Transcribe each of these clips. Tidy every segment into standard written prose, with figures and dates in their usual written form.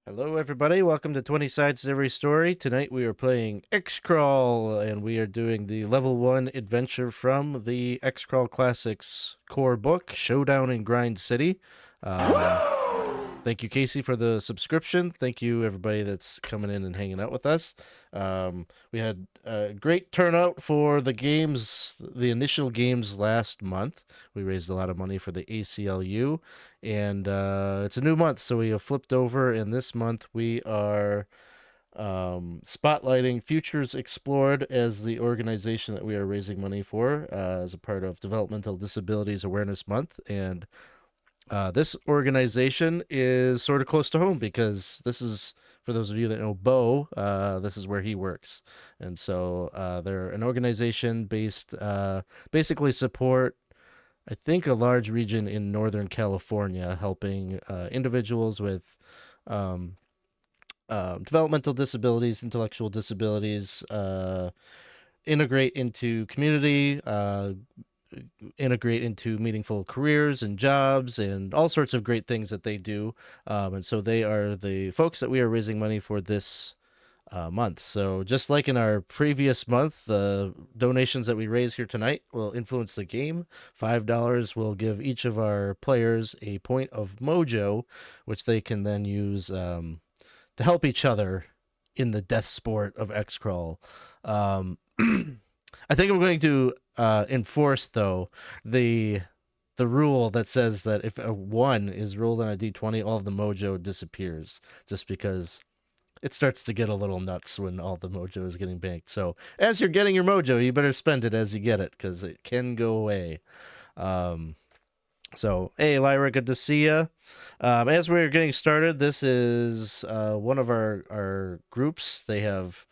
Hello, everybody. Welcome to 20 Sides to Every Story. Tonight we are playing X-Crawl, and we are doing the Level 1 adventure from the X-Crawl Classics core book, Showdown in Grind City. Thank you, Casey, for the subscription. Thank you, everybody that's coming in and hanging out with us. We had a great turnout for the games, the initial games last month. We raised a lot of money for the ACLU, and it's a new month, so we have flipped over. And this month we are spotlighting Futures Explored as the organization that we are raising money for as a part of Developmental Disabilities Awareness Month. And this organization is sort of close to home because this is, for those of you that know Bo, this is where he works. And so they're an organization based, basically support, I think, a large region in Northern California, helping individuals with developmental disabilities, intellectual disabilities, integrate into community, integrate into meaningful careers and jobs and all sorts of great things that they do. And so they are the folks that we are raising money for this month. So just like in our previous month, the donations that we raise here tonight will influence the game. $5 will give each of our players a point of mojo, which they can then use to help each other in the death sport of X-Crawl. I think I'm going to enforce, though, the rule that says that if a 1 is rolled on a d20, all of the mojo disappears, just because it starts to get a little nuts when all the mojo is getting banked. So as you're getting your mojo, you better spend it as you get it, because it can go away. So, hey, Lyra, good to see you. As we're getting started, this is one of our groups. They have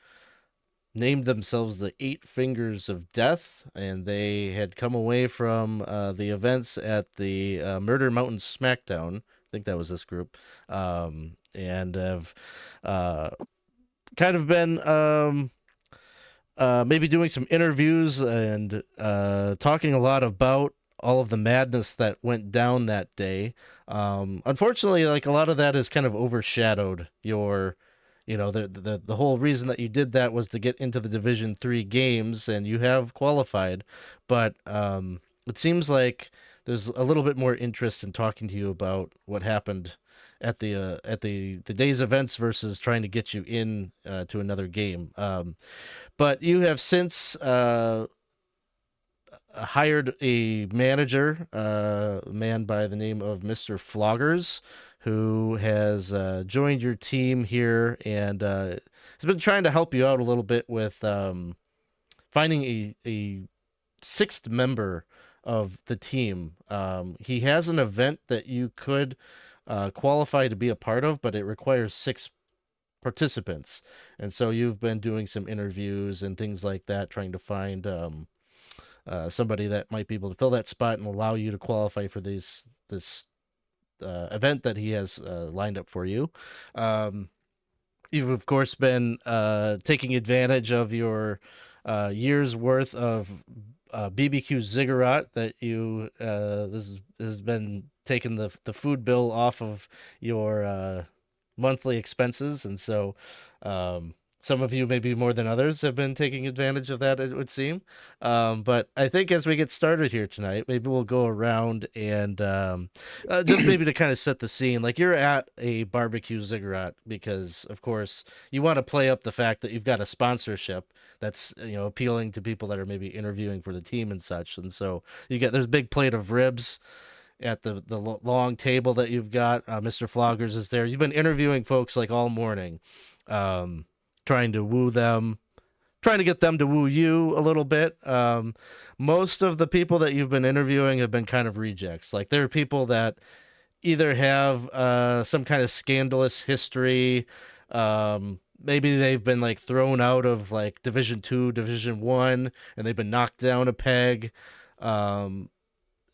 named themselves the Eight Fingers of Death, and they had come away from the events at the Murder Mountain Smackdown. I think that was this group, and have kind of been maybe doing some interviews and talking a lot about all of the madness that went down that day. Unfortunately, like, a lot of that has kind of overshadowed your, the whole reason that you did that was to get into the Division 3 games, and you have qualified. But it seems like there's a little bit more interest in talking to you about what happened at the day's events versus trying to get you in to another game. But you have since hired a manager, a man by the name of Mr. Floggers, who has joined your team here and has been trying to help you out a little bit with finding a sixth member of the team. He has an event that you could qualify to be a part of, but it requires 6 participants. And so you've been doing some interviews and things like that, trying to find somebody that might be able to fill that spot and allow you to qualify for this event that he has lined up for you. You've of course been taking advantage of your year's worth of BBQ ziggurat that you this has been taking the food bill off of your monthly expenses, and so some of you, maybe more than others, have been taking advantage of that, it would seem. But I think as we get started here tonight, maybe we'll go around and just maybe to kind of set the scene. Like, you're at a barbecue ziggurat because, of course, you want to play up the fact that you've got a sponsorship that's, appealing to people that are maybe interviewing for the team and such. And so there's a big plate of ribs at the long table that you've got. Mr. Floggers is there. You've been interviewing folks like all morning. Trying to woo them, trying to get them to woo you a little bit. Most of the people that you've been interviewing have been kind of rejects. Like, there are people that either have some kind of scandalous history. Maybe they've been like thrown out of like Division 2, Division 1, and they've been knocked down a peg.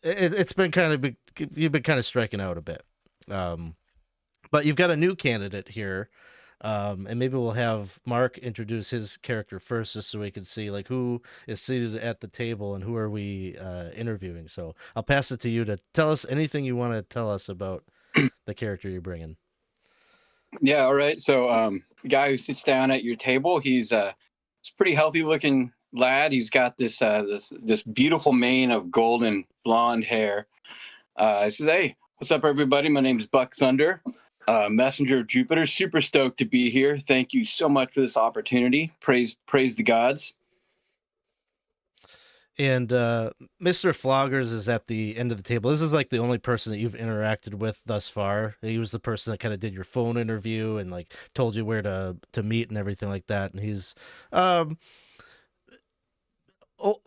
It's been kind of, you've been kind of striking out a bit. But you've got a new candidate here. And maybe we'll have Mark introduce his character first, just so we can see like who is seated at the table and who are we interviewing. So I'll pass it to you to tell us anything you want to tell us about the character you're bringing. Yeah, all right. So, the guy who sits down at your table, he's a pretty healthy looking lad. He's got this beautiful mane of golden blonde hair. I says, "Hey, what's up, everybody? My name's Buck Thunder, messenger of Jupiter. Super stoked to be here. Thank you so much for this opportunity. Praise the gods." And Mr. Floggers is at the end of the table. This is like the only person that you've interacted with thus far. He was the person that kind of did your phone interview and like told you where to meet and everything like that. And he's um,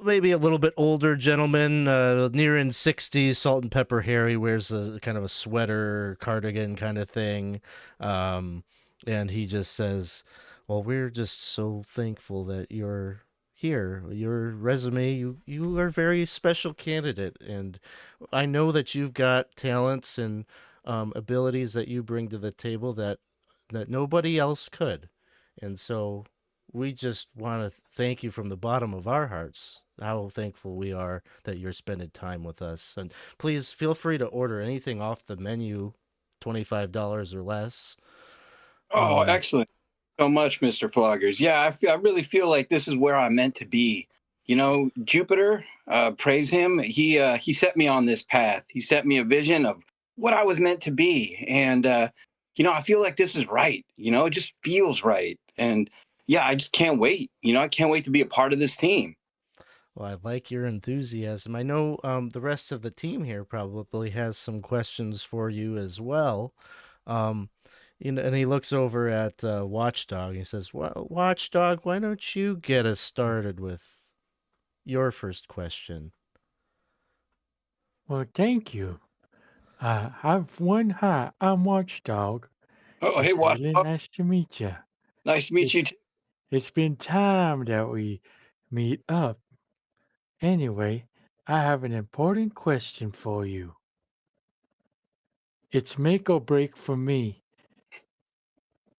maybe a little bit older gentleman, near in 60s, salt and pepper hair. He wears a kind of a sweater, cardigan kind of thing. Um, and he just says, well, we're just so thankful that you're here. Your resume, you are a very special candidate. And I know that you've got talents and abilities that you bring to the table that nobody else could. And so we just want to thank you from the bottom of our hearts how thankful we are that you're spending time with us. And please feel free to order anything off the menu, $25 or less. Oh, excellent. So much, Mr. Floggers. Yeah, I really feel like this is where I'm meant to be. You know, Jupiter, praise him. He set me on this path. He set me a vision of what I was meant to be, and I feel like this is right. It just feels right, and yeah, I just can't wait. I can't wait to be a part of this team. Well, I like your enthusiasm. I know the rest of the team here probably has some questions for you as well. Um, and he looks over at Watchdog. And he says, "Well, Watchdog, why don't you get us started with your first question?" Well, thank you. I've one hi. I'm Watchdog. Oh, hey, It's really Watchdog. nice to meet you. Nice to meet you It's too. it's been time that we meet up. Anyway, I have an important question for you. It's make or break for me,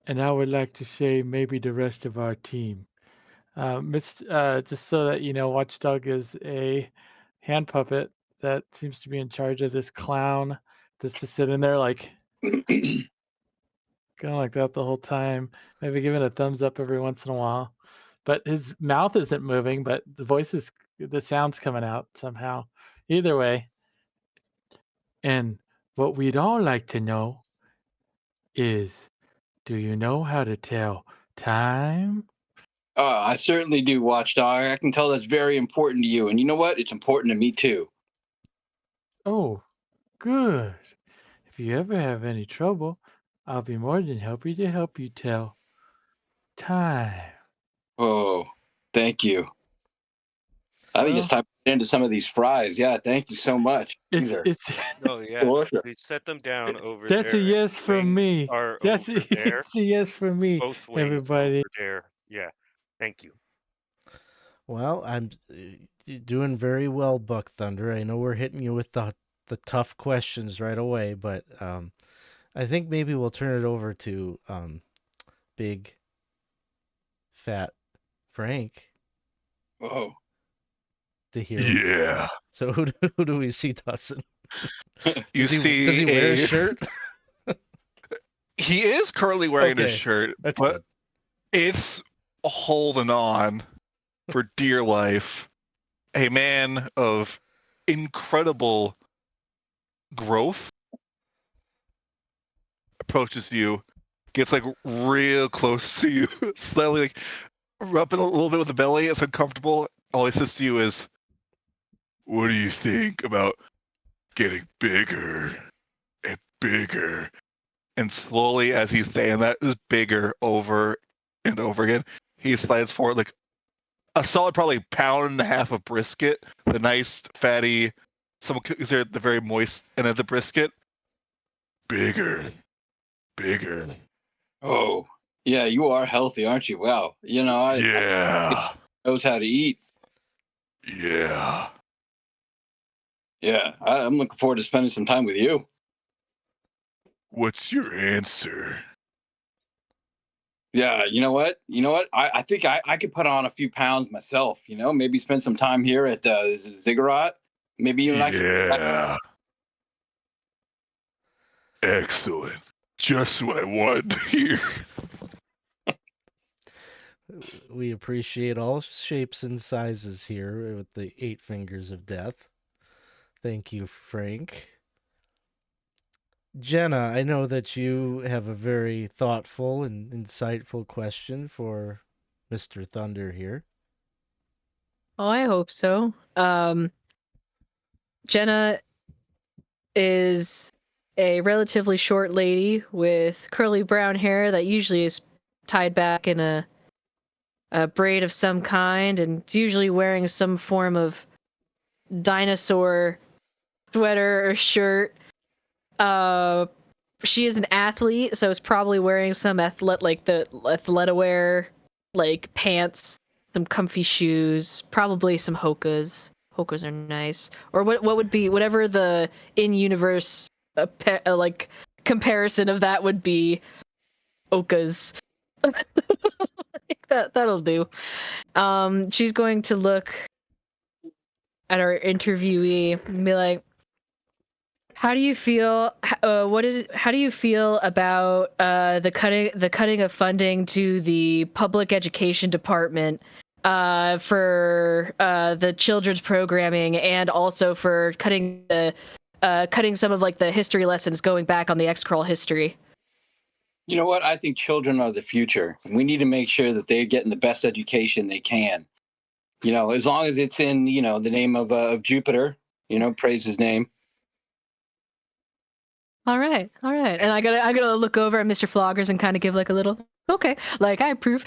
and I would like to say maybe the rest of our team. Just so that you know, Watchdog is a hand puppet that seems to be in charge of this clown that's just sitting there like kind of like that the whole time, maybe giving a thumbs up every once in a while. But his mouth isn't moving, but the sound's coming out somehow. Either way, and what we'd all like to know is, do you know how to tell time? I certainly do, Watchdog. I can tell that's very important to you, and you know what? It's important to me too. Oh, good. If you ever have any trouble, I'll be more than happy to help you tell time. Oh, thank you. I think it's Well, time to get into some of these fries. Yeah, thank you so much. These are It's Oh, yeah. delicious. Please set them down over that's a there, and yes the from wings me. are That's over there. it's a yes from me, Both wings are over everybody. there. Yeah. Thank you. well, I'm doing very well, Buck Thunder. I know we're hitting you with the tough questions right away, but I think maybe we'll turn it over to Big Fat Frank Oh, to hear. Yeah. So who do we see, Dustin? You Does see he wear a shirt? he is currently wearing a Okay, shirt, that's but good. it's holding on for dear life. A man of incredible growth approaches you, gets like real close to you, slightly like rubbing a little bit with the belly. It's uncomfortable. All he says to you is, "What do you think about getting bigger and bigger?" And slowly, as he's saying that, is bigger over and over again. He slides forward like a solid, probably pound and a half of brisket, the nice fatty. Some consider the very moist end of the brisket. Bigger, bigger. oh, yeah. You are healthy, aren't you? Wow. I Yeah, knows how to eat. yeah. Yeah, I'm looking forward to spending some time with you. What's your answer? Yeah, you know what? I think I could put on a few pounds myself. Maybe spend some time here at Ziggurat. Maybe you and I can. Yeah, excellent. Just what I wanted to hear. We appreciate all shapes and sizes here with the 8 fingers of death. Thank you, Frank. Jenna, I know that you have a very thoughtful and insightful question for Mr. Thunder here. Oh, I hope so. Jenna is a relatively short lady with curly brown hair that usually is tied back in a braid of some kind, and it's usually wearing some form of dinosaur sweater or shirt. She is an athlete, so is probably wearing some athleta wear, like pants, some comfy shoes, probably some Hokas. Hokas are nice. Or what would be whatever the in-universe like comparison of that would be. Okas. That'll do. She's going to look at our interviewee and be like, how do you feel? How do you feel about the cutting of funding to the public education department for the children's programming, and also for cutting some of like the history lessons going back on the X-Crawl history? You know what? I think children are the future. We need to make sure that they're getting the best education they can. As long as it's in, the name of Jupiter, praise his name. All right. And I gotta look over at Mr. Floggers and kind of give like a little okay, like I approve.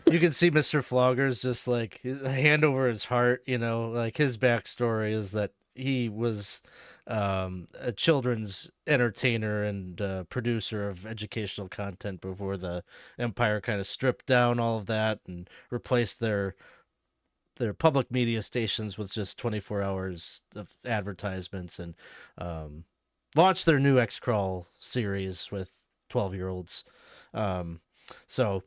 You can see Mr. Floggers just like a hand over his heart, like his backstory is that he was a children's entertainer and producer of educational content before the Empire kind of stripped down all of that and replaced their public media stations with just 24 hours of advertisements, and launched their new X-Crawl series with 12-year-olds. So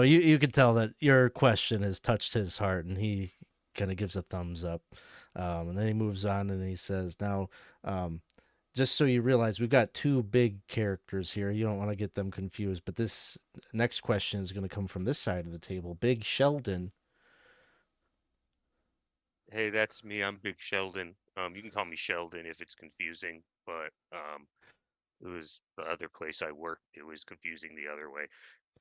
you can tell that your question has touched his heart, and he kind of gives a thumbs up. And then he moves on and he says, now, just so you realize, we've got 2 big characters here. You don't want to get them confused, but this next question is going to come from this side of the table. Big Sheldon. Hey, that's me. I'm Big Sheldon. You can call me Sheldon if it's confusing, but it was the other place I worked. It was confusing the other way.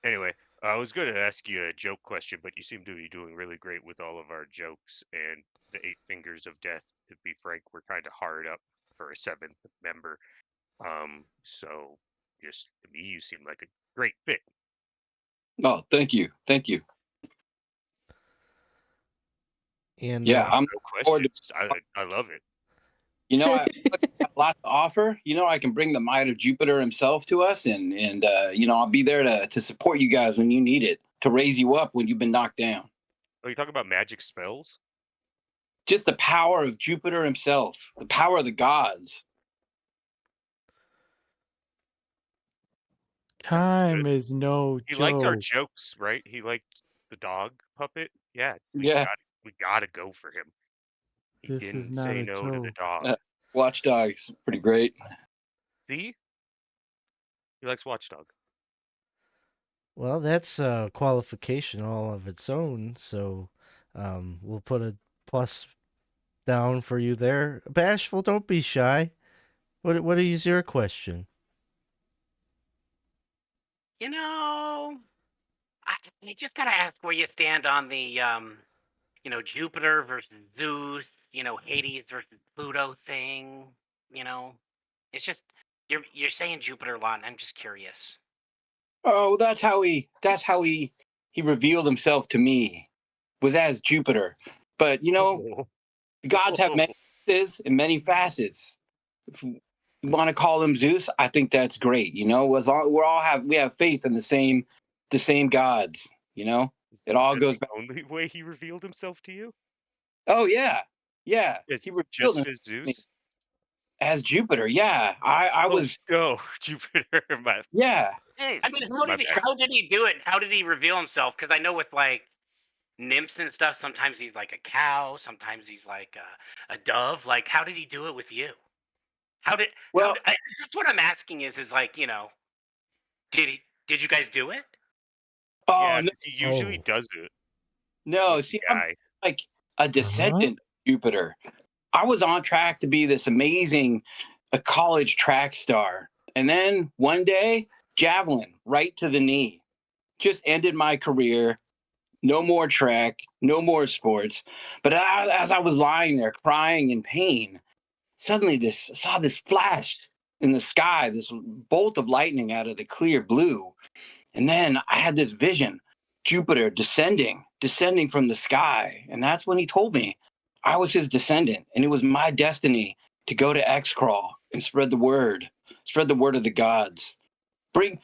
Anyway, I was going to ask you a joke question, but you seem to be doing really great with all of our jokes, and the 8 fingers of death, to be frank, we're kind of hard up for a 7th member. So just to me, you seem like a great fit. Oh, thank you. And Yeah, I'm No forward to, questions. I love it. I got a lot to offer. I can bring the might of Jupiter himself to us, and I'll be there to support you guys when you need it, to raise you up when you've been knocked down. Are you talking about magic spells? Just the power of Jupiter himself, the power of the gods. Time is no He liked our joke. jokes, right? He liked the dog puppet. Yeah, Yeah, we gotta go for him. He This is didn't not say a no to the joke. dog. Watchdog's pretty great. See? He likes Watchdog. well, that's a qualification all of its own. So we'll put a plus down for you there. Bashful, don't be shy. What is your question? I just gotta ask where you stand on the Jupiter versus Zeus, Hades versus Pluto thing. It's just you're saying Jupiter a lot, and I'm just curious. Oh, that's how he revealed himself to me, was as Jupiter. But Oh. the gods have many faces and many facets. If you want to call him Zeus, I think that's great. As long we have faith in the same gods. Is It all that goes the back. only way he revealed himself to you? Oh yeah, yeah. Is He revealed just himself as to me Zeus? as Jupiter. Yeah, I Oh, was. go, Jupiter. Yeah. Hey, I mean, My bad. how did he do it? How did he reveal himself? Because I know with like nymphs and stuff, sometimes he's like a cow, sometimes he's like a dove. Like, how did he do it with you? Well, That's what I'm asking is like Did you guys do it? Oh Yeah, no, 'cause he usually Oh. does it no. with the See, I'm guy. like a descendant of Jupiter. I was on track to be this amazing a college track star. And then one day, javelin right to the knee. Just ended my career. No more track, no more sports. But as I was lying there crying in pain, suddenly I saw this flash in the sky, this bolt of lightning out of the clear blue. And then I had this vision, Jupiter descending from the sky. And that's when he told me I was his descendant and it was my destiny to go to X Crawl and spread the word of the gods. Bring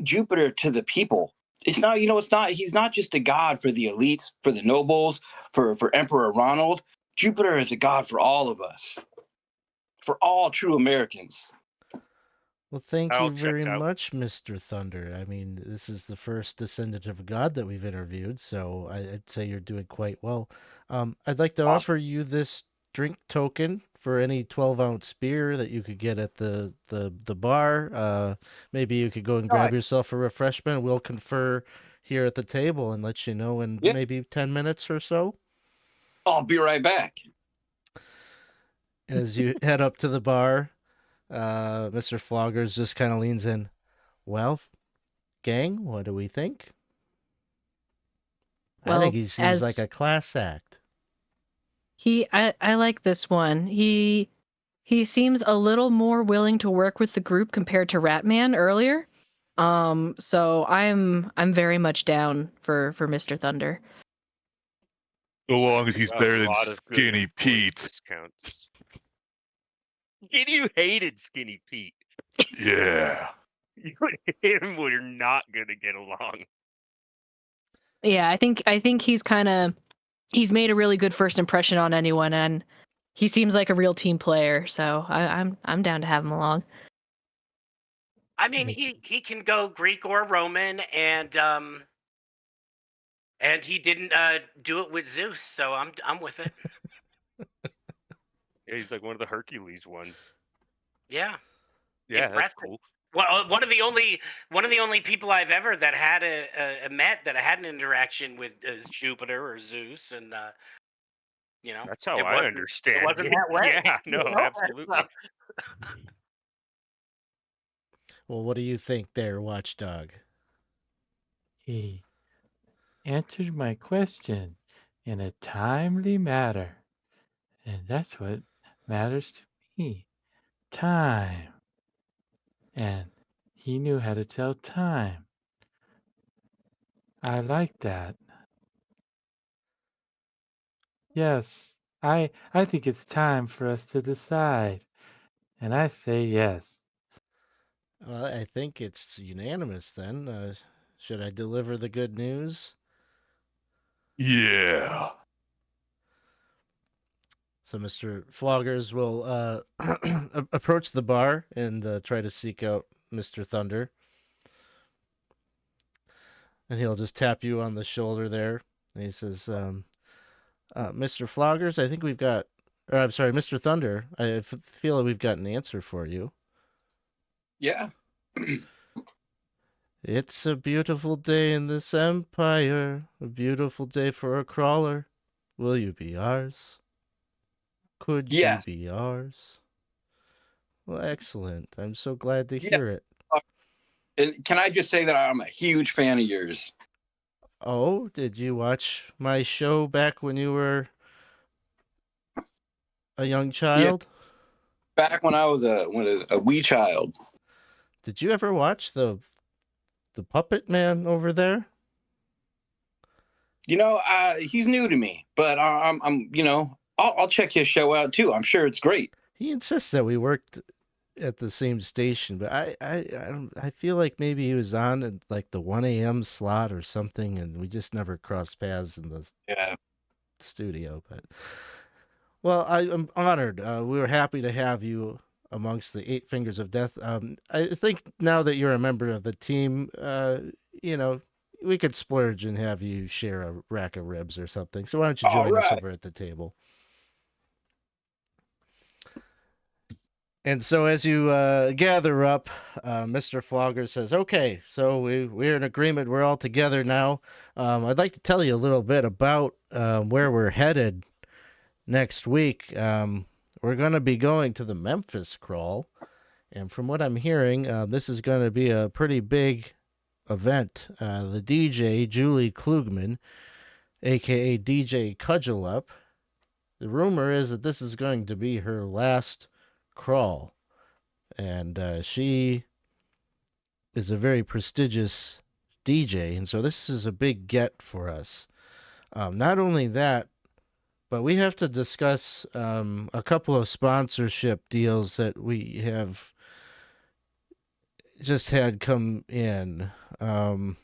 Jupiter to the people. He's not just a god for the elites, for the nobles, for Emperor Ronald. Jupiter is a god for all of us, for all true Americans. Well, thank That you all very checks out. much, Mr. Thunder. I mean, this is the first descendant of a god that we've interviewed, so I'd say you're doing quite well. I'd like to Awesome. offer you this drink token for any 12-ounce beer that you could get at the bar. Maybe you could go and grab yourself a refreshment. We'll confer here at the table and let you know in Yeah. maybe 10 minutes or so. I'll be right back. And as you head up to the bar, Mr. Floggers just kind of leans in. Well, gang, what do we think? I Well, think he seems like as a class act. I like this one. He seems a little more willing to work with the group compared to Ratman earlier. So I'm very much down for Mr. Thunder. So long as he's A better than lot of good Skinny employee Pete. discounts. You hated Skinny Pete. Yeah. You and him were not gonna get along. Yeah, I think he's made a really good first impression on anyone, and he seems like a real team player. So I'm down to have him along. I mean, he can go Greek or Roman, and he didn't do it with Zeus, so I'm with it. Yeah, he's like one of the Hercules ones. Yeah, Yeah, that's impressive. cool. Well, one of the only people I've ever that had a met that I had an interaction with is Jupiter or Zeus, and That's how it I wasn't understand it. that way. Yeah, no, absolutely. Well, what do you think there, Watchdog? He answered my question in a timely manner, and that's what matters to me. Time. And he knew how to tell time. I like that. Yes, I think it's time for us to decide. And I say yes. Well, I think it's unanimous then. Should I deliver the good news? Yeah. So Mr. Floggers will approach the bar and try to seek out Mr. Thunder. And he'll just tap you on the shoulder there. And he says, Mr. Floggers, I think we've got, or I'm sorry, Mr. Thunder, I feel like we've got an answer for you. Yeah. It's a beautiful day in this empire, a beautiful day for a crawler. Will you be ours? Could Yes. you be ours? Well, excellent. I'm so glad to Yeah. hear it. And can I just say that I'm a huge fan of yours? Oh, did you watch my show back when you were a young child? Back when I was a wee child. Did you ever watch the Puppet Man over there? He's new to me, but I'll check his show out too. I'm sure it's great. He insists that we worked at the same station, but I feel like maybe he was on at like the 1 a.m. slot or something, and we just never crossed paths in the studio. But well, I'm honored. We were happy to have you amongst the 8 Fingers of Death. I think now that you're a member of the team, we could splurge and have you share a rack of ribs or something. So why don't you join us over at the table? And so as you gather up, Mr. Flogger says, okay, so we're in agreement. We're all together now. I'd like to tell you a little bit about where we're headed next week. We're going to be going to the Memphis Crawl. And from what I'm hearing, this is going to be a pretty big event. The DJ, Julie Klugman, a.k.a. DJ Cudgel Up, the rumor is that this is going to be her last crawl. And she is a very prestigious DJ, and so this is a big get for us. Not only that, but we have to discuss a couple of sponsorship deals that we have just had come in. I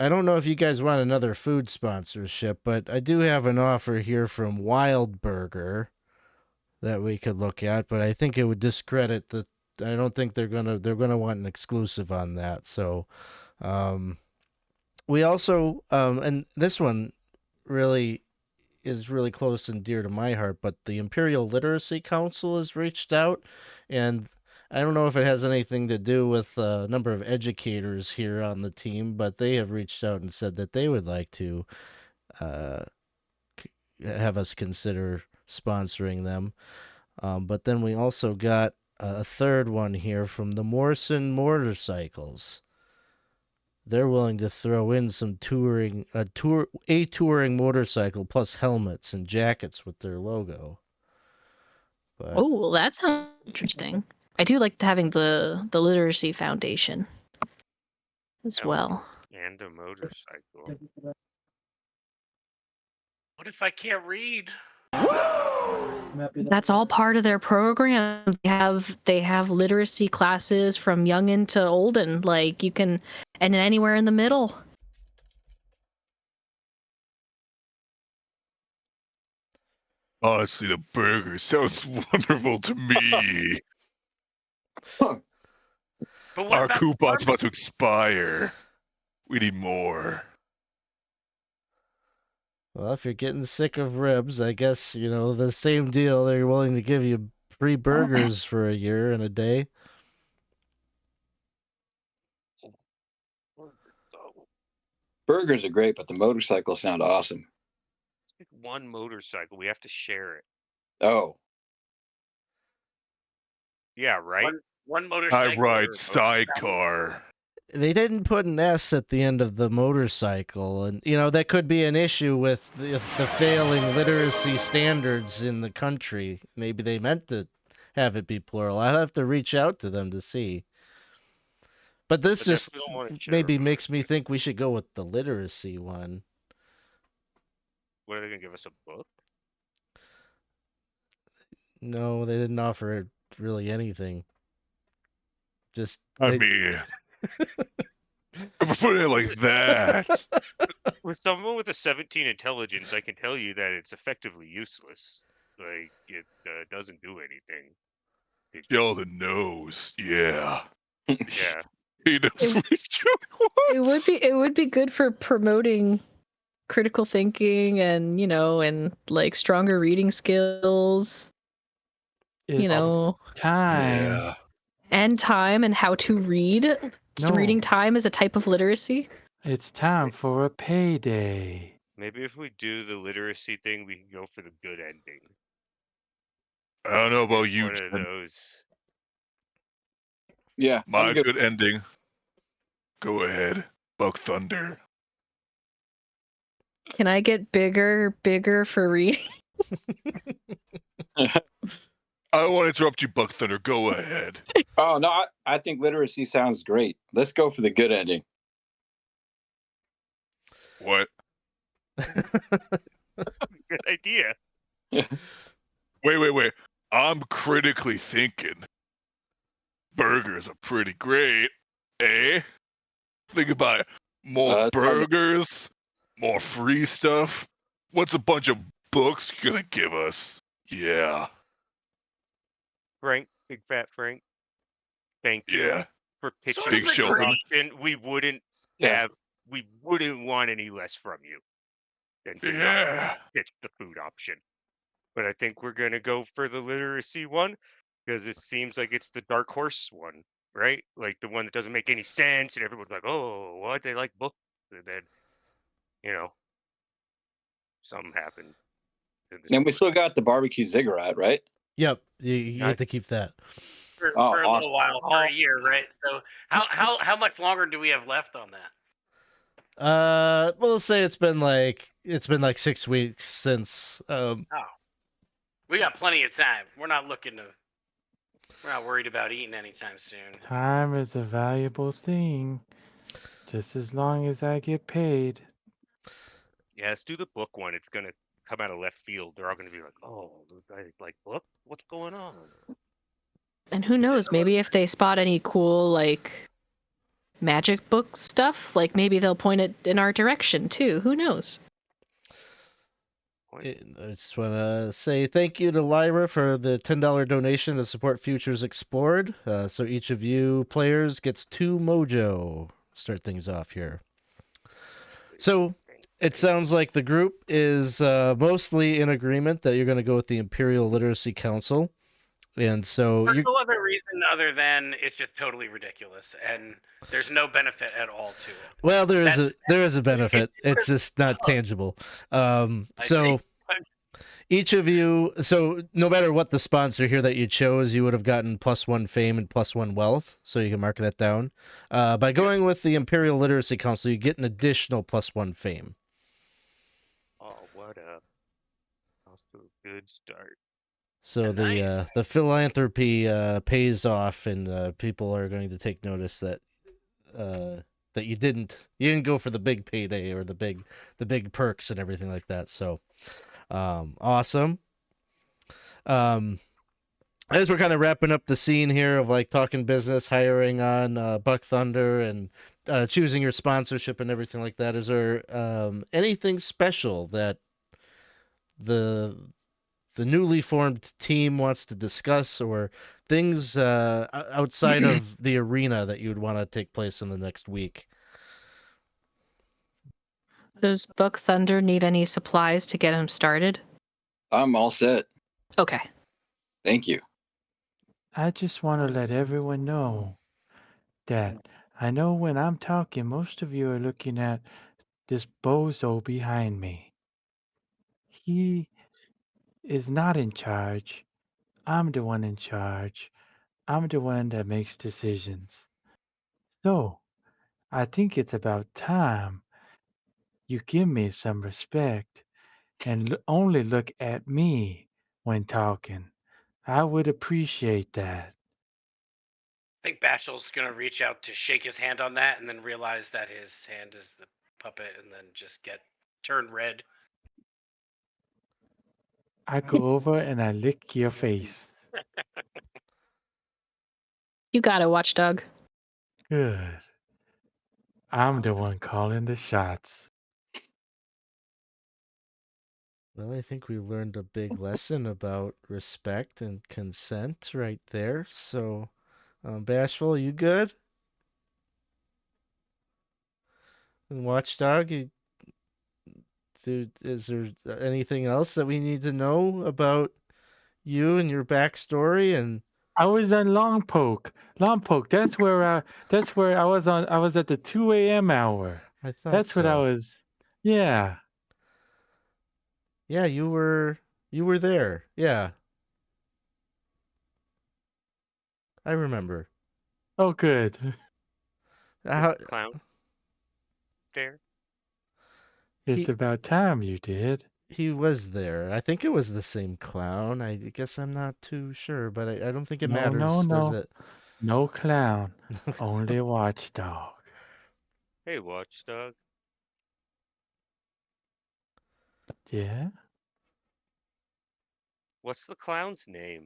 don't know if you guys want another food sponsorship, but I do have an offer here from Wild Burger that we could look at, but I think it would discredit the. I don't think they're gonna want an exclusive on that. So, we also and this one really is really close and dear to my heart, but the Imperial Literacy Council has reached out, and I don't know if it has anything to do with a number of educators here on the team, but they have reached out and said that they would like to have us consider sponsoring them. But then we also got a third one here from the Morrison Motorcycles. They're willing to throw in some touring motorcycle plus helmets and jackets with their logo. But Oh, well, that sounds interesting. I do like having the Literacy Foundation as well. And a motorcycle. What if I can't read? That's all part of their program. They have literacy classes from youngin' to olden. Like you can, and then anywhere in the middle. Honestly, the burger sounds wonderful to me. But what Our about coupon's about to expire. We need more. well, if you're getting sick of ribs, I guess the same deal. They're willing to give you free burgers for a year and a day. Burgers are great, but the motorcycles sound awesome. Pick one motorcycle. We have to share it. Oh, Yeah, right? one I motorcycle? ride sidecar. They didn't put an S at the end of the motorcycle, and that could be an issue with the failing literacy standards in the country. Maybe they meant to have it be plural. I'd have to reach out to them to see. But this But just we don't want to share maybe a makes me think we should go with the literacy one. What are they gonna give us, a book? No, they didn't offer really anything. Just I mean, if I put it like that. With someone with a 17 intelligence, I can tell you that it's effectively useless. Like, it doesn't do anything. Sheldon knows. Yeah. Yeah. He knows what he wants. It would be good for promoting critical thinking and and like stronger reading skills. It's time. Yeah. And time and how to read. So No. reading time is a type of literacy. It's time for a payday. Maybe if we do the literacy thing, we can go for the good ending. I don't know about you, One of Jen. those. yeah. My good ending. Go ahead. Buck Thunder. Can I get bigger for reading? I don't want to interrupt you, Buck Thunder. Go ahead. Oh, no, I think literacy sounds great. Let's go for the good ending. What? Good idea. Wait. I'm critically thinking. Burgers are pretty great, eh? Think about it. More burgers, more free stuff. What's a bunch of books gonna give us? Yeah. Frank, big fat Frank. Thank you Yeah. for pitching Big the food Sheldon. option. We wouldn't want any less from you than to not pitch the food option. but I think we're gonna go for the literacy one because it seems like it's the dark horse one, right? Like the one that doesn't make any sense, and everyone's like, "Oh, what? They like books," and then you know something happened in the And we story. still got the barbecue ziggurat, right? Yep, you Not get to keep that. Oh, For a awesome. little while, for a year, right? So how much longer do we have left on that? We'll say it's been like 6 weeks since. Oh, we got plenty of time. We're not worried about eating anytime soon. Time is a valuable thing. Just as long as I get paid. Yeah, let's do the book one. It's gonna come out of left field. They're all gonna be like, "Oh, those guys like book? What's going on?" And who knows? Maybe if they spot any cool like magic book stuff, like maybe they'll point it in our direction too. Who knows? Point. I just want to say thank you to Lyra for the $10 donation to support Futures Explored. So each of you players gets 2 mojo. Start things off here. So it sounds like the group is mostly in agreement that you're going to go with the Imperial Literacy Council. And so For you no other reason other than it's just totally ridiculous, and there's no benefit at all to it. well, there is That's- a benefit. It's just not tangible. So each of you, so no matter what the sponsor here that you chose, you would have gotten +1 fame and +1 wealth. So you can mark that down. By going with the Imperial Literacy Council, you get an additional +1 fame. Oh, what a good start. So Nice. the philanthropy pays off, and people are going to take notice that that you didn't go for the big payday or the big perks and everything like that. So awesome. As we're kind of wrapping up the scene here of like talking business, hiring on Buck Thunder, and choosing your sponsorship and everything like that, is there anything special that the newly formed team wants to discuss, or things outside of the arena that you would want to take place in the next week? Does Buck Thunder need any supplies to get him started? I'm all set. Okay. Thank you. I just want to let everyone know that I know when I'm talking, most of you are looking at this bozo behind me. He is not in charge. I'm the one in charge. I'm the one that makes decisions. So, I think it's about time you give me some respect and only look at me when talking. I would appreciate that. I think Bashel's gonna reach out to shake his hand on that, and then realize that his hand is the puppet, and then just turn red. I go over and I lick your face. You got it, Watchdog. Good. I'm the one calling the shots. Well, I think we learned a big lesson about respect and consent right there. So, Bashful, you good? And Watchdog, is there anything else that we need to know about you and your backstory? And I was on Lompoc. Lompoc. That's where I was on. I was at the 2 a.m. hour. I thought That's what I so. was. Yeah. Yeah, you were there. Yeah, I remember. Oh, good. How, Clown there. It's he about time you did. he was there. I think it was the same clown. I guess I'm not too sure, but I don't think it No, matters, does no. it? No clown. Only watchdog. Hey, Watchdog. Yeah. What's the clown's name?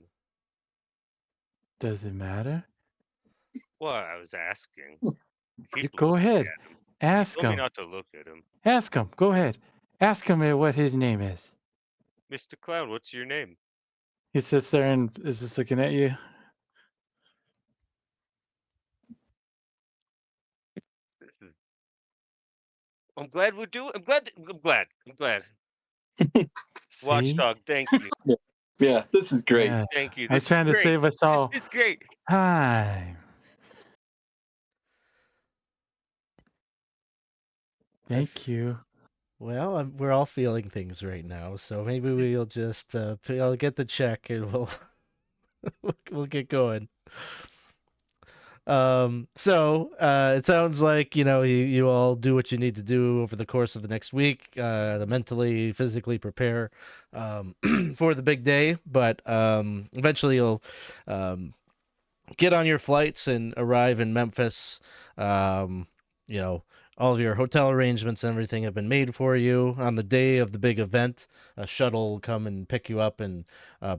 Does it matter? Well, I was asking. You Keep go looking ahead. at him. You Ask told me him. not to look at him. Ask him. Go ahead. Ask him what his name is. Mr. Clown, what's your name? He sits there and is just looking at you. I'm glad we're doing. I'm glad. I'm glad. See? Watchdog, thank you. Yeah, this is great. Yeah. Thank you. I was This is trying to great. save us all This is great. time. Thank you. Well, we're all feeling things right now, so maybe we'll just I'll get the check and we'll we'll get going. So it sounds like you all do what you need to do over the course of the next week, to mentally, physically prepare for the big day. But eventually you'll get on your flights and arrive in Memphis. You know, all of your hotel arrangements and everything have been made for you. On the day of the big event, a shuttle will come and pick you up and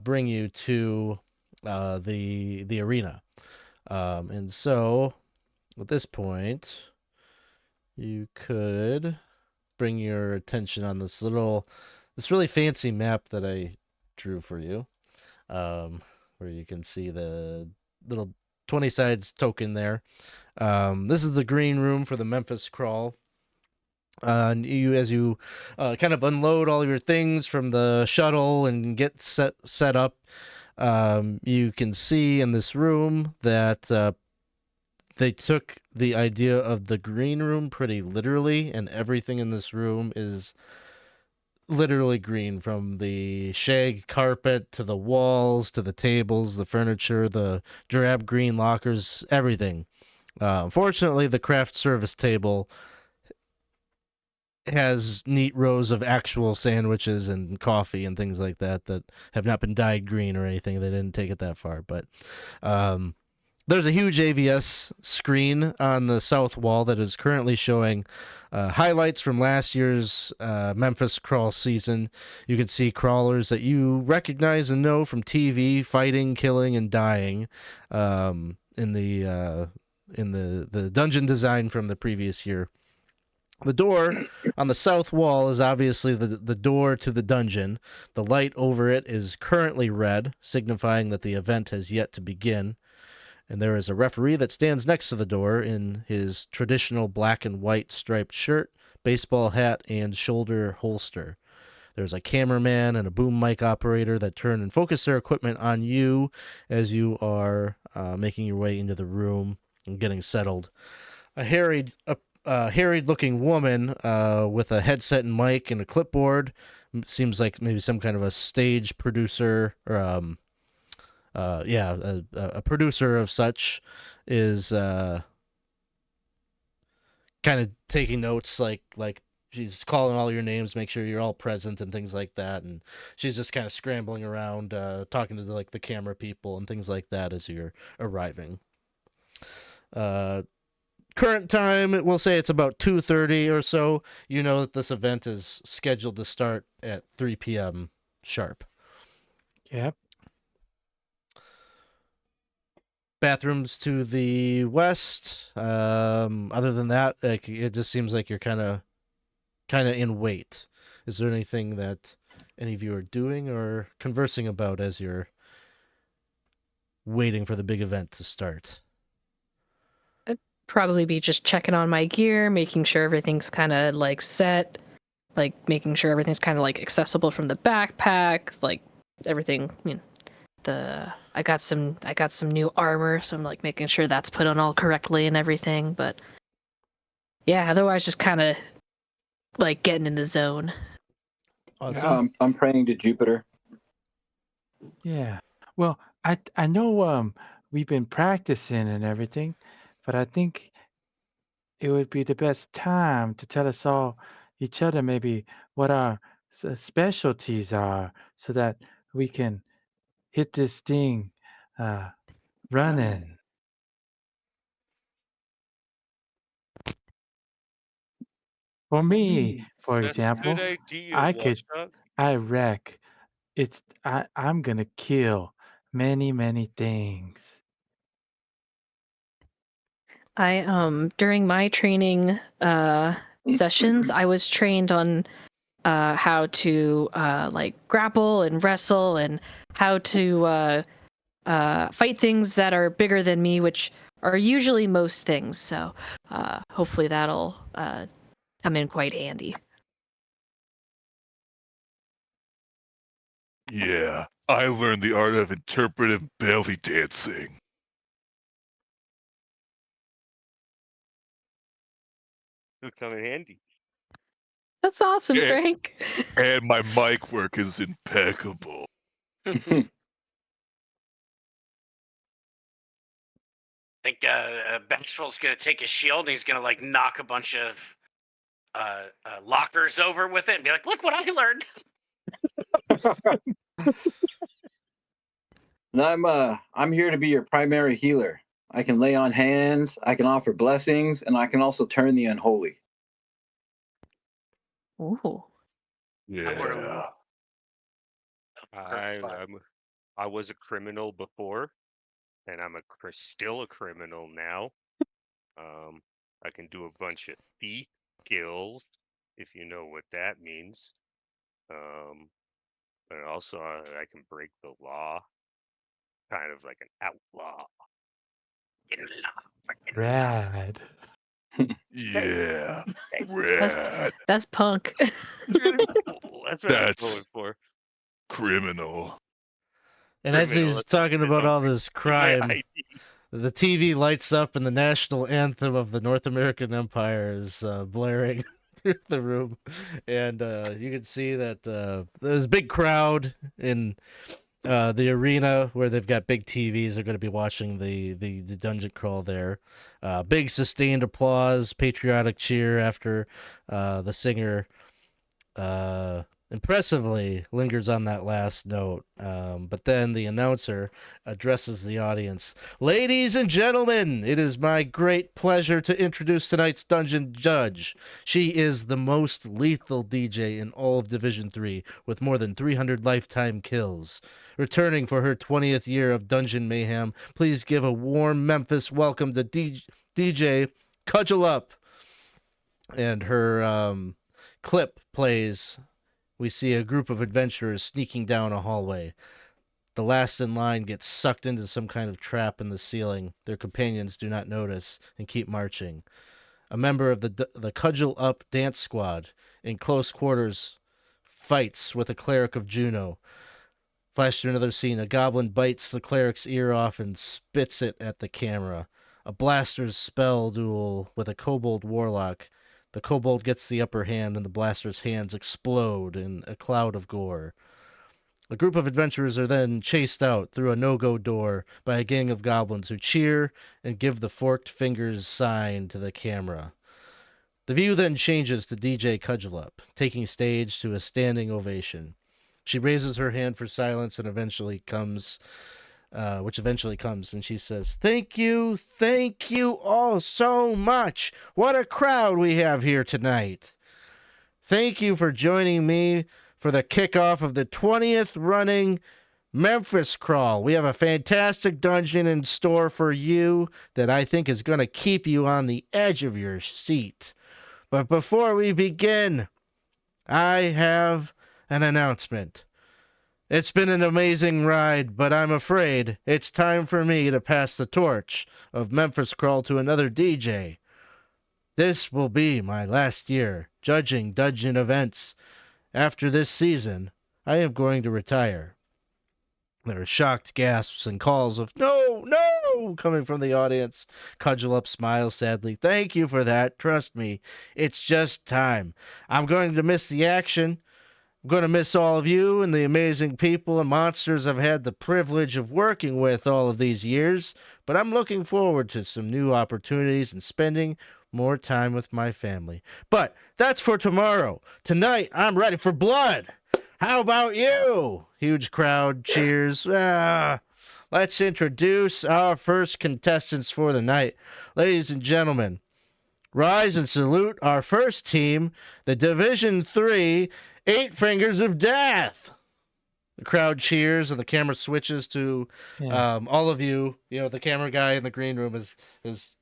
bring you to the arena. And so at this point, you could bring your attention on this really fancy map that I drew for you, where you can see the little 20 sides token there. This is the green room for the Memphis Crawl. And as you kind of unload all your things from the shuttle and get set up, you can see in this room that they took the idea of the green room pretty literally, and everything in this room is literally green, from the shag carpet to the walls to the tables, the furniture, the drab green lockers, everything. Fortunately, the craft service table has neat rows of actual sandwiches and coffee and things like that have not been dyed green or anything. They didn't take it that far, but there's a huge AVS screen on the south wall that is currently showing highlights from last year's Memphis Crawl season. You can see crawlers that you recognize and know from TV, fighting, killing, and dying in the dungeon design from the previous year. The door on the south wall is obviously the door to the dungeon. The light over it is currently red, signifying that the event has yet to begin. And there is a referee that stands next to the door in his traditional black and white striped shirt, baseball hat, and shoulder holster. There's a cameraman and a boom mic operator that turn and focus their equipment on you as you are making your way into the room and getting settled. A harried-looking woman with a headset and mic and a clipboard, seems like maybe some kind of a stage producer or a producer of such, is kind of taking notes, like she's calling all your names, make sure you're all present and things like that, and she's just kind of scrambling around, talking to the camera people and things like that as you're arriving. Current time, we'll say it's about 2:30 or so. You know that this event is scheduled to start at 3 p.m. sharp. Yep. Bathrooms to the west. Other than that, it just seems like you're kind of in wait. Is there anything that any of you are doing or conversing about as you're waiting for the big event to start? Probably be just checking on my gear, making sure everything's kind of like set, like making sure everything's kind of like accessible from the backpack, like everything. I got some new armor, so I'm like making sure that's put on all correctly and everything. But yeah, otherwise just kind of like getting in the zone. Awesome. I'm praying to Jupiter. Yeah. Well, I know we've been practicing and everything, but I think it would be the best time to tell us all each other maybe what our specialties are, so that we can hit this thing running. For me, for That's a good example, idea, I Watchdog. wreck. I'm gonna kill many things. I during my training sessions, I was trained on how to like grapple and wrestle, and how to fight things that are bigger than me, which are usually most things. So hopefully that'll come in quite handy. Yeah, I learned the art of interpretive belly dancing. It'll come in handy. That's awesome, Yeah. Frank. And my mic work is impeccable. I think Maxwell's gonna take his shield and he's gonna like knock a bunch of lockers over with it and be like, "Look what I learned." And I'm here to be your primary healer. I can lay on hands, I can offer blessings, and I can also turn the unholy. Ooh. Yeah. I was a criminal before, and I'm still a criminal now. I can do a bunch of thief skills, if you know what that means. But also I can break the law, kind of like an outlaw. Rad. Yeah. That's Rad. that's punk. That's what I'm That's going for. criminal. And as Criminal, he's that's talking about all hungry. this Give my crime, ID. the TV lights up and the national anthem of the North American Empire is blaring through the room. And you can see that there's a big crowd in the arena where they've got big TVs. They're going to be watching the dungeon crawl there. Big sustained applause, patriotic cheer after the singer impressively lingers on that last note. But then the announcer addresses the audience. Ladies and gentlemen, it is my great pleasure to introduce tonight's dungeon judge. She is the most lethal DJ in all of Division 3 with more than 300 lifetime kills. Returning for her 20th year of Dungeon Mayhem, please give a warm Memphis welcome to DJ Cudgel Up. And her clip plays. We see a group of adventurers sneaking down a hallway. The last in line gets sucked into some kind of trap in the ceiling. Their companions do not notice and keep marching. A member of the Cudgel Up dance squad in close quarters fights with a cleric of Juno. Flash to another scene. A goblin bites the cleric's ear off and spits it at the camera. A blaster's spell duel with a kobold warlock. The kobold gets the upper hand and the blaster's hands explode in a cloud of gore. A group of adventurers are then chased out through a no-go door by a gang of goblins who cheer and give the forked fingers sign to the camera. The view then changes to DJ Cudgel Up, taking stage to a standing ovation. She raises her hand for silence and eventually comes, and she says, thank you all so much. What a crowd we have here tonight. Thank you for joining me for the kickoff of the 20th running Memphis Crawl. We have a fantastic dungeon in store for you that I think is going to keep you on the edge of your seat. But before we begin, I have an announcement. It's been an amazing ride, but I'm afraid it's time for me to pass the torch of Memphis Crawl to another DJ. This will be my last year judging dungeon events. After this season, I am going to retire. There are shocked gasps and calls of no, no, coming from the audience. Cudgel Up smiles sadly. Thank you for that. Trust me, it's just time. I'm going to miss the action. I'm going to miss all of you and the amazing people and monsters I've had the privilege of working with all of these years, but I'm looking forward to some new opportunities and spending more time with my family. But that's for tomorrow. Tonight, I'm ready for blood. How about you? Huge crowd cheers. Let's introduce our first contestants for the night. Ladies and gentlemen, rise and salute our first team, the Division 3 Eight Fingers of Death. The crowd cheers and the camera switches to all of you. You know, the camera guy in the green room is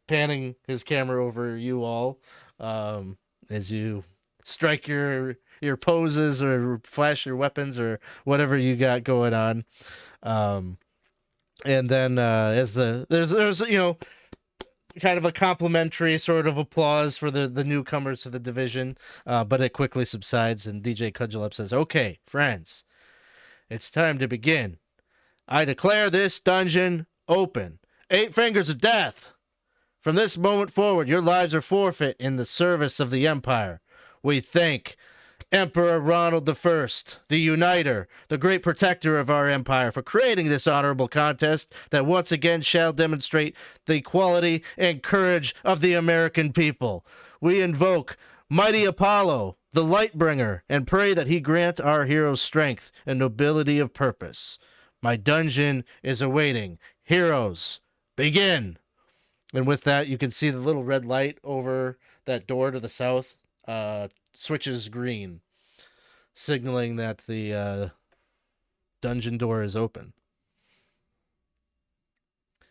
panning his camera over you all as you strike your poses or flash your weapons or whatever you got going on. And then as there's you know, kind of a complimentary sort of applause for the newcomers to the division, but it quickly subsides and DJ Cudgel Up says, okay, friends, It's time to begin. I declare this dungeon open. 8 fingers of death. From this moment forward, your lives are forfeit in the service of the Empire. We thank Emperor Ronald I, the Uniter, the great protector of our empire, for creating this honorable contest that once again shall demonstrate the quality and courage of the American people. We invoke mighty Apollo, the Lightbringer, and pray that he grant our heroes strength and nobility of purpose. My dungeon is awaiting. Heroes, begin! And with that, you can see the little red light over that door to the south switches green, signaling that the dungeon door is open.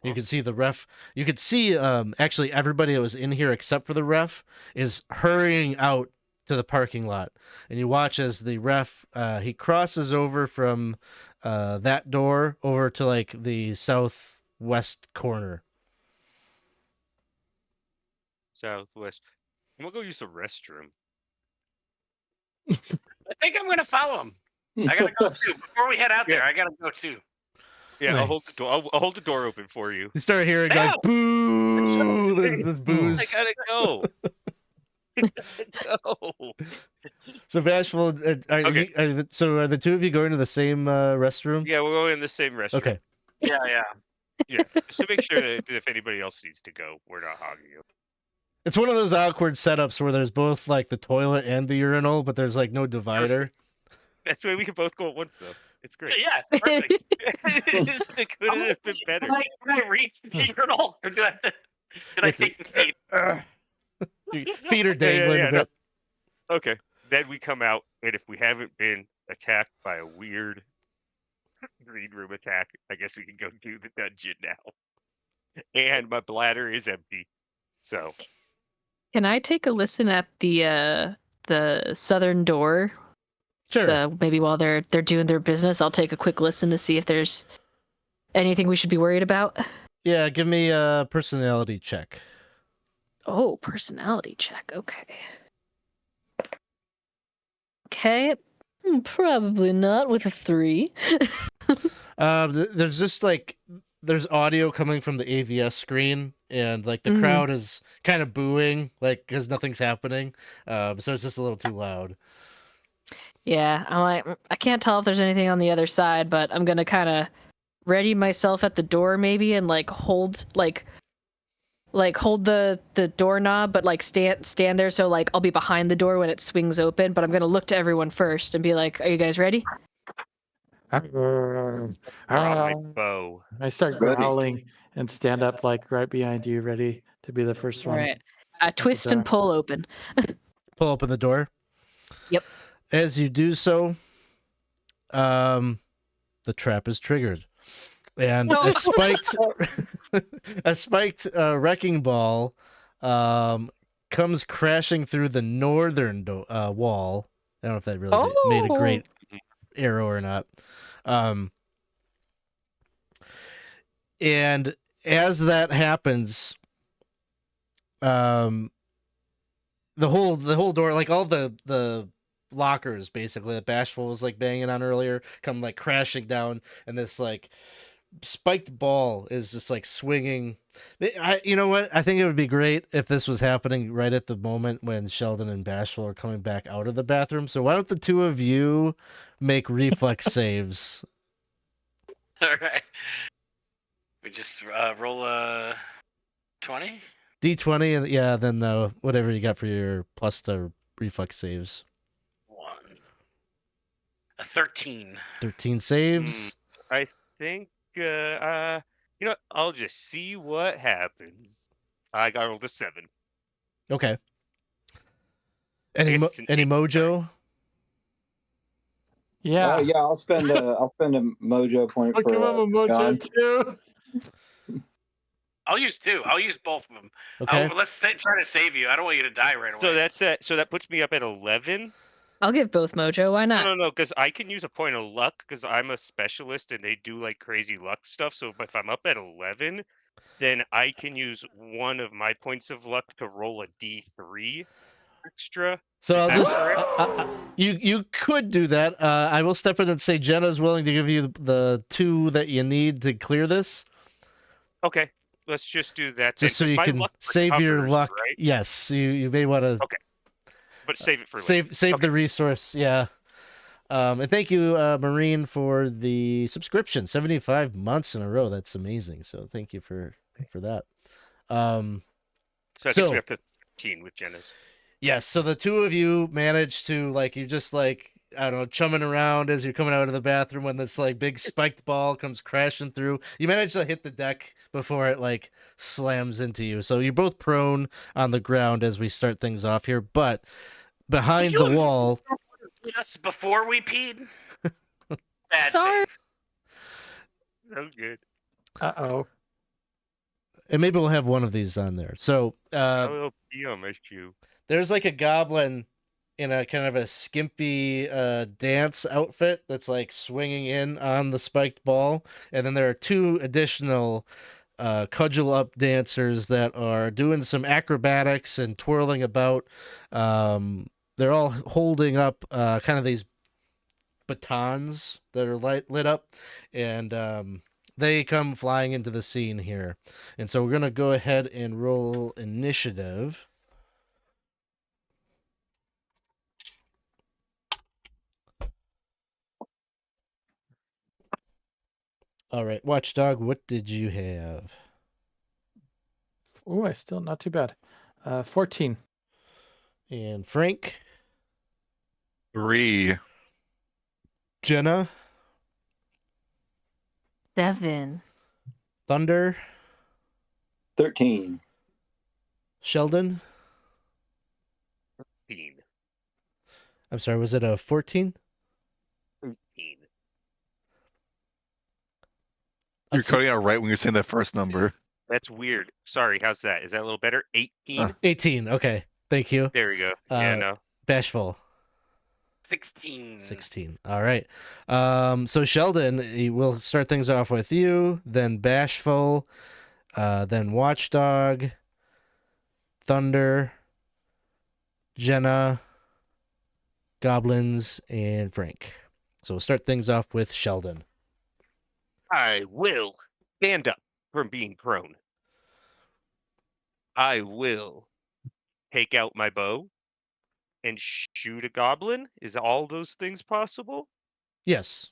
You can see the ref. You could see actually everybody that was in here except for the ref is hurrying out to the parking lot. And you watch as the ref, he crosses over from that door over to like the southwest corner. Southwest. I'm gonna go use the restroom. I think I'm gonna follow him. I gotta go too. Before we head out there, Yeah. I gotta go too. Yeah, I'll Nice. hold the door. I'll hold the door open for you. You start hearing Yeah. like boo. There's I booze. gotta go. I gotta go. So Bashful, Okay. so are the two of you going to the same restroom? Yeah, we're going in the same restroom. Okay. Yeah. Yeah, just to make sure that if anybody else needs to go, we're not hogging you. It's one of those awkward setups where there's both like the toilet and the urinal, but there's like no divider. That's why we can both go at once, though. It's great. Yeah, it's perfect. It couldn't have been better. Can I reach the urinal, or do I? Should I It's- take the seat? Your feet are dangling a no. bit. Okay, then we come out, and if we haven't been attacked by a weird green room attack, I guess we can go do the dungeon now. And my bladder is empty, so Can I take a listen at the southern door? Sure. So maybe while they're doing their business, I'll take a quick listen to see if there's anything we should be worried about. Yeah, give me a personality check. Oh, personality check. Okay. Okay. Probably not with a 3. There's just like there's audio coming from the AVS screen, and like the Mhm. crowd is kind of booing, like because nothing's happening. So it's just a little too loud. Yeah, I'm like, I can't tell if there's anything on the other side, but I'm gonna kind of ready myself at the door maybe and hold the doorknob, but like stand there so like I'll be behind the door when it swings open. But I'm gonna look to everyone first and be like, "Are you guys ready?" draw my bow. I start Ready. growling and stand up like right behind you, ready to be the first All one. right. I twist and door. pull open. Pull open the door. Yep. As you do so, the trap is triggered, and No. a spiked wrecking ball comes crashing through the northern wall. I don't know if that really made a great arrow or not. And as that happens, the whole door, like all the lockers basically that Bashful was like banging on earlier, come like crashing down, and this like spiked ball is just like swinging. You know what? I think it would be great if this was happening right at the moment when Sheldon and Bashful are coming back out of the bathroom. So why don't the two of you make reflex saves? All right. We just roll a 20. D20, and yeah, then whatever you got for your plus to reflex saves. 1. A 13. 13 saves. I think, you know what? I'll just see what happens. I got rolled a 7. Okay. Any It's an any 8. mojo? Yeah. Yeah, I'll spend a mojo point I'll give him a for John. mojo too. I'll use 2. I'll use both of them. Okay. Let's try to save you. I don't want you to die right away. So that's it. So that puts me up at 11. I'll give both mojo. Why not? No, because I can use a point of luck because I'm a specialist and they do like crazy luck stuff. So if I'm up at 11, then I can use one of my points of luck to roll a D3. extra. So I'll Is that just correct? you could do that. I will step in and say Jenna's willing to give you the 2 that you need to clear this, Okay, let's just do that then, just so because you my can luck save your recovers, luck. right? Yes, you may want to Okay, but save it for later. save Okay. the resource. Yeah. And thank you, Marine, for the subscription. 75 months in a row. That's amazing. So thank you for that. So I guess we have to 15 with Jenna's. Yes, so the 2 of you manage to you just I don't know, chumming around as you're coming out of the bathroom when this big spiked ball comes crashing through. You manage to hit the deck before it slams into you. So you're both prone on the ground as we start things off here, but behind the wall. Just before we peed. Bad Sorry. things. Oh, good. Uh-oh. And maybe we'll have one of these on there. So Oh, PMSQ. there's a goblin in a kind of a skimpy dance outfit that's swinging in on the spiked ball, and then there are 2 additional cudgel up dancers that are doing some acrobatics and twirling about. They're all holding up kind of these batons that are lit up, and they come flying into the scene here. And so we're gonna go ahead and roll initiative. All right, Watchdog, what did you have? Oh, I still not too bad. 14. And Frank? 3. Jenna? 7. Thunder? 13. Sheldon? 15. I'm sorry, was it a 14? 13. You're cutting out right when you're saying that first number. That's weird. Sorry, how's that? Is that a little better? 18? 18, okay. Thank you. There we go. Yeah, no. Bashful? 16. 16. All right. So Sheldon, we'll start things off with you, then Bashful, then Watchdog, Thunder, Jenna, Goblins, and Frank. So we'll start things off with Sheldon. I will stand up from being prone. I will take out my bow and shoot a goblin. Is all those things possible? Yes.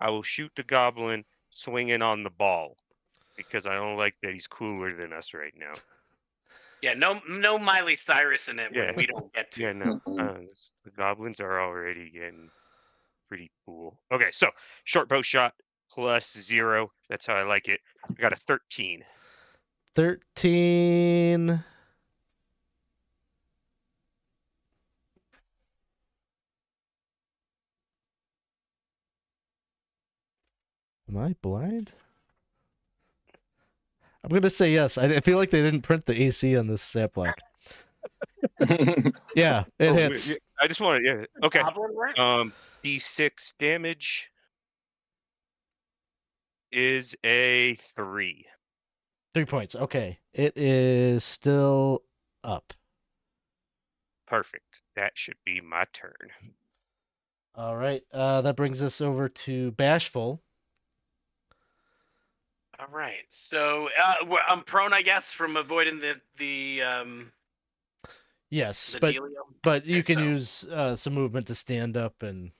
I will shoot the goblin swinging on the ball because I don't like that he's cooler than us right now. Yeah, no Miley Cyrus in it Yeah. when we don't get to. Yeah, no. The goblins are already getting pretty cool. Okay, so short bow shot +0. That's how I like it. I got a 13. 13. Am I blind? I'm going to say yes. I feel like they didn't print the AC on this stat block. Yeah, it hits. Yeah, I just wanted, yeah. Okay. Goblin work? D6 damage is a 3. 3 points. Okay. It is still up. Perfect. That should be my turn. All right. That brings us over to Bashful. All right. So I'm prone, I guess, from avoiding the Yes, the but dealio. you can So- use some movement to stand up and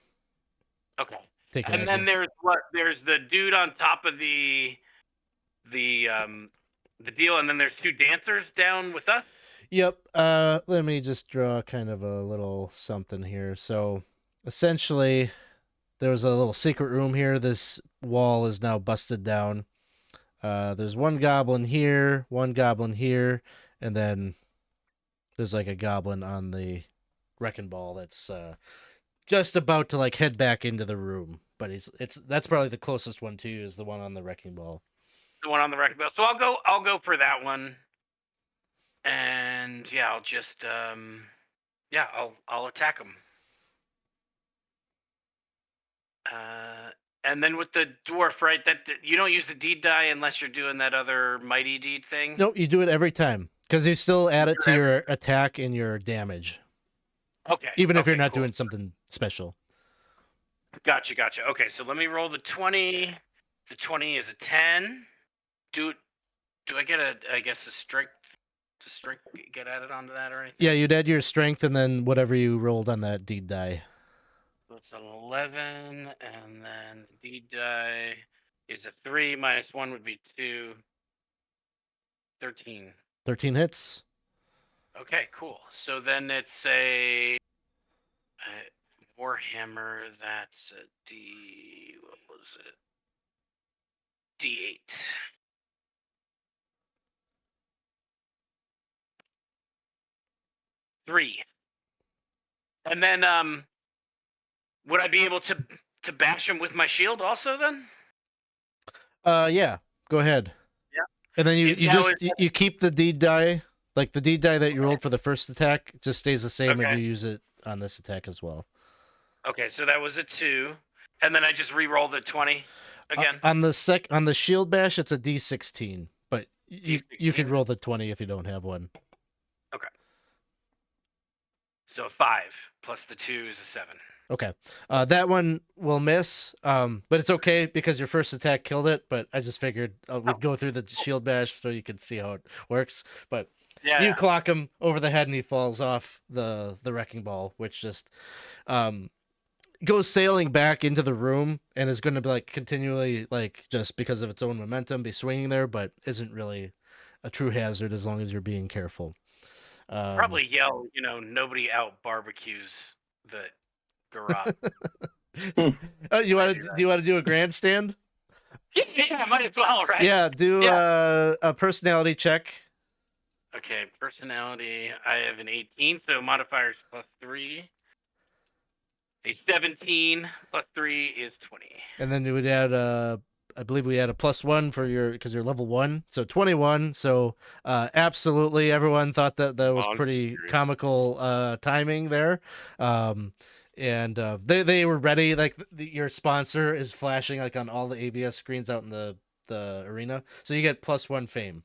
Okay. take an And then action. there's the dude on top of the deal, and then there's 2 dancers down with us. Yep. Let me just draw kind of a little something here. So, essentially, there was a little secret room here. This wall is now busted down. There's one goblin here, and then there's a goblin on the wrecking ball that's just about to head back into the room. But that's probably the closest one to you is the one on the wrecking ball. The one on the wrecking ball. So I'll go for that one. And yeah, I'll just I'll attack him. And then with the dwarf, right? That you don't use the deed die unless you're doing that other mighty deed thing. No, you do it every time. Because you still add it to your attack and your damage, Okay. even if you're okay, not cool. doing something special. Gotcha. Okay, so let me roll the 20. The 20 is a 10. Do I get a strength? Does strength get added onto that or anything? Yeah, you'd add your strength and then whatever you rolled on that deed die. So it's an 11, and then the deed die is a 3 minus 1 would be 2. 13. 13 hits. Okay, cool. So then it's a Warhammer. That's a D. What was it? D8. Three. And then would I be able to bash him with my shield also then? Yeah. Go ahead. Yeah. And then If that was- you keep the deed die, like the deed die that you rolled for the first attack, just stays the same, and Okay. you use it on this attack as well. Okay, so that was a 2, and then I just re-roll the 20 again. On the shield bash, it's a D16, but you could D16? roll the 20 if you don't have one. Okay. So a 5 plus the 2 is a 7. Okay. That one will miss, but it's okay because your first attack killed it. But I just figured we'd go through the shield bash so you can see how it works. But you clock him over the head and he falls off the wrecking ball, which just goes sailing back into the room and is going to be like continually, like, just because of its own momentum, be swinging there, but isn't really a true hazard as long as you're being careful. Probably yell, nobody out barbecues the garage. Do you want to do a grandstand? Yeah, might as well, right? Yeah, do a personality check. Okay, personality. I have an 18, so modifiers +3. A 17 +3 is 20. And then you would add I believe we had a +1 for because you're level 1, so 21. So absolutely, everyone thought that was pretty comical timing there. And they were ready. Like your sponsor is flashing like on all the AVS screens out in the arena, so you get +1 fame.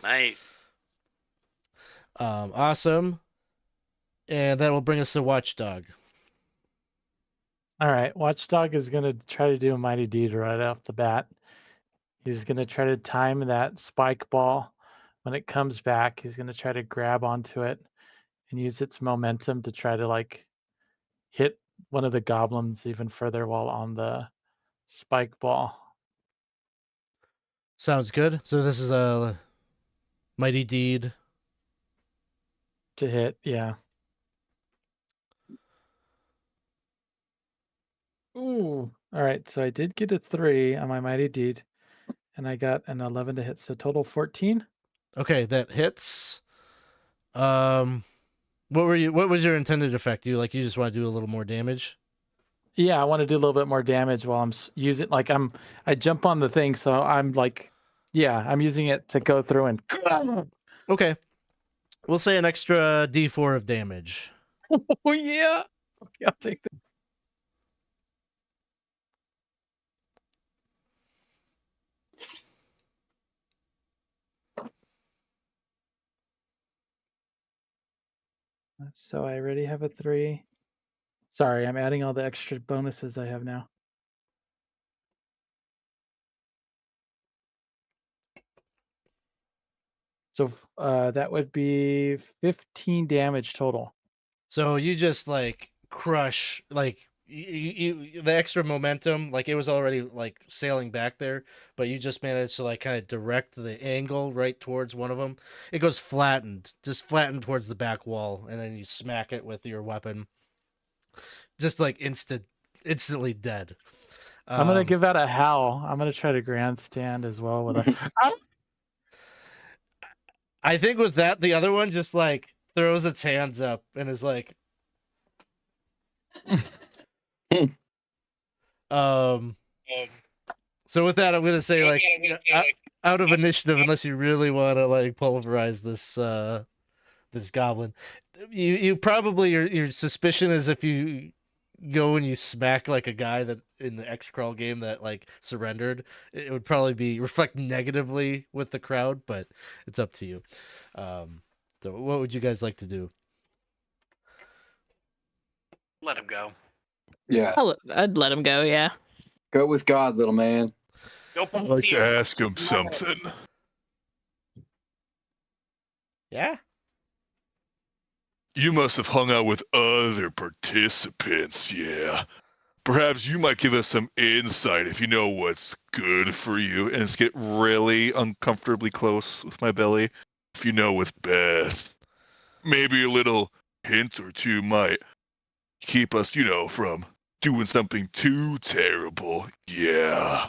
Nice. Awesome. And that will bring us to Watchdog. All right, Watchdog is going to try to do a mighty deed right off the bat. He's going to try to time that spike ball. When it comes back, he's going to try to grab onto it and use its momentum to try to like hit one of the goblins even further while on the spike ball. Sounds good. So this is a mighty deed to hit, yeah. Ooh. All right, so I did get a 3 on my mighty deed, and I got an 11 to hit, so total 14. Okay, that hits. What was your intended effect? You just want to do a little more damage? Yeah, I want to do a little bit more damage while I'm using I jump on the thing, so I'm like, yeah, I'm using it to go through and Okay. We'll say an extra D4 of damage. Oh yeah. Okay, I'll take that. So I already have a 3. Sorry, I'm adding all the extra bonuses I have now. So that would be 15 damage total. So you just crush you the extra momentum, it was already sailing back there, but you just managed to kind of direct the angle right towards one of them. It goes flattened towards the back wall, and then you smack it with your weapon. Just instantly dead. I'm gonna give that a howl. I'm gonna try to grandstand as well with a. I think with that, the other one just throws its hands up and is like, So with that, I'm gonna say out of initiative, unless you really want to pulverize this this goblin, you probably your suspicion is if you go and you smack like a guy that in the X-Crawl game that like surrendered, it would probably be reflect negatively with the crowd, but it's up to you. So what would you guys like to do? Let him go. Yeah. I'd let him go. Yeah. Go with God, little man. Go I'd like to Pulsio. ask him something. Yeah. You must have hung out with other participants, yeah. Perhaps you might give us some insight if you know what's good for you. And it's get really uncomfortably close with my belly. If you know what's best. Maybe a little hint or two might keep us, from doing something too terrible. Yeah.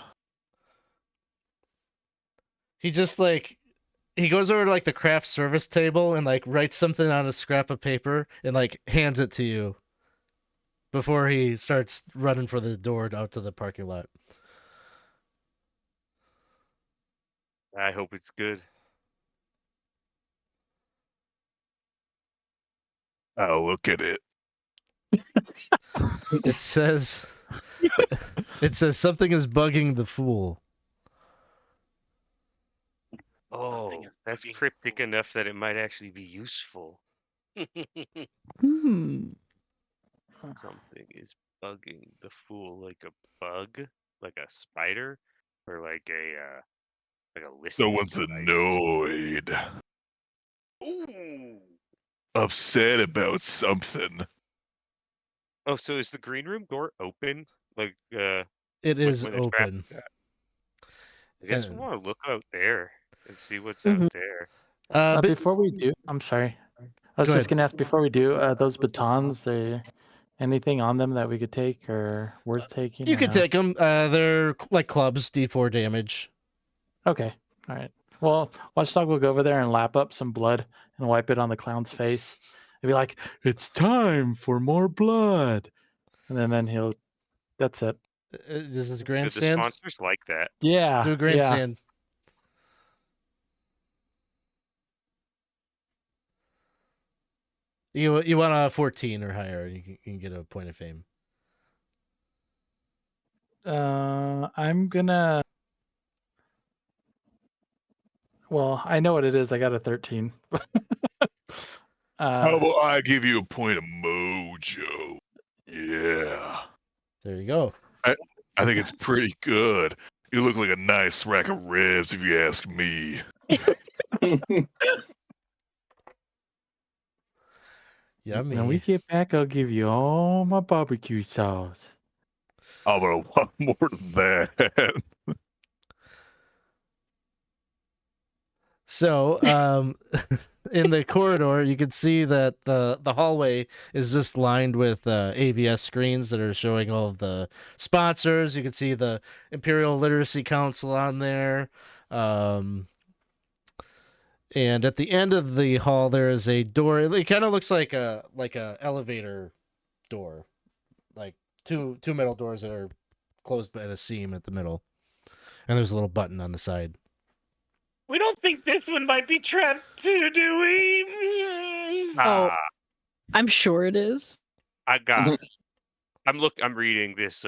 He just like he goes over to like the craft service table and like writes something on a scrap of paper and like hands it to you before he starts running for the door out to the parking lot. I hope it's good. I'll look at it. It says something is bugging the fool. Oh, that's cryptic enough that it might actually be useful. Something is bugging the fool, like a bug, like a spider, or like a listening Someone's device. annoyed. Ooh. Upset about something. Oh, so is the green room door open? Like It when is the trap open. I guess we And- want to look out there and see what's Mhm. out there. but Before we do, I'm sorry. I was Go just ahead. gonna ask before we do those batons. There anything on them that we could take or worth taking? you or could no? take them. They're like clubs, D4 damage. Okay. All right. Well, Watchdog will go over there and lap up some blood and wipe it on the clown's face. And be like, "It's time for more blood," and then he'll. That's it. This is a The grandstand. sponsors like that. Yeah. Do a Yeah. grandstand. You want a 14 or higher, you can get a point of fame. I'm gonna. Well, I know what it is. I got a 13. How about I give you a point of mojo? Yeah. There you go. I think it's pretty good. You look like a nice rack of ribs, if you ask me. Yummy. When we get back, I'll give you all my barbecue sauce. How about a lot more than that? So, in the corridor, you can see that the hallway is just lined with AVS screens that are showing all of the sponsors. You can see the Imperial Literacy Council on there. And at the end of the hall, there is a door. It kind of looks like a elevator door, like two metal doors that are closed at a seam at the middle, and there's a little button on the side. We don't think this one might be trapped too, do we? Oh, I'm sure it is. I'm reading this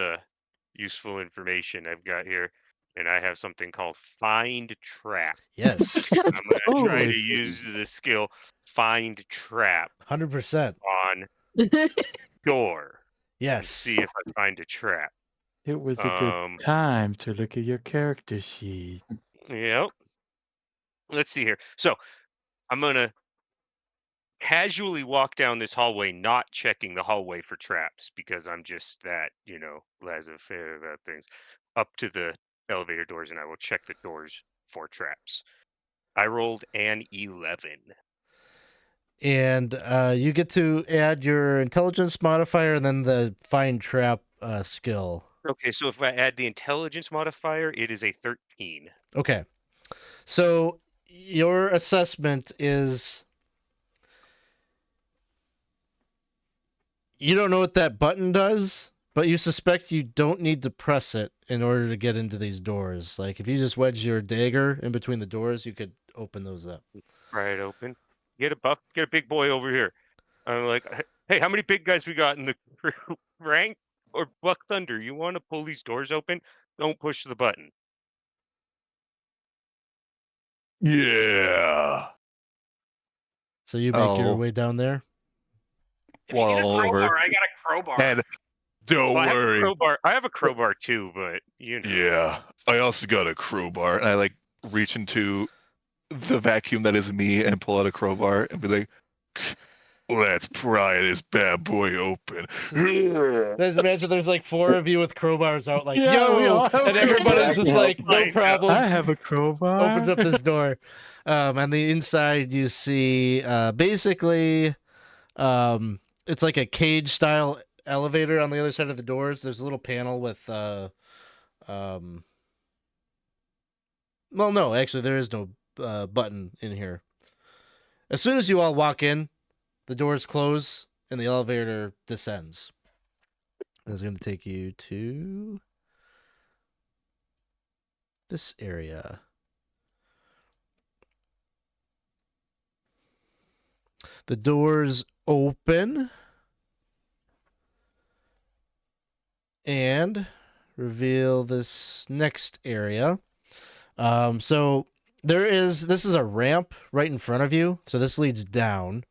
useful information I've got here, and I have something called Find Trap. Yes, I'm gonna try Oh, to use the skill Find Trap 100%. on door and Yes. see if I find a trap. It was a good time to look at your character sheet. Yep. Let's see here. So I'm gonna casually walk down this hallway, not checking the hallway for traps because I'm just that, laissez-faire about things. Up to the elevator doors, and I will check the doors for traps. I rolled an 11. And you get to add your intelligence modifier and then the find trap skill. Okay, so if I add the intelligence modifier, it is a 13. Okay. So your assessment is you don't know what that button does, but you suspect you don't need to press it in order to get into these doors. Like if you just wedge your dagger in between the doors, you could open those up. Pry it open. Get a big boy over here. I'm like, hey, how many big guys we got in the Rank or Buck Thunder, you want to pull these doors open? Don't push the button. Yeah. So you make your Oh, way down there. If you need a Well over. crowbar, I got a crowbar. And don't Well, I have a worry. crowbar. I have a crowbar too, but you know. Yeah, I also got a crowbar. And I like reach into the vacuum that is me and pull out a crowbar and be like, let's pry this bad boy open. Just imagine there's like 4 of you with crowbars out, like, Yeah, we yo, all have and everybody's just crowbars. like, no I know. problem. I have a crowbar. Opens up this door. On the inside, you see basically it's like a cage style elevator on the other side of the doors. There's a little panel with well, no, actually, there is no button in here. As soon as you all walk in, the doors close and the elevator descends. That's going to take you to this area. The doors open and reveal this next area. So this is a ramp right in front of you. So this leads down,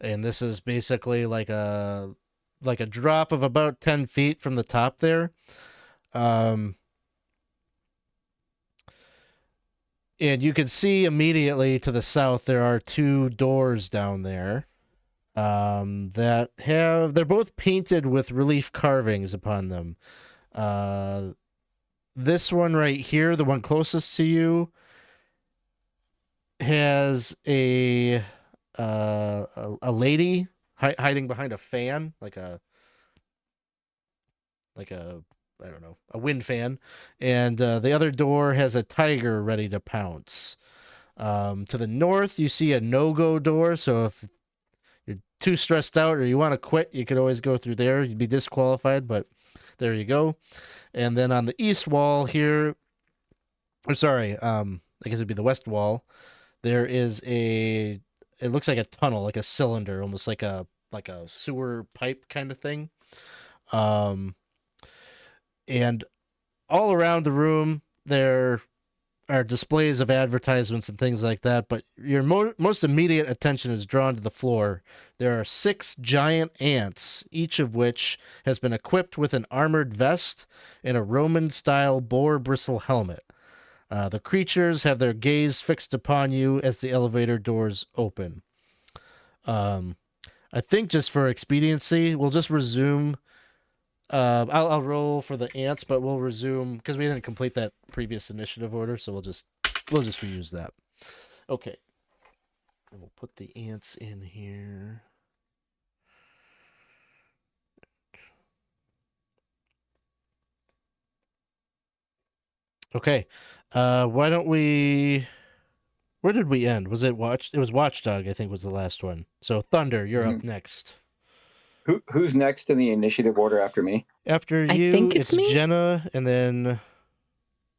and this is basically like a drop of about 10 feet from the top there. And you can see immediately to the south there are 2 doors down there. They're both painted with relief carvings upon them. This one right here, the one closest to you, has a lady hiding behind a fan, like a I don't know, a wind fan, and the other door has a tiger ready to pounce. To the north, you see a no-go door, so if you're too stressed out or you want to quit, you could always go through there. You'd be disqualified, but there you go. And then on the east wall here, or sorry, I guess it'd be the west wall, there is it looks like a tunnel, like a cylinder, almost like a sewer pipe kind of thing. And all around the room there are displays of advertisements and things like that, but your most immediate attention is drawn to the floor. There are 6 giant ants, each of which has been equipped with an armored vest and a Roman-style boar bristle helmet. The creatures have their gaze fixed upon you as the elevator doors open. I think just for expediency, we'll just resume. I'll roll for the ants, but we'll resume because we didn't complete that previous initiative order, so we'll just reuse that. Okay. And we'll put the ants in here. Okay. Why don't we? Where did we end? Was it It was Watchdog, I think, was the last one. So Thunder, you're up next. Who's next in the initiative order after me? After I you, think it's me? Jenna, and then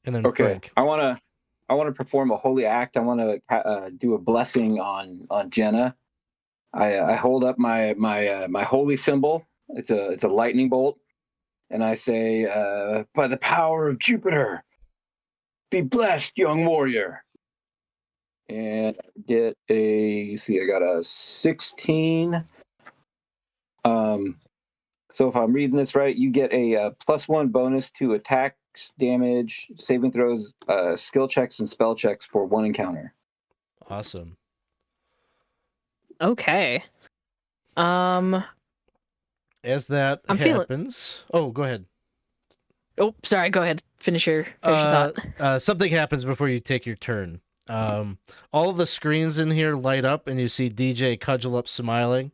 Okay, Frank. I want to perform a holy act. I want to do a blessing on Jenna. I hold up my holy symbol. It's a lightning bolt, and I say, by the power of Jupiter, be blessed, young warrior. And get I got a 16. So if I'm reading this right, you get a +1 bonus to attacks, damage, saving throws, skill checks, and spell checks for 1 encounter. Awesome. Okay. As that happens, oh, go ahead. Oh, sorry. Go ahead. Finish your thought. Something happens before you take your turn. All of the screens in here light up, and you see DJ Cudgel up smiling,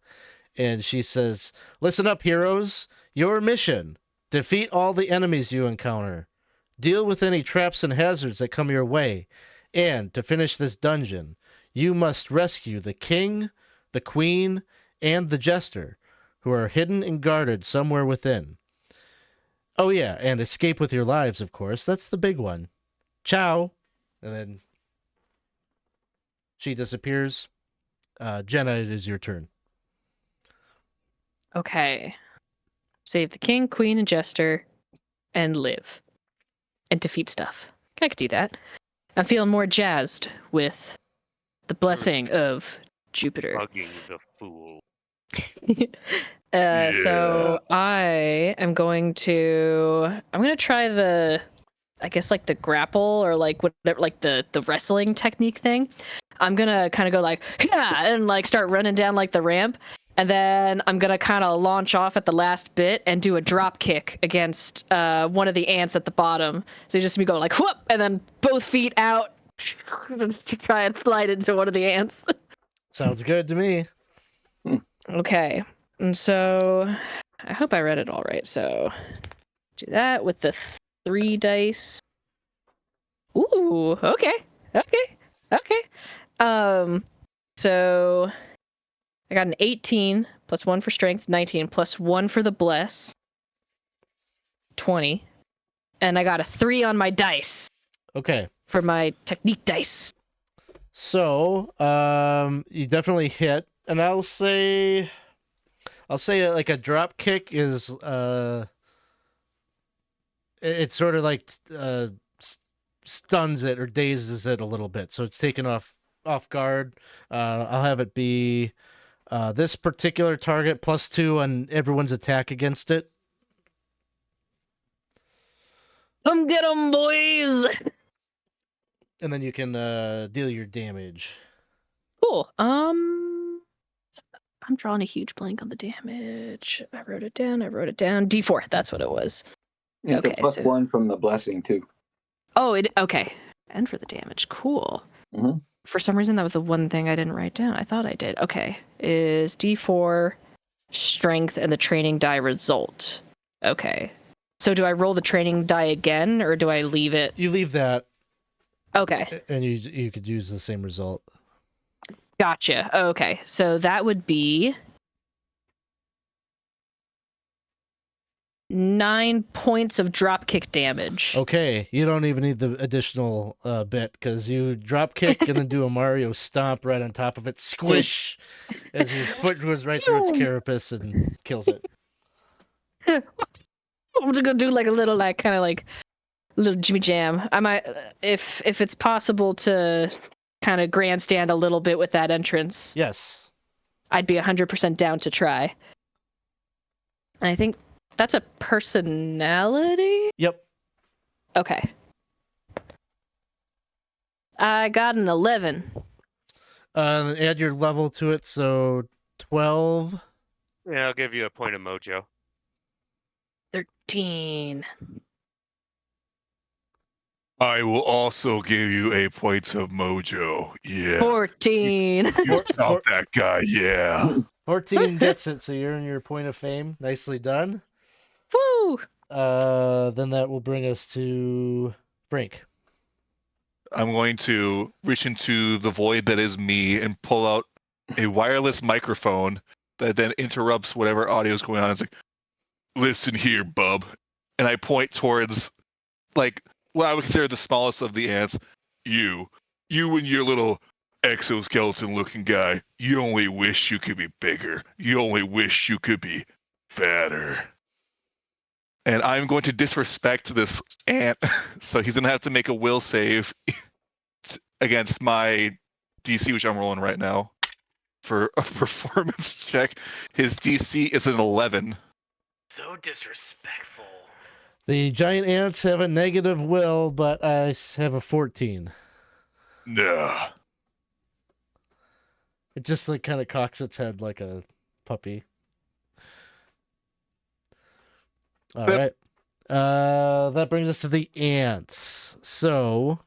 and she says, "Listen up, heroes. Your mission: defeat all the enemies you encounter, deal with any traps and hazards that come your way, and to finish this dungeon, you must rescue the king, the queen, and the jester, who are hidden and guarded somewhere within. Oh yeah, and escape with your lives, of course. That's the big one. Ciao." And then she disappears. Jenna, it is your turn. Okay. save the king, queen, and jester, and live. And defeat stuff. I could do that. I'm feeling more jazzed with the blessing of Jupiter. Hugging the fool. So I am going to try the, I guess, like the grapple or like whatever, like the wrestling technique thing. I'm gonna kind of go like, yeah, and like start running down like the ramp, and then I'm gonna kind of launch off at the last bit and do a drop kick against one of the ants at the bottom. So you just me go like whoop, and then both feet out to try and slide into one of the ants. Sounds good to me. Okay, and so I hope I read it all right. So do that with the 3 dice. Ooh, okay. So I got an 18 plus 1 for strength, 19 plus 1 for the bless, 20. And I got a 3 on my dice Okay. for my technique dice. So, you definitely hit, and I'll say like a drop kick is it's sort of like stuns it or dazes it a little bit, so it's taken off guard. I'll have it be this particular target +2 on everyone's attack against it. Come get 'em, boys! And then you can deal your damage. Cool. I'm drawing a huge blank on the damage. I wrote it down. D4. That's what it was. It's Okay, a plus so- 1 from the blessing too. Oh, okay. And for the damage. Cool. Mm-hmm. For some reason, that was the one thing I didn't write down. I thought I did. Okay. Is D4 strength and the training die result. Okay. So do I roll the training die again, or do I leave it? You leave that, Okay. and you could use the same result. Gotcha. Okay. So that would be 9 points of dropkick damage. Okay, you don't even need the additional bit, because you drop kick and then do a Mario stomp right on top of it, squish, as your foot goes right through its carapace and kills it. I'm just gonna do like a little, like, kind of like little Jimmy Jam. I might, if it's possible to kind of grandstand a little bit with that entrance. Yes. I'd be 100% down to try. And I think that's a personality? Yep. Okay. I got an 11. Add your level to it, so 12. Yeah, I'll give you a point of mojo. 13. I will also give you a point of mojo. Yeah. 14. You stop that guy, yeah. 14 gets it, so you're in your point of fame. Nicely done. Woo! Then that will bring us to Frank. I'm going to reach into the void that is me and pull out a wireless microphone that then interrupts whatever audio is going on. It's like, listen here, bub. And I point towards, like, what I would consider the smallest of the ants. You and your little exoskeleton-looking guy, you only wish you could be bigger. You only wish you could be fatter. And I'm going to disrespect this ant, so he's going to have to make a will save against my DC, which I'm rolling right now, for a performance check. His DC is an 11. So disrespectful. The giant ants have a negative will, but I have a 14. Nah. It just like kind of cocks its head like a puppy. All right. That brings us to the ants. So,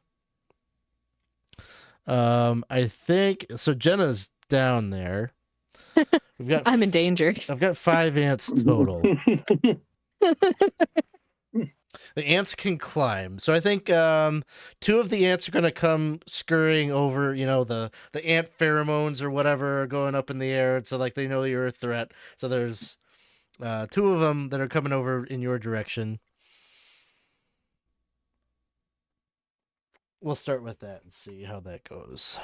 I think so. Jenna's down there. We've got. I'm in danger. I've got 5 ants total. The ants can climb, so I think 2 of the ants are going to come scurrying over. You know, the ant pheromones or whatever are going up in the air, so like they know you're a threat. So there's 2 of them that are coming over in your direction. We'll start with that and see how that goes.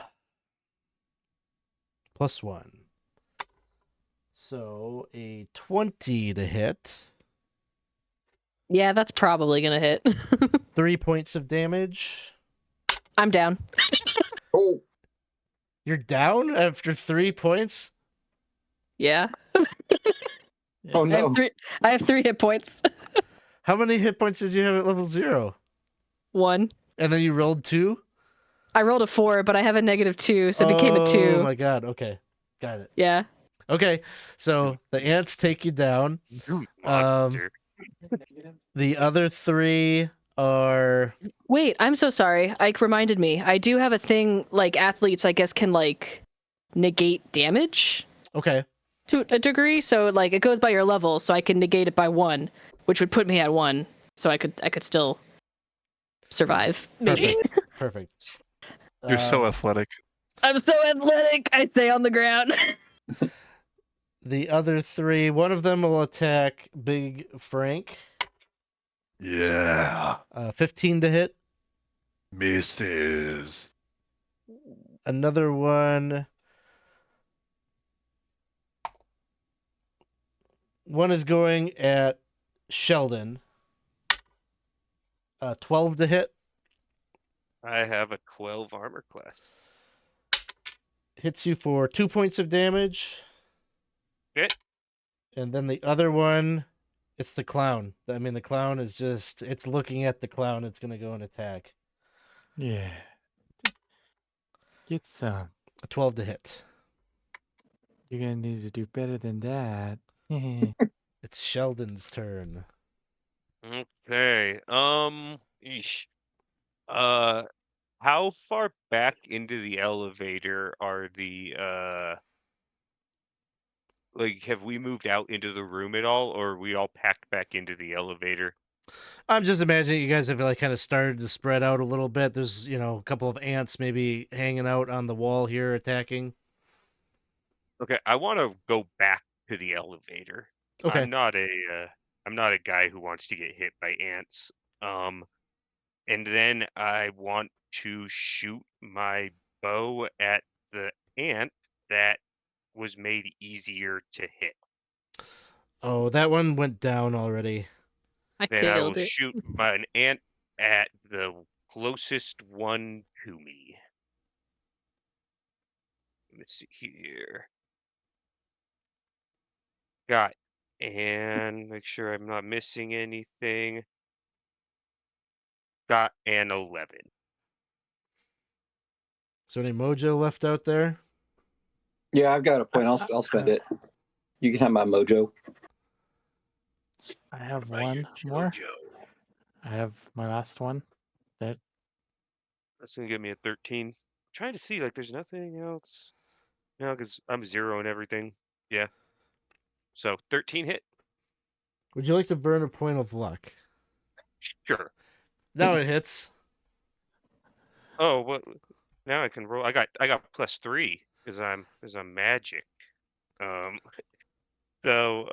+1. So a 20 to hit. Yeah, that's probably gonna hit. 3 points of damage. I'm down. Oh, You're down after 3 points? Yeah. oh Yeah. no. I have 3 hit points. How many hit points did you have at level 0? 1. And then you rolled 2? I rolled a 4, but I have a -2, so it became a Oh 2. my god. Okay. Got it. Yeah. Okay. So the ants take you down. You monster. The other 3 are Wait, I'm so sorry. Ike reminded me. I do have a thing like athletes, I guess, can like negate damage okay. to a degree. So like it goes by your level, so I can negate it by 1, which would put me at 1. So I could still survive. Maybe. Perfect. Perfect. You're so athletic. I'm so athletic. I stay on the ground. The other 3, one of them will attack Big Frank. Yeah. 15 to hit. Misses. Another one. One is going at Sheldon. 12 to hit. I have a 12 armor class. Hits you for 2 points of damage. Okay. And then the other one, it's the clown. I mean, the clown is just, it's looking at the clown. It's going to go and attack. Yeah. Get some. A 12 to hit. You're gonna need to do better than that. It's Sheldon's turn. Okay. Eesh. How far back into the elevator are the like have we moved out into the room at all, or are we all packed back into the elevator? I'm just imagining you guys have like kind of started to spread out a little bit. There's, a couple of ants maybe hanging out on the wall here attacking. Okay, I want to go back to the elevator. Okay. I'm not a guy who wants to get hit by ants. And then I want to shoot my bow at the ant that was made easier to hit. Oh, that one went down already. I Then I will failed it. shoot an ant at the closest one to me. Let's see here. Got, and make sure I'm not missing anything. Got an 11. Is there any mojo left out there? Yeah, I've got a point. I'll spend it. You can have my mojo. I have one more. I have my last one. That's gonna give me a 13. Trying to see, like, there's nothing else. No, because I'm 0 and everything. Yeah. So 13 hit. Would you like to burn a point of luck? Sure. Now it hits. Oh, what? Now I can roll. I got +3 because I'm magic. Um. So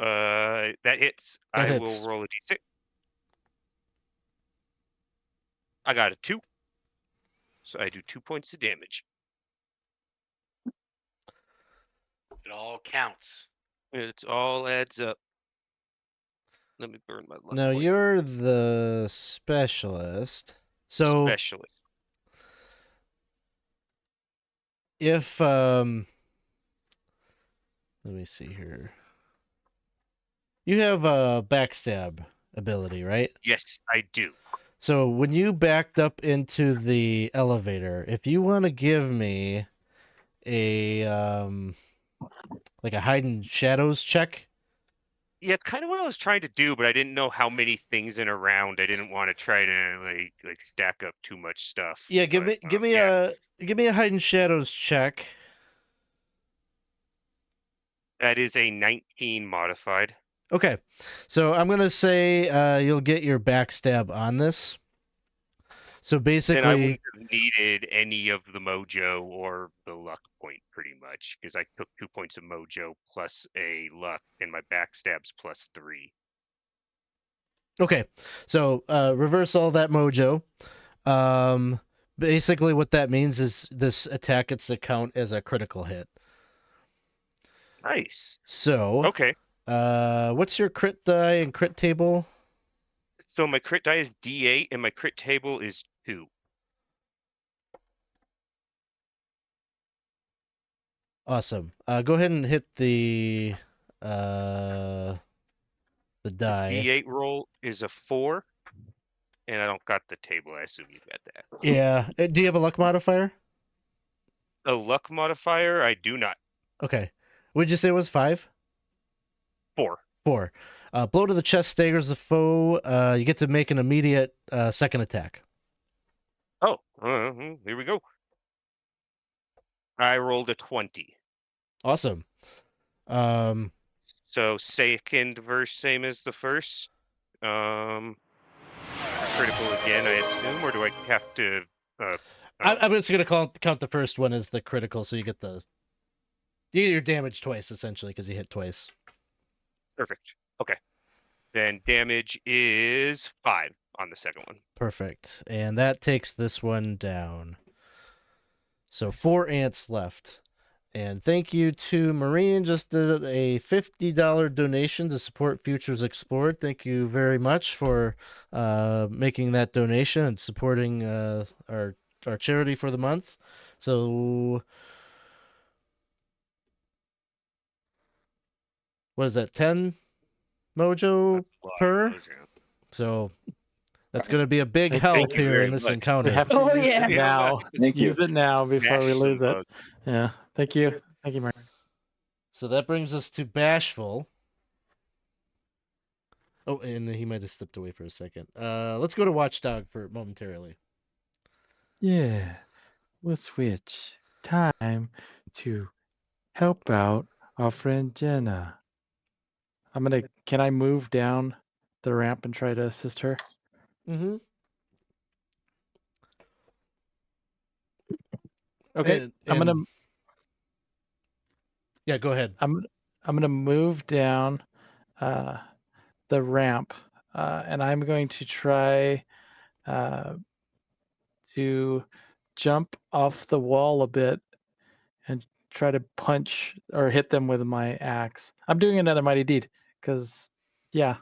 that hits. That I hits. will roll a d6. I got a 2. So I do 2 points of damage. It all counts. It all adds up. Let me burn my luck Now point. you're the specialist. So Specialist. if let me see here. You have a backstab ability, right? Yes, I do. So when you backed up into the elevator, if you want to give me a like a hide and shadows check. Yeah, kind of what I was trying to do, but I didn't know how many things in a round. I didn't want to try to like stack up too much stuff. Yeah, give me a hide and shadows check. That is a 19 modified. Okay. So I'm going to say you'll get your backstab on this. So basically, Then I wouldn't have needed any of the mojo or the luck point pretty much because I took 2 points of mojo plus a luck and my backstab's +3. Okay. So reverse all that mojo. Basically what that means is this attack gets to count as a critical hit. Nice. So, Okay. what's your crit die and crit table? So my crit die is D8, and my crit table is 2. Awesome. Go ahead and hit the die. D8 roll is a 4, and I don't got the table. I assume you got that. Yeah. Do you have a luck modifier? A luck modifier? I do not. Okay. Would you say it was 5? 4. 4. Blow to the chest staggers the foe. You get to make an immediate second attack. Oh, here we go. I rolled a 20. Awesome. So second verse, same as the first. Critical again, I assume, or do I have to? I'm just gonna count the first one as the critical, so you get you get your damage twice essentially because you hit twice. Perfect. Okay. Then damage is 5 on the second one. Perfect, and that takes this one down. So 4 ants left. And thank you to Marine, just did a $50 donation to support Futures Explored. Thank you very much for making that donation and supporting our charity for the month. So, what is that, 10 mojo per? So, that's going to be a big Thank help you here very in this much. encounter. We have to Oh, use yeah. it now. Thank you. Use it now before we Mash lose some it. Yeah. Thank you. Thank you, Mark. So that brings us to Bashful. Oh, and he might have stepped away for a second. Let's go to Watchdog for momentarily. Yeah. We'll switch. Time to help out our friend Jenna. Can I move down the ramp and try to assist her? Mm-hmm. Okay. Yeah, go ahead. I'm gonna move down the ramp, and I'm going to try to jump off the wall a bit and try to punch or hit them with my axe. I'm doing another mighty deed because, yeah,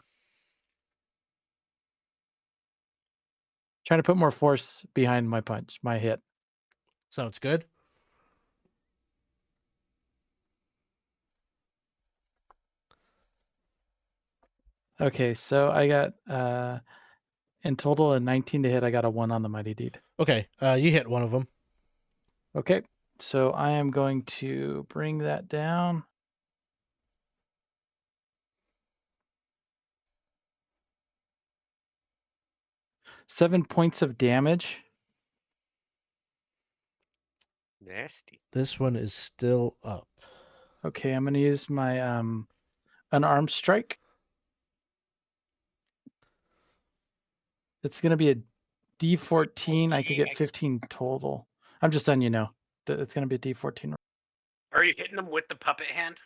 trying to put more force behind my hit. Sounds good. Okay, so I got in total a 19 to hit. I got a 1 on the mighty deed. Okay, you hit one of them. Okay, so I am going to bring that down. Seven points of damage. Nasty. This one is still up. Okay, I'm gonna use my unarmed strike. It's gonna be a D14. I could get 15 total. I'm just letting you know that it's gonna be a D14. Are you hitting them with the puppet hand?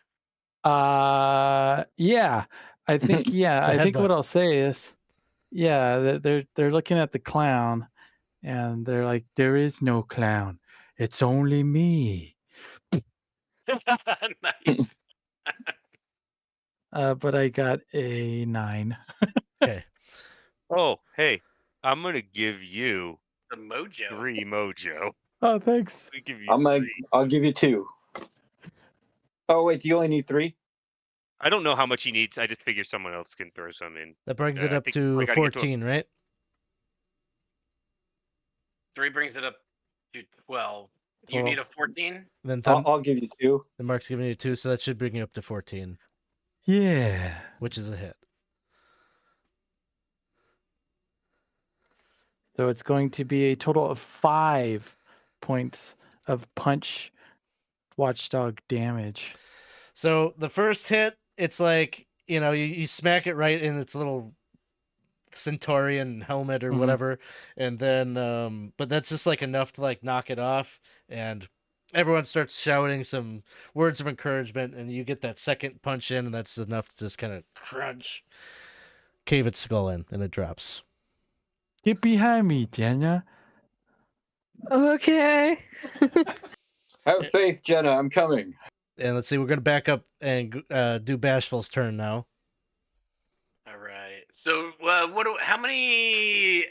Yeah. I think yeah. It's a I think what headbutt. I'll say is, yeah, they're looking at the clown, and they're like, "There is no clown. It's only me." Nice. But I got a 9. Okay. Oh, hey, I'm gonna give you The mojo. 3 mojo. Oh, thanks. We give you 3. I'll give you 2. Oh wait, do you only need 3? I don't know how much he needs. I just figure someone else can throw some in. That brings it I up think to I gotta get to 14, right? 3 brings it up to 12. You need a 14? Then I'll give you 2. the Mark's giving you 2, so that should bring you up to 14, Yeah. which is a hit. So it's going to be a total of 5 points of punch watchdog damage. So the first hit, it's like, you smack it right in its little Centaurian helmet or whatever, and then but that's just like enough to like knock it off, and everyone starts shouting some words of encouragement, and you get that second punch in, and that's enough to just kind of crunch, cave its skull in, and it drops. Get behind me, Jenna. Okay. Have faith, Jenna. I'm coming. And let's see, we're gonna back up and do Bashful's turn now. All right. So how many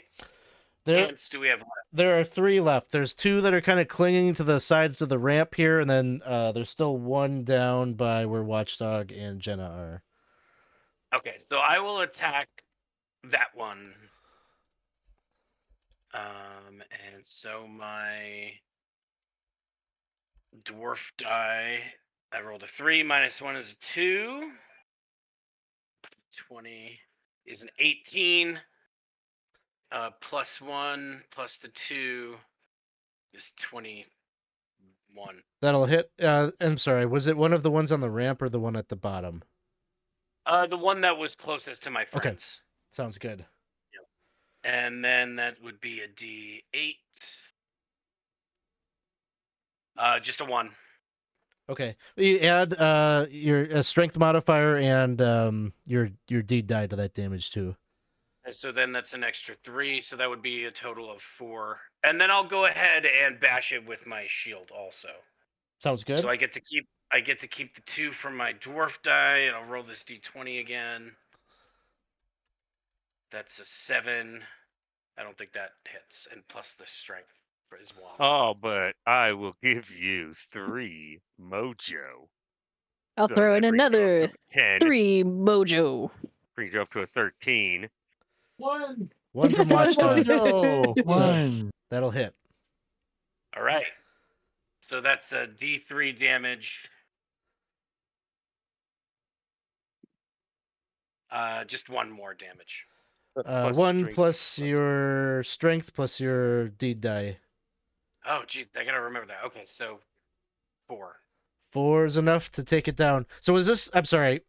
There, ants do we have left? there are 3 left. There's 2 that are kind of clinging to the sides of the ramp here, and then there's still 1 down by where Watchdog and Jenna are. Okay, so I will attack that one. And so my dwarf die, I rolled a 3, minus 1 is a 2. 20 is an 18. Plus 1 plus the 2 is 21. That'll hit. I'm sorry. Was it one of the ones on the ramp or the one at the bottom? The one that was closest to my Okay. friends. Sounds good. And then that would be a D8. Just a 1. Okay. You add your strength modifier and your deed die to that damage too. And so then that's an extra 3, so that would be a total of 4. And then I'll go ahead and bash it with my shield also. Sounds good. So I get to keep the 2 from my dwarf die, and I'll roll this D20 again. That's a 7. I don't think that hits, and plus the strength as well. Oh, but I will give you 3 mojo. I'll So throw that in brings you up to another a 10. 3 mojo. Brings you up to a 13. 1. 1 from Watchdog. Mojo. 1. That'll hit. All right. So that's a D3 damage. Just 1 more damage. Plus 1 strength plus plus- your strength plus your deed die. Oh, geez, I gotta remember that. Okay, so 4. 4 is enough to take it down. So was this? I'm sorry.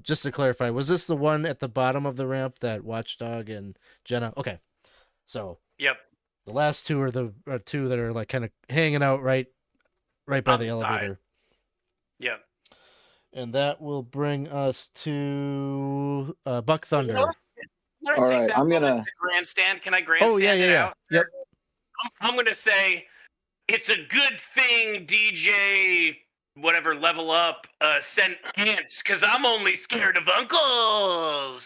Just to clarify, was this the one at the bottom of the ramp that Watchdog and Jenna? Okay. So Yep. the last 2 are the 2 that are like kind of hanging out right by On the the elevator. side. Yep. And that will bring us to Buck Thunder. All right, I'm gonna- to grandstand. Can I grandstand Oh yeah. it out? Yep. I'm gonna say it's a good thing DJ whatever level up sent ants because I'm only scared of uncles.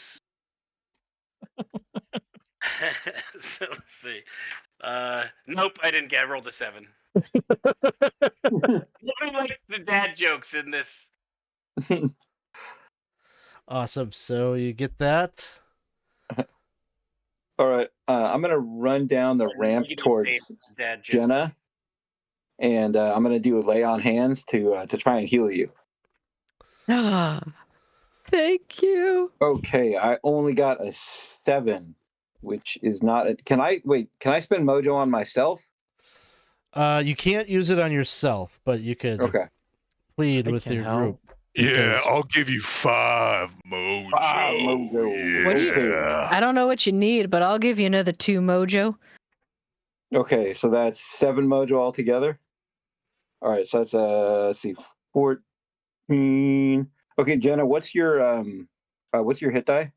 So let's see. Nope, I didn't get. I rolled a 7. Nobody likes the dad jokes in this. Awesome. So you get that. All right, I'm gonna run down the ramp Negative towards eight dad jokes. Jenna, and I'm gonna do a lay on hands to try and heal you. Ah, thank you. Okay, I only got a 7, which is not. Can I spend mojo on myself? You can't use it on yourself, but you could Okay. plead I with can your help. group. Yeah, Because- I'll give you 5 mojo. 5 mojo. What do you- Yeah. I don't know what you need, but I'll give you another 2 mojo. Okay, so that's 7 mojo altogether. All right, so that's let's see, 14. Okay, Jenna, what's your hit die?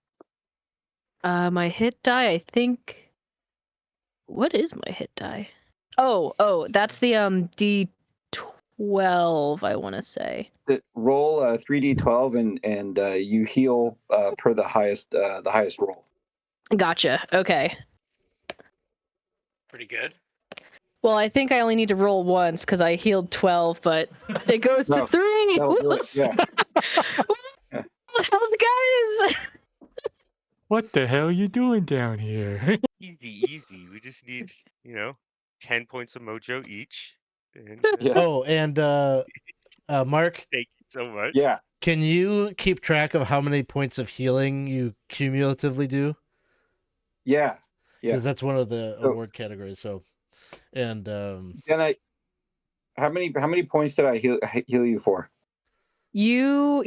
My hit die, I think. What is my hit die? Oh, that's the D12, I want to say. Roll 3d12 and you heal per the highest roll. Gotcha. Okay. Pretty good. Well, I think I only need to roll once because I healed 12, but it goes No, to 3. that'll do it, yeah. What the hell, guys? What the hell are you doing down here? Easy. We just need, 10 points of mojo each. And, Yeah. Oh, and Mark, thank you so much. Yeah. can you keep track of how many points of healing you cumulatively do? Yeah. Because that's one of the So- award categories. So, and Jenna, how many points did I heal you for? You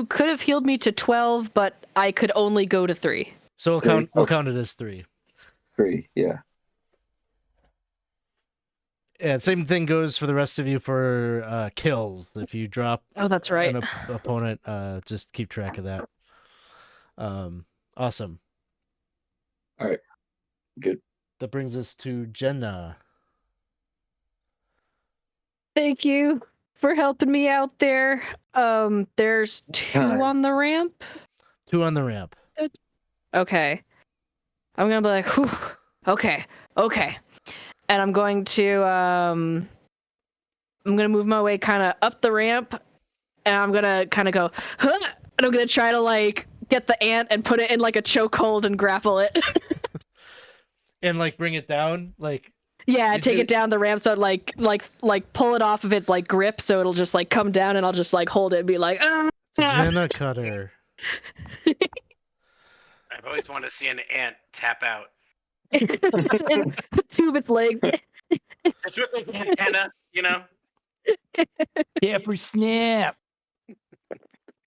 could have healed me to 12, but I could only go to 3. so Three, we'll okay. count it as 3. 3. Yeah. And same thing goes for the rest of you for kills. If you drop Oh, that's right. an opponent, just keep track of that. Awesome. All right. Good. That brings us to Jenna. Thank you for helping me out there. There's 2 God. on the ramp. 2 on the ramp. Okay. I'm gonna be like, whew, okay. And I'm going to move my way kind of up the ramp, and I'm gonna kind of go, huh, and I'm gonna try to like get the ant and put it in like a chokehold and grapple it. And like bring it down, like Yeah, You take do- it down the ramp, so like pull it off of its like grip, so it'll just like come down, and I'll just like hold it and be like, ah. Jenna Cutter. I've always wanted to see an ant tap out. Tube its legs. It's with the antenna, you know. Pepper snap.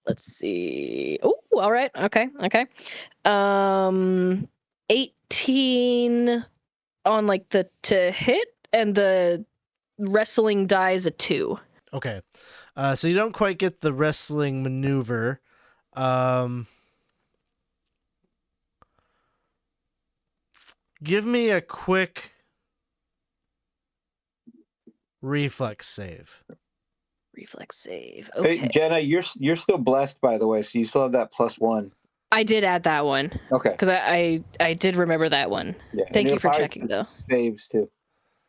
Let's see. Oh, all right. Okay. 18 on like the to hit, and the wrestling die is a 2. Okay. So you don't quite get the wrestling maneuver. Give me a quick reflex save. Reflex save. Hey, Okay. Jenna, you're still blessed, by the way, so you still have that +1. I did add that one Okay. because I did remember that one. Yeah. Thank and you it for applies checking, to though. Saves too.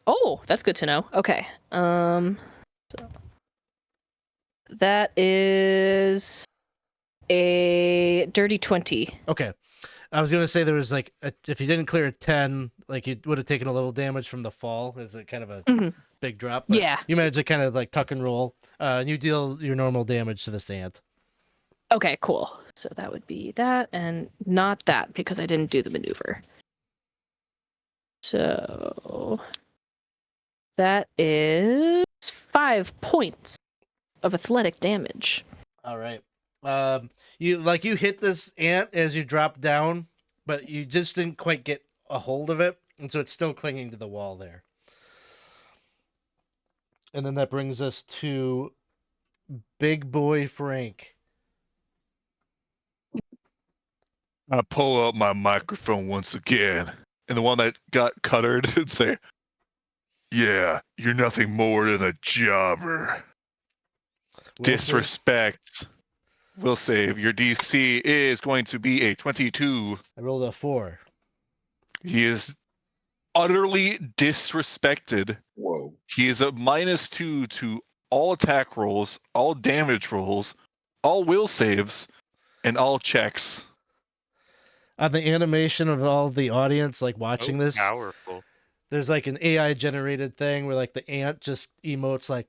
Oh, that's good to know. Okay. So that is a dirty 20. Okay. I was gonna say there was like if you didn't clear a 10, like you would have taken a little damage from the fall. It's a kind of a Mhm. big drop. But Yeah. you managed to kind of like tuck and roll. And you deal your normal damage to this ant. Okay, cool. So that would be that, and not that because I didn't do the maneuver. So that is 5 points of athletic damage. All right. You hit this ant as you drop down, but you just didn't quite get a hold of it, and so it's still clinging to the wall there. And then that brings us to Big Boy Frank. I pull up my microphone once again, and the one that got cuttered and say, "Yeah, you're nothing more than a jobber. Disrespect. Will save. Your DC is going to be a 22. I rolled a 4. He is utterly disrespected. Whoa. He is a -2 to all attack rolls, all damage rolls, all will saves, and all checks. On the animation of all the audience like watching this, Powerful. there's like an AI generated thing where like the ant just emotes like,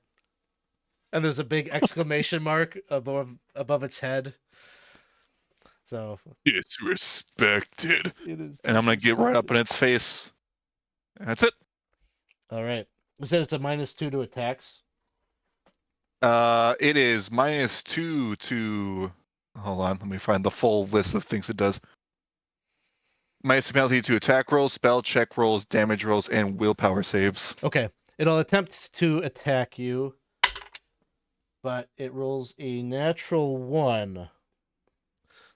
and there's a big exclamation mark above its head. So Disrespected. it is. And I'm going to get right up in its face. That's it. All right. You said it's a -2 to attacks. It is -2 to. Hold on, let me find the full list of things it does. Minus penalty to attack rolls, spell check rolls, damage rolls, and willpower saves. Okay. It'll attempt to attack you, but it rolls a natural 1.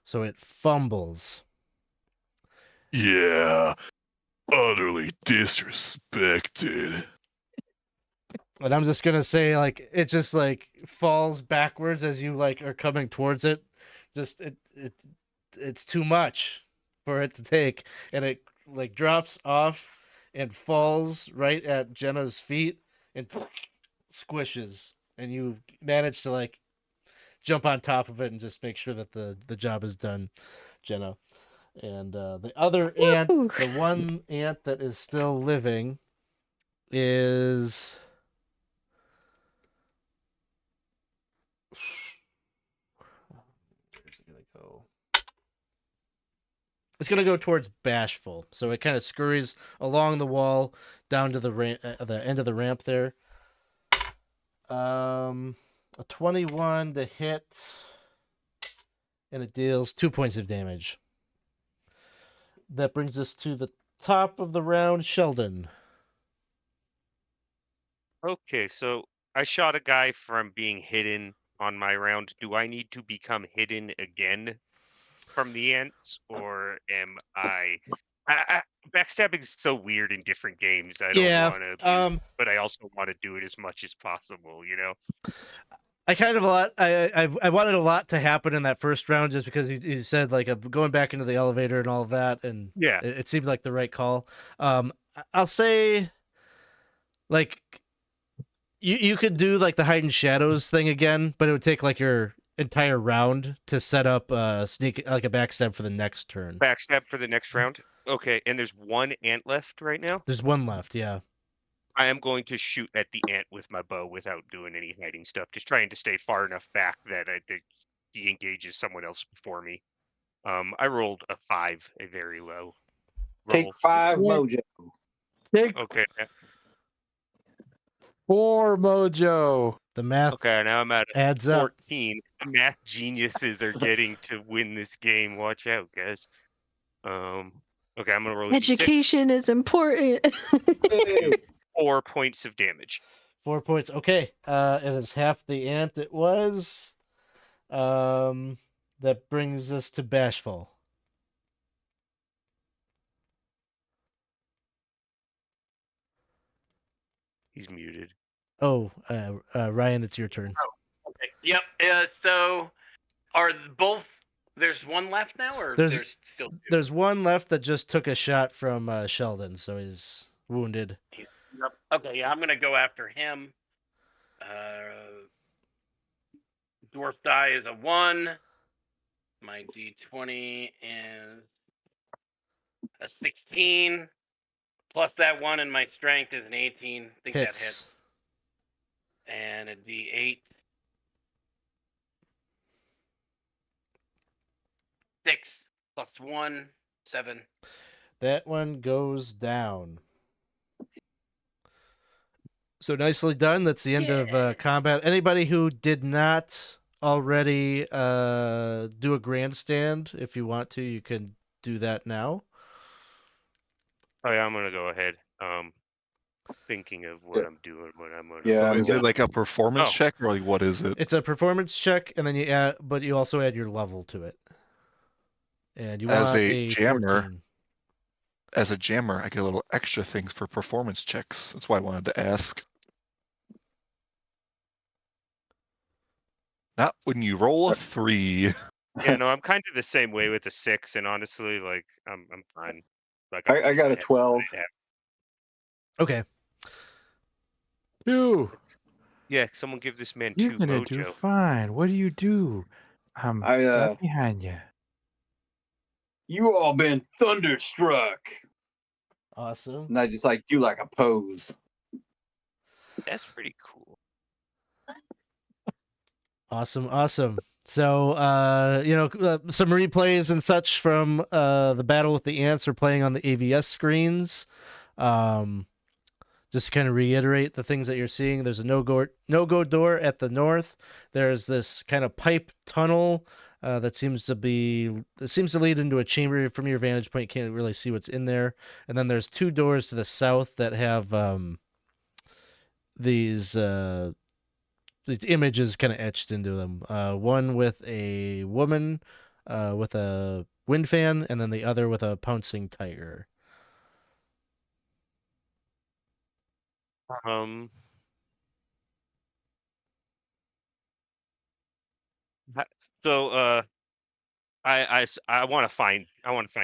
So it fumbles. Yeah, utterly disrespected. And I'm just gonna say, like, it just like falls backwards as you like are coming towards it. Just it's too much for it to take, and it like drops off and falls right at Jenna's feet and squishes, and you manage to like jump on top of it and just make sure that the job is done, Jenna. And the other ant, Woo! the one ant that is still living, is where's it gonna go? It's gonna go towards Bashful, so it kind of scurries along the wall down to the end of the ramp there. A 21 to hit, and it deals 2 points of damage. That brings us to the top of the round, Sheldon. Okay, so I shot a guy from being hidden on my round. Do I need to become hidden again from the ants, or am backstabbing is so weird in different games. I don't Yeah, want to abuse, but I also want to do it as much as possible. You know. I kind of a lot. I wanted a lot to happen in that first round just because you said like going back into the elevator and all of that, and Yeah. it seemed like the right call. I'll say like you could do like the hide and shadows thing again, but it would take like your entire round to set up sneak like a backstab for the next turn. Backstab for the next round. Okay, and there's one ant left right now. There's one left, yeah. I am going to shoot at the ant with my bow without doing any hiding stuff. Just trying to stay far enough back that he engages someone else before me. I rolled a 5, a very low roll. Take 5 Yeah. mojo. Take Okay. 4 mojo. The math Okay, now I'm at adds up. 14. Math geniuses are getting to win this game. Watch out, guys. Okay, I'm gonna roll a d6. Education is important. Hey. 4 points of damage. 4 points. Okay. It is half the ant it was. That brings us to Bashful. He's muted. Oh, Ryan, it's your turn. Okay. Yep. So are both? There's one left now, or There's- there's still two? There's one left that just took a shot from Sheldon, so he's wounded. Yep. Okay. Yeah, I'm gonna go after him. Dwarf die is a 1. My d20 is a 16. Plus that 1 and my strength is an 18. I think that hits. Hits. And a d8. 6 plus 1, 7. That one goes down. So nicely done. That's the end of combat. Anybody who did not already do a grandstand, if you want to, you can do that now. Oh yeah, I'm gonna go ahead. Thinking of what I'm doing, what I'm gonna. Yeah, I'm Is it like a performance Oh. check or like what is it? It's a performance check, and then you add, but you also add your level to it. And you As want a jammer, 14. As a jammer, I get a little extra things for performance checks. That's why I wanted to ask. Not when you roll a 3. Yeah, no, I'm kind of the same way with the 6, and honestly, like I'm fine. Like I got a 12. Okay. 2. Yeah, someone give this man You're 2 gonna do mojo. fine. What do you do? I'm right behind you. You all been thunderstruck. Awesome. And I just like do like a pose. That's pretty cool. Awesome. So, some replays and such from the battle with the ants are playing on the AVS screens. Just to kind of reiterate the things that you're seeing. There's a no-go door at the north. There's this kind of pipe tunnel that seems to lead into a chamber. From your vantage point, you can't really see what's in there. And then there's 2 doors to the south that have these images kind of etched into them. One with a woman with a wind fan, and then the other with a pouncing tiger. So I want to find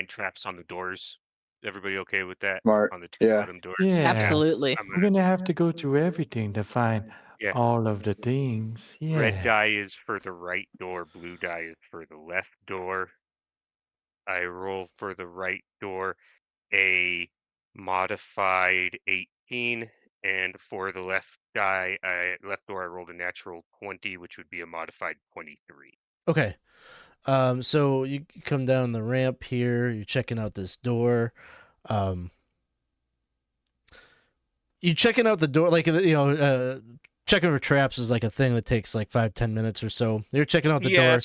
traps on the doors. Everybody okay with that? Smart. On the 2 Yeah. bottom doors. Yeah. Absolutely. We're gonna have to go through everything to find Yeah. all of the things. Yeah. Red die is for the right door. Blue die is for the left door. I roll for the right door a modified 18, and for the left door I rolled a natural 20, which would be a modified 23. Okay. So you come down the ramp here. You're checking out this door. You're checking out the door, like checking for traps is like a thing that takes like 5-10 minutes or so. You're checking out the door.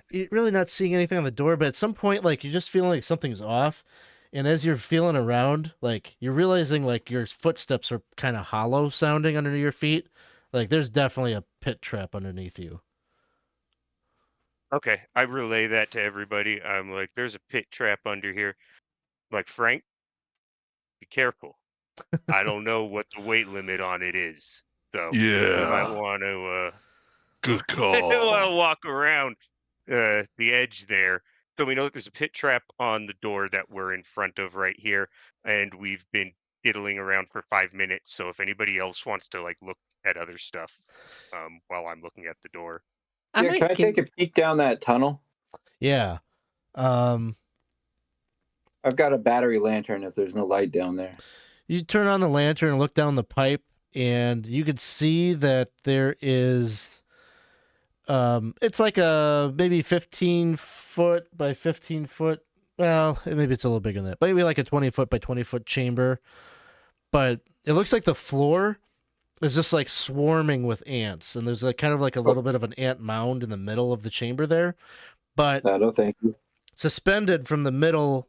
You're really not seeing anything on the door, but at some point, like you're just feeling like something's off. And as you're feeling around, like you're realizing like your footsteps are kind of hollow sounding under your feet. Like there's definitely a pit trap underneath you. Okay, I relay that to everybody. I'm like, there's a pit trap under here. I'm like, Frank, be careful. I don't know what the weight limit on it is, so you might Yeah. want to Good I'll call. walk around the edge there. So we know that there's a pit trap on the door that we're in front of right here, and we've been diddling around for 5 minutes. So if anybody else wants to like look at other stuff, while I'm looking at the door. I Yeah, can might I take a peek down that tunnel? Yeah. Um, I've got a battery lantern if there's no light down there. you turn on the lantern and look down the pipe, and you could see that there is. It's like a maybe 15 foot by 15 foot. Well, maybe it's a little bigger than that. Maybe like a 20 foot by 20 foot chamber. But it looks like the floor is just like swarming with ants, and there's like kind of like a little bit of an ant mound in the middle of the chamber there. But No, thank you. suspended from the middle,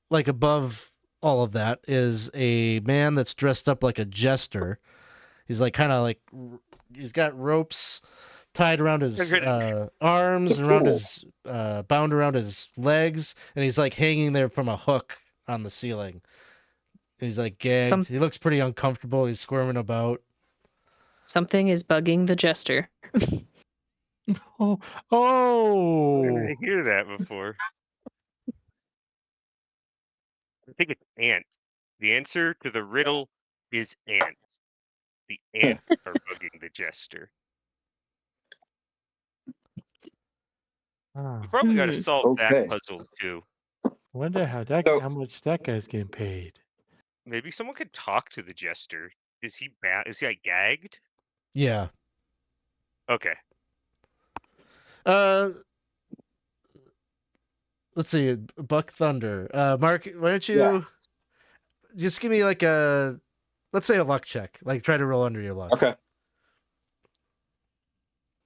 like above all of that, is a man that's dressed up like a jester. He's like kind of like he's got ropes tied around his arms, The around fool. his bound around his legs, and he's like hanging there from a hook on the ceiling. And he's like gagged. He looks pretty uncomfortable. He's squirming about. Something is bugging the jester. Oh, Where oh. did I hear that before? I think it's ants. The answer to the riddle is ants. The ants are bugging the jester. Oh. We probably got to Hmm. solve that Okay. puzzle too. Wonder how much that guy's getting paid. Maybe someone could talk to the jester. Is he Is he like gagged? Yeah. Okay. Let's see. Buck Thunder. Mark, why don't you Yeah. just give me like a, let's say a luck check. Like try to roll under your luck. Okay.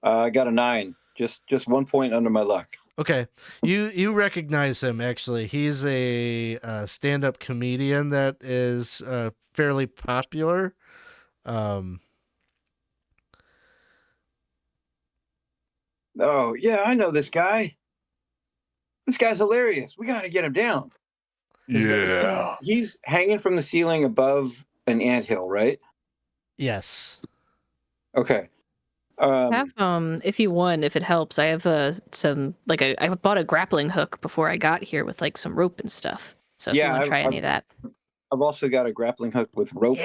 I got a 9. Just 1 point under my luck. Okay, you recognize him actually. He's a stand-up comedian that is fairly popular. Oh yeah, I know this guy. This guy's hilarious. We got to get him down. Yeah. He's hanging from the ceiling above an anthill, right? Yes. Okay. Have if you won, if it helps, I have some like I bought a grappling hook before I got here with like some rope and stuff. So if you want to try any of that. I've also got a grappling hook with rope.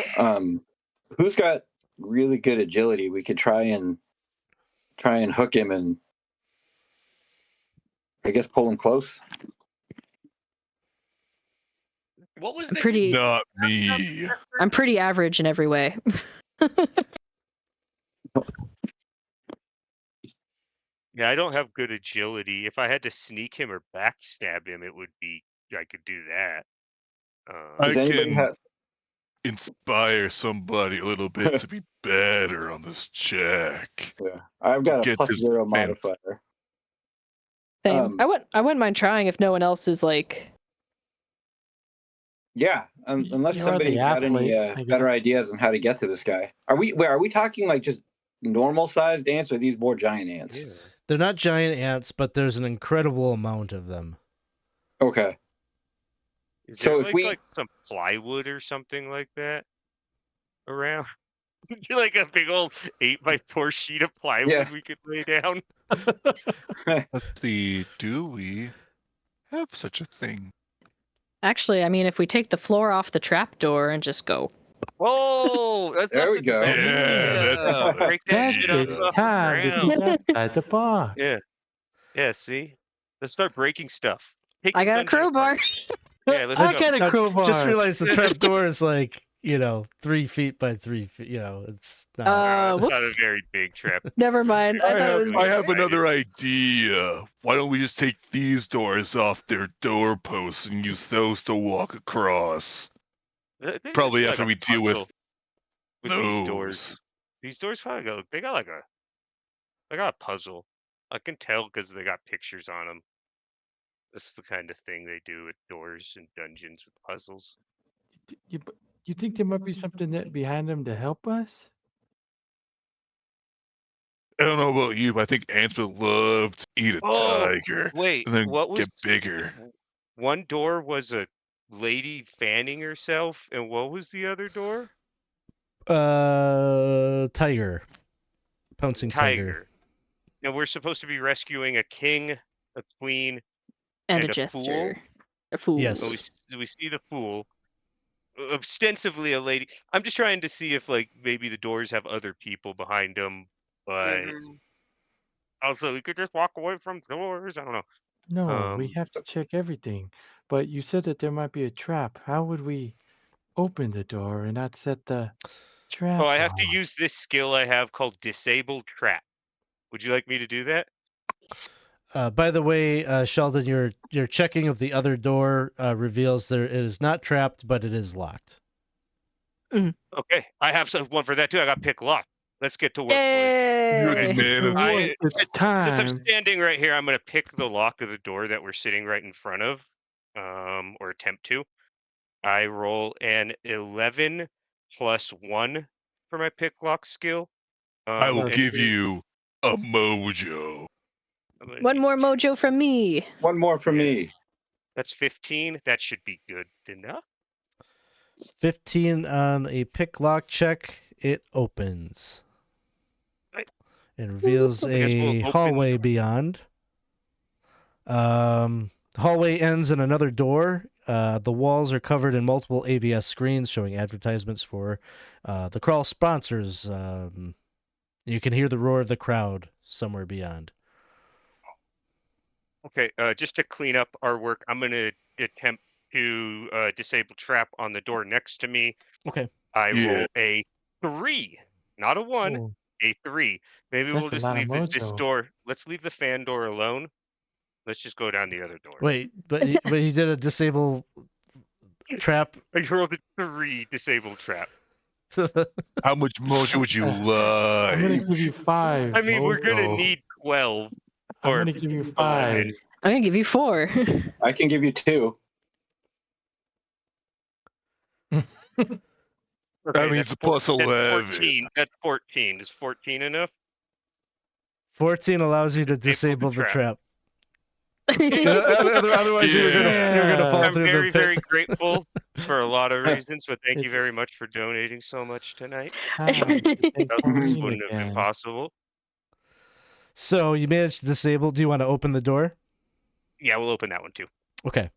Who's got really good agility? We could try and hook him and I guess pull him close. What was I'm the pretty Not me. I'm pretty average in every way. Yeah, I don't have good agility. If I had to sneak him or backstab him, I could do that. I Does anybody can have? inspire somebody a little bit to be better on this check. Yeah, I've got a Get plus this 0 man- modifier. Same. I wouldn't mind trying if no one else is like. Yeah, unless You're the somebody's got any athlete, I better guess. ideas on how to get to this guy. Are we talking like just normal sized ants or are these more giant ants? Yeah. They're not giant ants, but there's an incredible amount of them. Okay. Is So there if we- like some plywood or something like that around? Like a big old 8x4 sheet of plywood Yeah. we could lay down? Let's see. Do we have such a thing? Actually, I mean, if we take the floor off the trapdoor and just go. Oh, that's There we such a go. bad Yeah, idea. Break that That shit up is off the time to ground. think outside the box. Yeah. Yeah, see? Let's start breaking stuff. Take I this got a dungeon apart. crowbar. Yeah, let's I go. got a Now, crowbar. just realized the trap door is like 3 feet by 3 feet. It's not. It's not a Whoops. very big trap. Never mind. I thought it was. I have another idea. Why don't we just take these doors off their doorposts and use those to walk across? There Probably seems after like we a deal with puzzle these doors. those. These doors probably they got a puzzle. I can tell because they got pictures on them. This is the kind of thing they do with doors and dungeons with puzzles. You think there might be something behind them to help us? I don't know about you, but I think ants would love to eat a tiger Wait, and then what was get bigger. one door was a lady fanning herself, and what was the other door? Tiger. Pouncing tiger. Now we're supposed to be rescuing a king, a queen, And a a fool. jester. A fool. Yes. So we see the fool, ostensibly a lady. I'm just trying to see if like maybe the doors have other people behind them, but also we could just walk away from doors. I don't know. No, we have to check everything. But you said that there might be a trap. How would we open the door and not set the trap Oh, I have off? to use this skill I have called Disable Trap. Would you like me to do that? By the way, Sheldon, your checking of the other door reveals it is not trapped, but it is locked. Okay, I have one for that too. I got pick lock. Let's get to work, boys. You're the Yay! man of I, it's since I'm time. standing right here, I'm going to pick the lock of the door that we're sitting right in front of, or attempt to. I roll an 11 plus 1 for my pick lock skill. I will and give you a mojo. I'm gonna One do- more mojo from me. One more for Yeah. me. That's 15. That should be good enough. 15 on a pick lock check. It opens. Right. It reveals I guess we'll a open- hallway beyond. The hallway ends in another door. The walls are covered in multiple AVS screens showing advertisements for the crawl sponsors. You can hear the roar of the crowd somewhere beyond. Okay, just to clean up our work, I'm going to attempt to disable trap on the door next to me. Okay. I Yeah. roll a 3, not a 1, Oh, a 3. Maybe That's we'll a just lot of leave this mojo. door. Let's leave the fan door alone. Let's just go down the other door. Wait, but he did a disable trap. I rolled a 3 disable trap. How much mojo would you I'm gonna like? give you 5. I mean, we're gonna mojo. need 12 I'm or gonna give you 11. 5. I'm gonna give you 4. I can give you 2. Okay, That means that's a plus that's 11. 14. That's 14. Is 14 enough? 14 allows you to Disable disable the the trap. trap. Otherwise, you were gonna fall I'm through very, the pit. very grateful for a lot of reasons, but thank you very much for donating so much tonight. Time to take Else this Pauline wouldn't have been again. possible. So you managed to disable. Do you want to open the door? Yeah, we'll open that one too. Okay.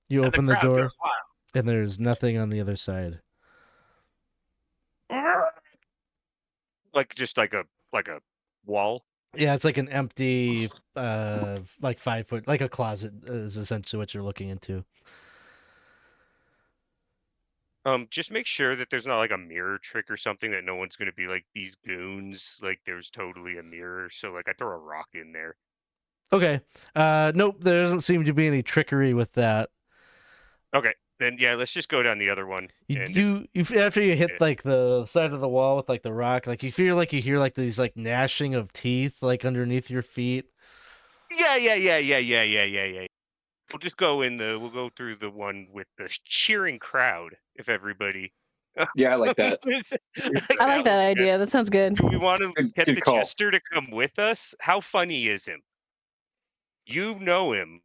You And open the crowd door, goes wild. and there's nothing on the other side. Like just like a wall. Yeah, it's like an empty, like 5 foot, like a closet is essentially what you're looking into. Just make sure that there's not like a mirror trick or something that no one's gonna be like these goons. Like there's totally a mirror, so like I throw a rock in there. Okay. Nope, there doesn't seem to be any trickery with that. Okay, then yeah, let's just go down the other one. You and do after you hit Yeah. like the side of the wall with like the rock, like you feel like you hear like these like gnashing of teeth like underneath your feet. Yeah. We'll just go we'll go through the one with the cheering crowd. If everybody. Yeah, I like that. I like that idea. That sounds good. Do we want to Good- get good the call. Chester to come with us? How funny is him? You know him.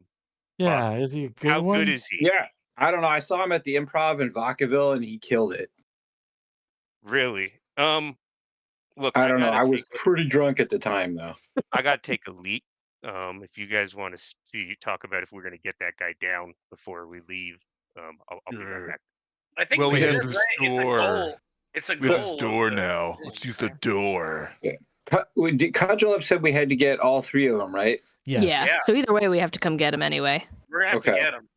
Yeah, is he a good How one? good is he? Yeah, I don't know. I saw him at the Improv in Vacaville, and he killed it. Really? Look, I don't know. gotta I was take- pretty drunk at the time, though. I gotta take a leak. If you guys want to talk about if we're gonna get that guy down before we leave, I'll be right Sure. back. I think Well, we we have should, this right? It's a door. goal. It's a We have this goal. door now. Let's use the door. Cudgel said we had to get all 3 of them, right? Yes. Yeah. Yeah. So either way, we have to come get him anyway. We're gonna have to Okay. get him.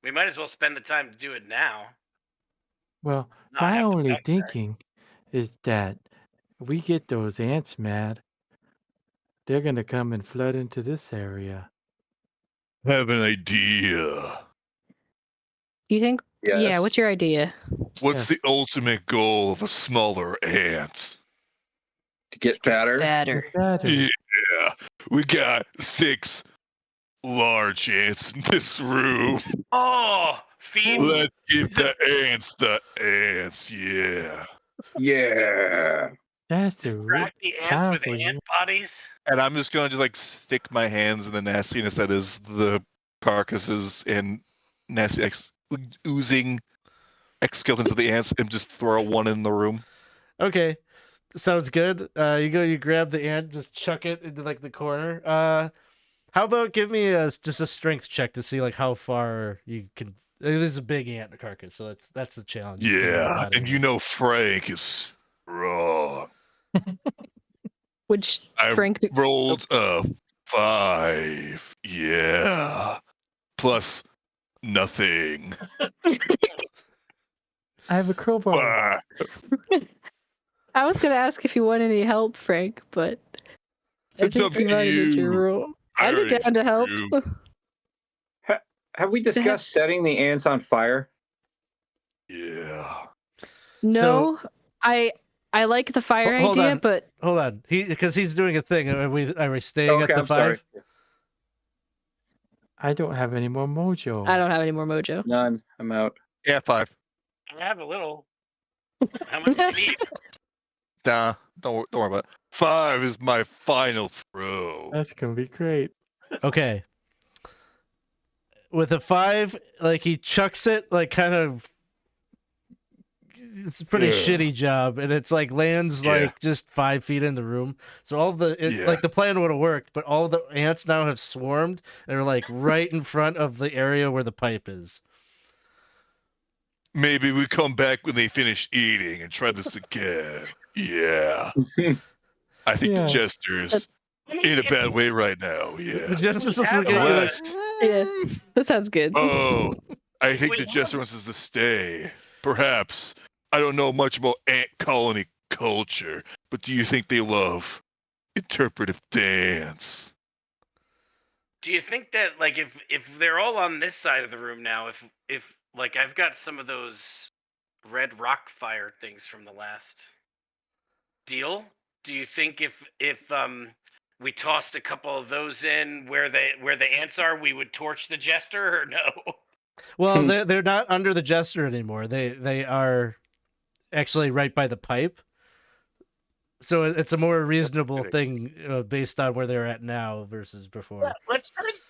We might as well spend the time to do it now. Well, Not have my to only come back. thinking is that if we get those ants mad, they're gonna come and flood into this area. I have an idea. You think? Yes. Yeah. What's your idea? What's the ultimate goal of a smaller ant? To get fatter? Fatter. Better. Yeah, we got 6 large ants in this room. Oh, feed Let's give the ants, yeah. Yeah. That's a real track the ants time with for you. ant bodies. And I'm just gonna just like stick my hands in the nastiness that is the carcasses and nasty oozing exoskeletons of the ants and just throw one in the room. Okay, sounds good. You grab the ant, just chuck it into like the corner. How about give me just a strength check to see like how far you can. It is a big ant carcass, so that's the challenge. Is getting the Yeah, body and in you there. know Frank is strong. Which I Frank? rolled a 5. Yeah. Plus nothing. I have a crowbar. Ah, I was gonna ask if you want any help, Frank, but I it's up think you've to already made your you. rule. I I'd be already down to help. threw. Have we To have- discussed setting the ants on fire? Yeah. No, I like the fire Hold idea, on. but Hold on. Because he's doing a thing. Are we staying Okay, at the I'm sorry. 5? I don't have any more mojo. I don't have any more mojo. None. I'm out. Yeah, 5. I have a little. How much do you need? Nah, don't worry about it. 5 is my final throw. That's gonna be great. Okay. With a 5, like he chucks it, like kind of. It's a pretty Yeah. shitty job, and it's like lands Yeah. like just 5 feet in the room. So all Yeah. like the plan would have worked, but all the ants now have swarmed and are like right in front of the area where the pipe is. Maybe we come back when they finish eating and try this again. Yeah. I think Yeah. the jester's in a bad way right now. The Yeah. Justice will have look at you like, West. Yeah, that sounds good. Oh, I think We the have- jester wants us to stay. Perhaps. I don't know much about ant colony culture, but do you think they love interpretive dance? Do you think that like if they're all on this side of the room now, if like I've got some of those red rock fire things from the last deal, do you think if we tossed a couple of those in where the ants are, we would torch the jester or no? well, they're not under the jester anymore. They are actually right by the pipe. So it's a more reasonable thing based on where they're at now versus before.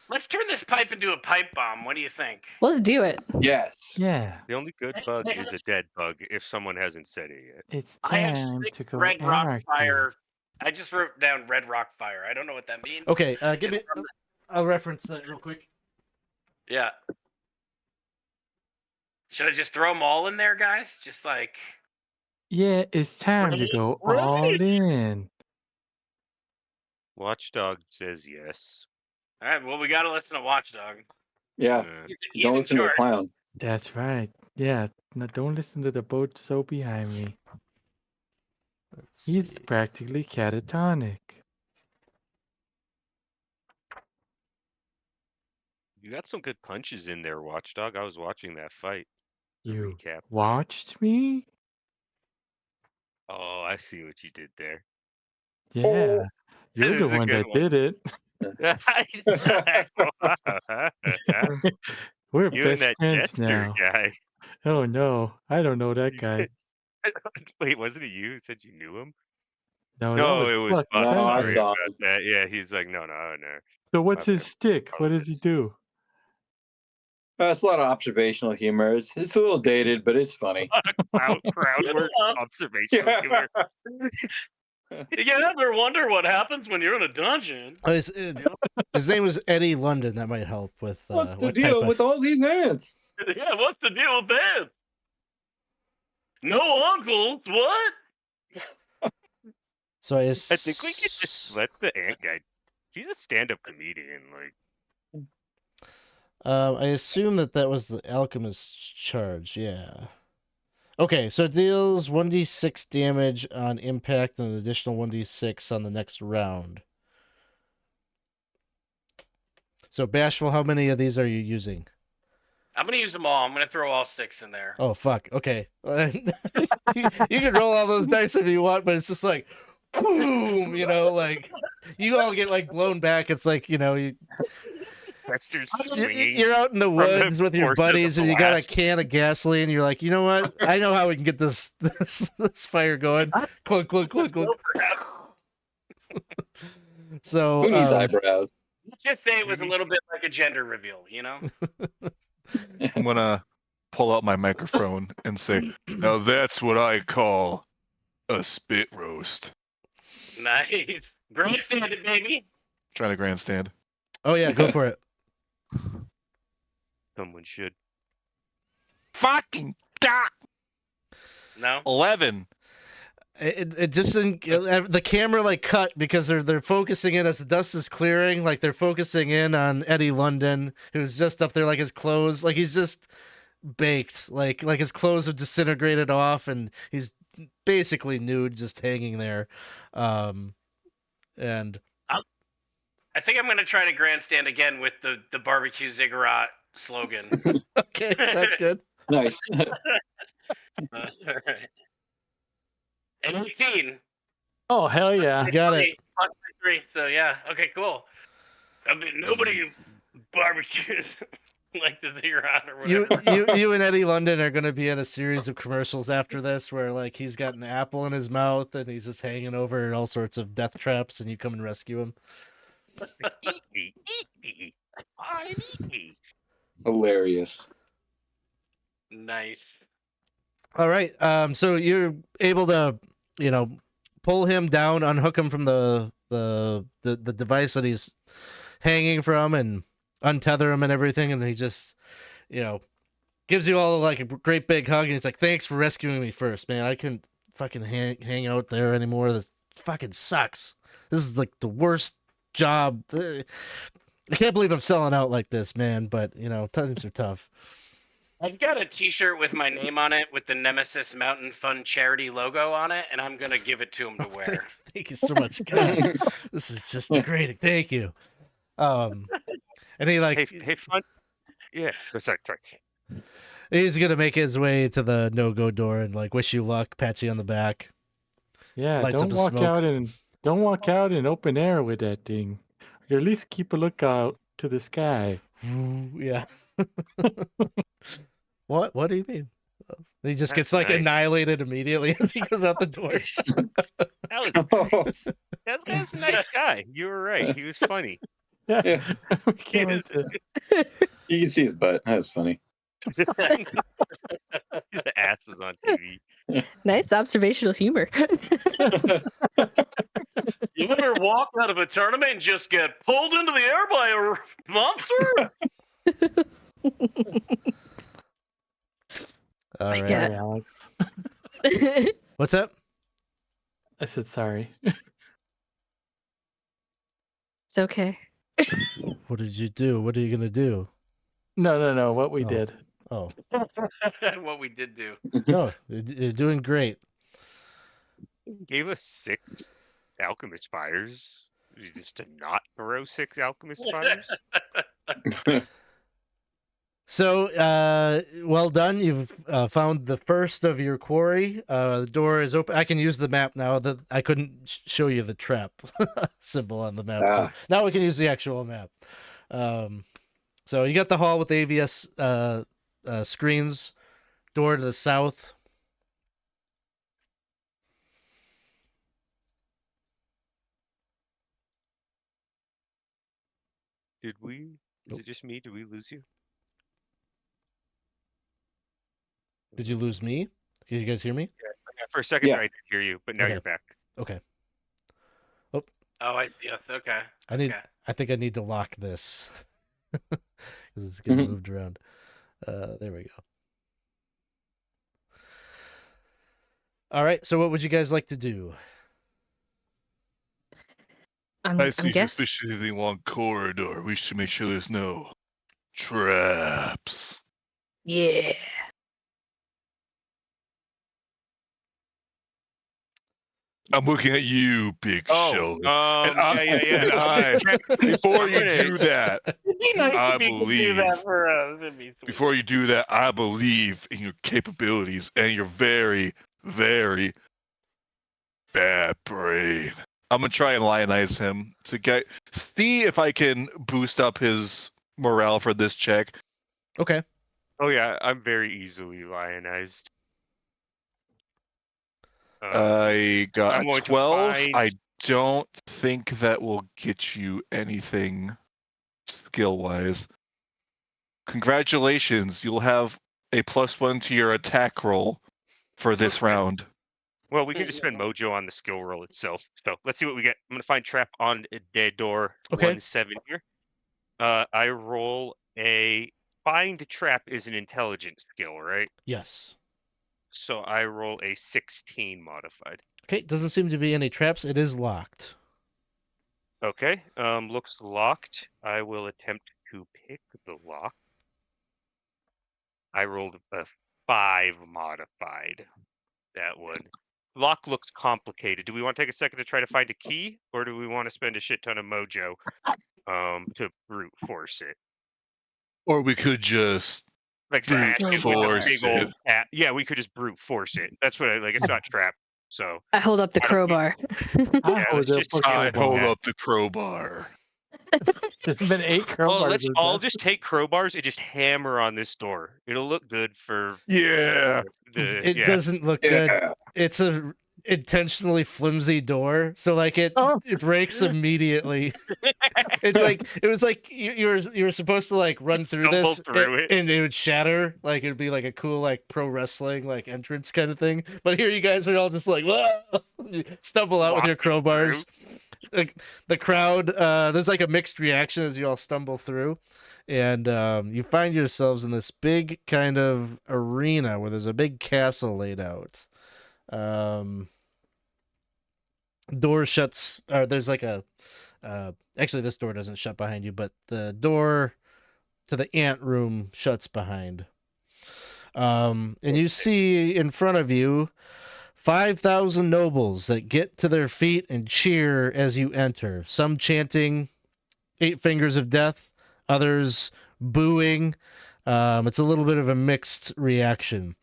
Let's turn this pipe into a pipe bomb. What do you think? Let's do it. Yes. Yeah, The only good bug is a dead bug if someone hasn't said it yet. it's I have time 6 to go red rock anarchy. fire. I just wrote down red rock fire. I don't know what that means. Okay, give me. It's from I'll reference that real quick. Yeah. Should I just throw them all in there, guys? Just like. Yeah, it's time to go all in. Watchdog says yes. All right. Well, we gotta listen to Watchdog. Yeah. He's Don't in listen to the charge. clown. That's right. Yeah, no, don't listen to the boat so behind me. Let's He's see. practically catatonic. You got some good punches in there, Watchdog. I was watching that fight. The You recap. watched me? Oh, I see what you did there. Yeah, you're That the is a one good that one. did it. We're You and best that friends jester now. guy. Oh no, I don't know that guy. Wait, wasn't it you who said you knew him? No, No, that it was was Buck. No, I Sorry saw about him. that. Yeah, he's like, no. So what's My his bad. stick? What does he Apologize. do? It's a lot of observational humor. It's a little dated, but it's funny. crowd work, observational humor. You ever wonder what happens when you're in a dungeon? His name was Eddie London. That might help with What's the what deal type of... with all these ants? Yeah, what's the deal with that? No uncles? What? So I I think we could just let the ant guy. He's a stand-up comedian. Like, I assume that was the alchemist's charge. Yeah. Okay, so it deals 1d6 damage on impact and an additional 1d6 on the next round. So Bashful, how many of these are you using? I'm gonna use them all. I'm gonna throw all 6 in there. Oh fuck. Okay. you can roll all those dice if you want, but it's just like boom, like you all get like blown back. It's like, Chester's swinging. you're out in the the woods with your force of the buddies and you got a blast. can of gasoline. You're like, you know what? I know how we can get this fire going. Clunk, clunk, clunk, clunk. So Who needs eyebrows? Let's just say it was a little bit like a gender reveal, I'm gonna pull out my microphone and say, now that's what I call a spit roast. Nice. Grandstand it, baby. Trying to grandstand. Oh yeah, go for it. Someone should. Fucking God. No. 11. It just didn't, the camera like cut because they're focusing in as the dust is clearing, like they're focusing in on Eddie London, who's just up there, like his clothes, like he's just baked, like his clothes have disintegrated off and he's basically nude, just hanging there. And I think I'm gonna try to grandstand again with the barbecue ziggurat slogan. okay, that's good. Nice. All right. And 18. Oh, hell yeah. Got it. Plus 3, so yeah. Okay, cool. I mean, nobody barbecues like the ziggurat or whatever. You and Eddie London are going to be in a series of commercials after this where like he's got an apple in his mouth and he's just hanging over all sorts of death traps and you come and rescue him. Eat me, eat me. Fine, eat me. Hilarious. Nice. All right. So you're able to, pull him down, unhook him from the device that he's hanging from, and untether him and everything. And he just, gives you all like a great big hug. And he's like, "Thanks for rescuing me first, man. I couldn't fucking hang out there anymore. This fucking sucks. This is like the worst job. I can't believe I'm selling out like this, man. But times are tough." I've got a T-shirt with my name on it with the Nemesis Mountain Fund charity logo on it, and I'm gonna give it to him to wear. Thanks. Thank you so much, God. This is just a great. Thank you. And he like Hey, fun. Yeah. Oh, sorry. he's gonna make his way to the no-go door and like wish you luck, pat you on the back. Yeah, Lights don't up the smoke. don't walk out in open air with that thing. Or at least keep a lookout to the sky. Yeah. What do you mean? He just gets That's like nice. annihilated immediately as he goes out the door. That guy's a nice guy. You were right. He was funny. Yeah. We can't He is- wait to- You can see his butt. That's funny. The ass was on TV. Nice observational humor. You ever walk out of a tournament and just get pulled into the air by a monster? All right. Yeah. Sorry, Alex. What's that? I said sorry. It's okay. What did you do? What are you gonna do? No. What we Oh. did. Oh What we did do. no, you're doing great. He gave us 6 alchemist fires. Just to not throw 6 alchemist fires. So, well done. You've found the first of your quarry. The door is open. I can use the map now. That I couldn't show you the trap symbol on the map. So now we can use the actual map. So you got the hall with the AVS screens. Door to the south. Did we? Is it just me? Did we lose you? Did you lose me? Can you guys hear me? Yeah, for a second Yeah. there, I did hear you, but now Okay. you're back. Okay. Oh, yes, okay. I think I need to lock this because it's getting moved around. There we go. All right. So, what would you guys like to do? I'm guessing. suspiciously long corridor. We should make sure there's no traps. Yeah. I'm looking at you, Big Sheldon. And yeah. Before you do that, It'd be nice I if you could do believe- that for us. It'd be sweet. before you do that, I believe in your capabilities and your very, very bad brain. I'm gonna try and lionize him to see if I can boost up his morale for this check. Okay. Oh yeah, I'm very easily lionized. I got I'm a going to 12. find- I don't think that will get you anything skill-wise. Congratulations, you'll have a +1 to your attack roll for this Okay. round. Well, we can just spend mojo on the skill roll itself. So let's see what we get. I'm gonna find trap on a dead door. Okay. 1-7 here. I roll a find trap is an intelligence skill, right? Yes. So I roll a 16 modified. Okay, doesn't seem to be any traps. It is locked. Okay. Looks locked. I will attempt to pick the lock. I rolled a 5 modified. That one. Lock looks complicated. Do we want to take a second to try to find a key, or do we want to spend a shit ton of mojo to brute force it? Or we could just Like brute smash it with a force big old it. yeah, we could just brute force it. That's what I like. It's not trapped. So I hold up the why don't we- crowbar. yeah, let's just the skip I hold crowbar. up the crowbar. There's been 8 crowbars. Well, let's in all this. just take crowbars and just hammer on this door. It'll look good for Yeah. It yeah. doesn't look good. It's a intentionally flimsy door, so like it breaks immediately. It's like it was like you were supposed to like run through Stumble this through it. and it would shatter, like it'd be like a cool like pro wrestling like entrance kind of thing. But here you guys are all just like whoa! You stumble out with your Walking crowbars. Like the crowd, there's like a mixed reaction as you all stumble through, and you find yourselves in this big kind of arena where there's a big castle laid out. Door shuts, or there's like a actually this door doesn't shut behind you, but the door to the ant room shuts behind. And you see in front of you 5,000 nobles that get to their feet and cheer as you enter, some chanting 8 fingers of death, others booing. It's a little bit of a mixed reaction.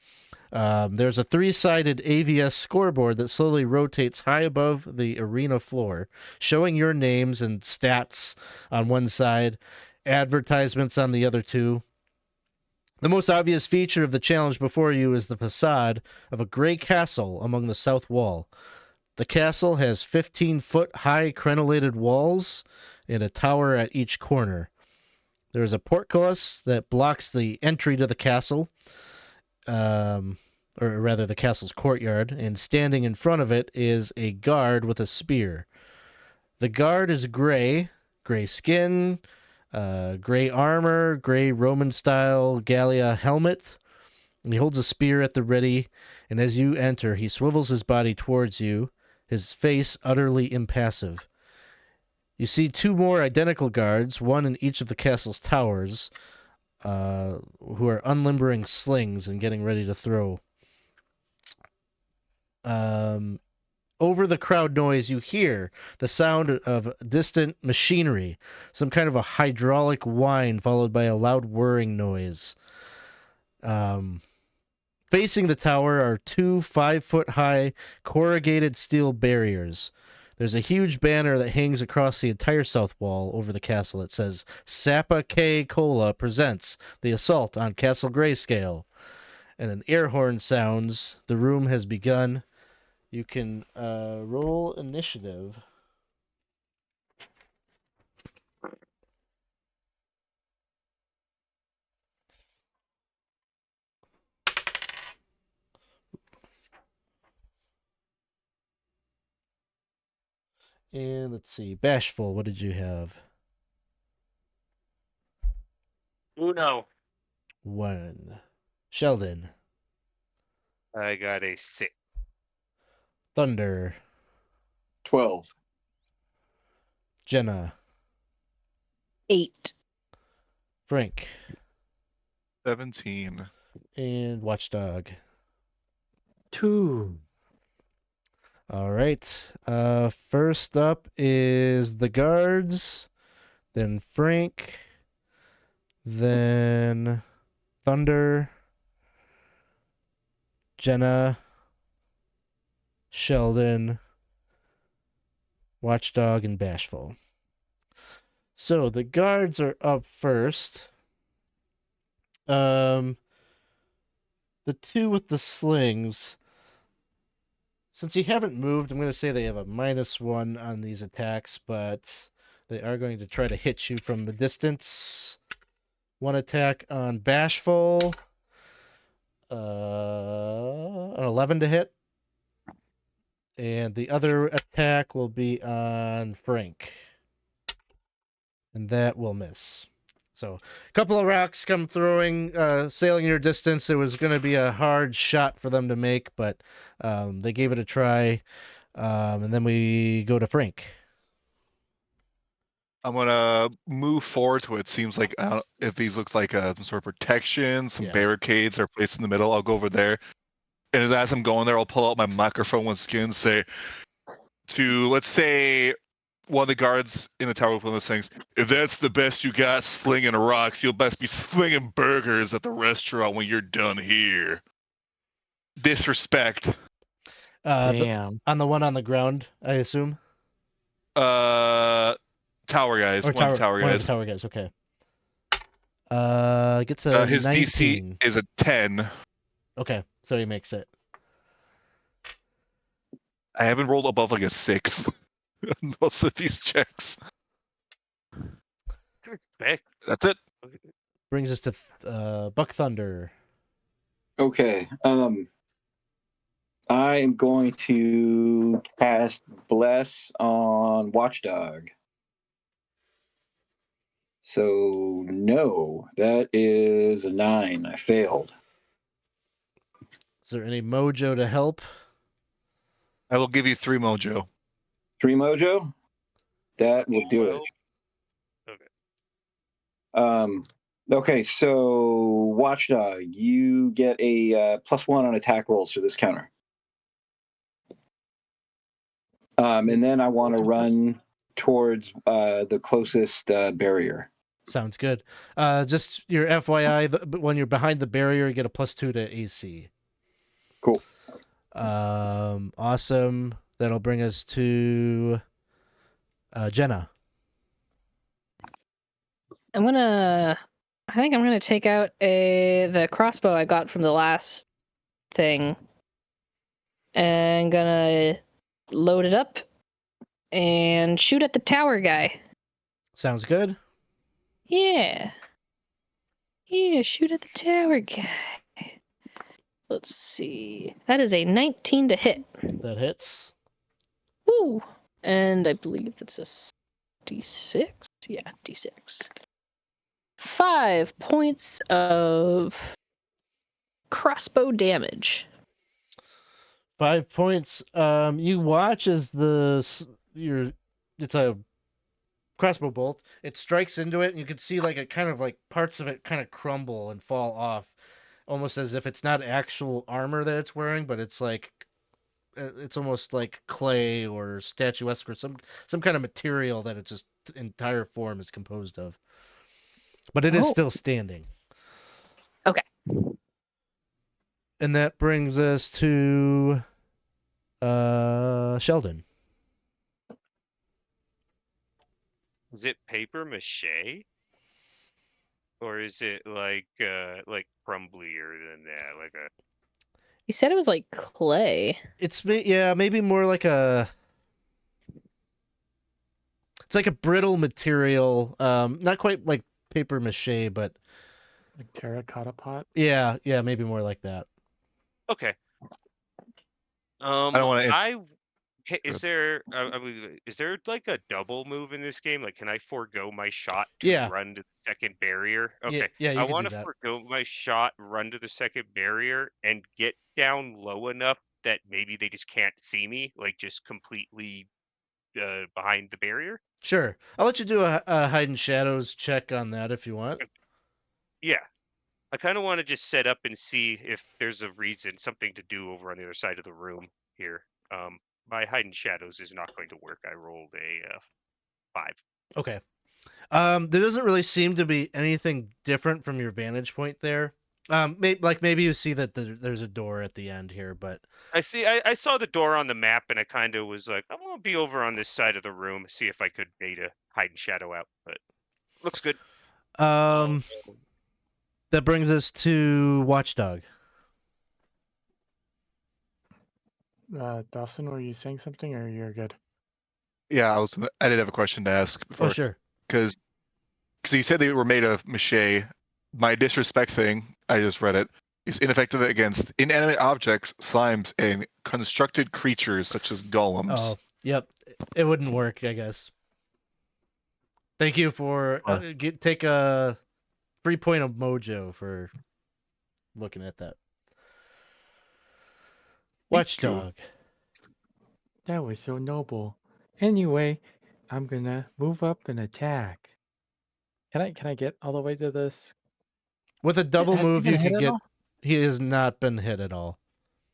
There's a 3-sided AVS scoreboard that slowly rotates high above the arena floor, showing your names and stats on one side, advertisements on the other two. The most obvious feature of the challenge before you is the facade of a gray castle among the south wall. The castle has 15-foot high crenellated walls and a tower at each corner. There is a portcullis that blocks the entry to the castle, or rather the castle's courtyard, and standing in front of it is a guard with a spear. The guard is gray skin, gray armor, gray Roman-style Gallia helmet, and he holds a spear at the ready, and as you enter, he swivels his body towards you, his face utterly impassive. You see 2 more identical guards, one in each of the castle's towers, who are unlimbering slings and getting ready to throw. Over the crowd noise, you hear the sound of distant machinery, some kind of a hydraulic whine followed by a loud whirring noise. Facing the tower are 2 5-foot-high corrugated steel barriers. There's a huge banner that hangs across the entire south wall over the castle. It says, Sapa K. Cola presents the assault on Castle Grayscale. And an air horn sounds. The room has begun. You can roll initiative. And let's see. Bashful, what did you have? Uno. 1. Sheldon. I got a 6. Thunder. 12. Jenna. 8. Frank. 17. And Watchdog. 2. All right. First up is the guards, then Frank, then Thunder, Jenna, Sheldon, Watchdog, and Bashful. So the guards are up first. The 2 with the slings. Since you haven't moved, I'm going to say they have a -1 on these attacks, but they are going to try to hit you from the distance. 1 attack on Bashful. An 11 to hit. And the other attack will be on Frank. And that will miss. So a couple of rocks come sailing your distance. It was going to be a hard shot for them to make, but they gave it a try. And then we go to Frank. I'm gonna move forward to it. Seems like if these look like some sort of protection, some barricades are placed in the middle. I'll go over there, and as I'm going there, I'll pull out my microphone once again and say to, let's say, one of the guards in the tower with one of those things, if that's the best you got slinging rocks, you'll best be slinging burgers at the restaurant when you're done here. Disrespect. Damn. On the one on the ground, I assume? Tower guys. Or one of the tower One of guys. the tower guys, okay. Gets a His 19. DC is a 10. Okay, so he makes it. I haven't rolled above like a 6 on most of these checks. That's it. Brings us to Buck Thunder. Okay. I am going to cast Bless on Watchdog. So, no, that is a 9. I failed. Is there any mojo to help? I will give you 3 mojo. 3 mojo? That will do it. Okay. Okay, so Watchdog, you get a +1 on attack rolls for this counter. And then I want to run towards the closest barrier. Sounds good. Just your FYI, when you're behind the barrier, you get a +2 to AC. Cool. Awesome. That'll bring us to Jenna. I think I'm gonna take out the crossbow I got from the last thing, and gonna load it up and shoot at the tower guy. Sounds good. Yeah, shoot at the tower guy. Let's see. That is a 19 to hit. That hits. Woo! And I believe it's a D6. Yeah, D6. 5 points of crossbow damage. 5 points. You watch as it's a crossbow bolt. It strikes into it, and you can see like it kind of like parts of it kind of crumble and fall off, almost as if it's not actual armor that it's wearing, but it's like it's almost like clay or statuesque or some kind of material that its just entire form is composed of. But it is still standing. Okay. And that brings us to Sheldon. Is it paper mache? Or is it like crumblier than that? Like a He said it was like clay. It's maybe more like it's like a brittle material. Not quite like paper mache, but Like terracotta pot? yeah, maybe more like that. Okay. I don't want to. Is there like a double move in this game? Like, can I forego my shot to run to the second barrier? Okay. Yeah, you I can want do to that. forego my shot, run to the second barrier, and get down low enough that maybe they just can't see me, like just completely behind the barrier. Sure. I'll let you do a hide and shadows check on that if you want. Yeah. I kind of want to just set up and see if there's a reason, something to do over on the other side of the room here. My hide and shadows is not going to work. I rolled a 5. Okay. There doesn't really seem to be anything different from your vantage point there. Maybe you see that there's a door at the end here, but I saw the door on the map, and I kind of was like, I'm gonna be over on this side of the room, see if I could bait a hide and shadow out. But looks good. that brings us to Watchdog. Dawson, were you saying something, or you're good? Yeah, I did have a question to ask before. Oh, sure. Because you said they were made of mache. My disrespect thing, I just read it. Is ineffective against inanimate objects, slimes, and constructed creatures such as golems. Oh, yep. It wouldn't work, I guess. Thank you for take a free point of mojo for looking at that. Watchdog. That was so noble. Anyway, I'm gonna move up and attack. Can I get all the way to this? With a double Has he move, been you hit could at get. all? He has not been hit at all.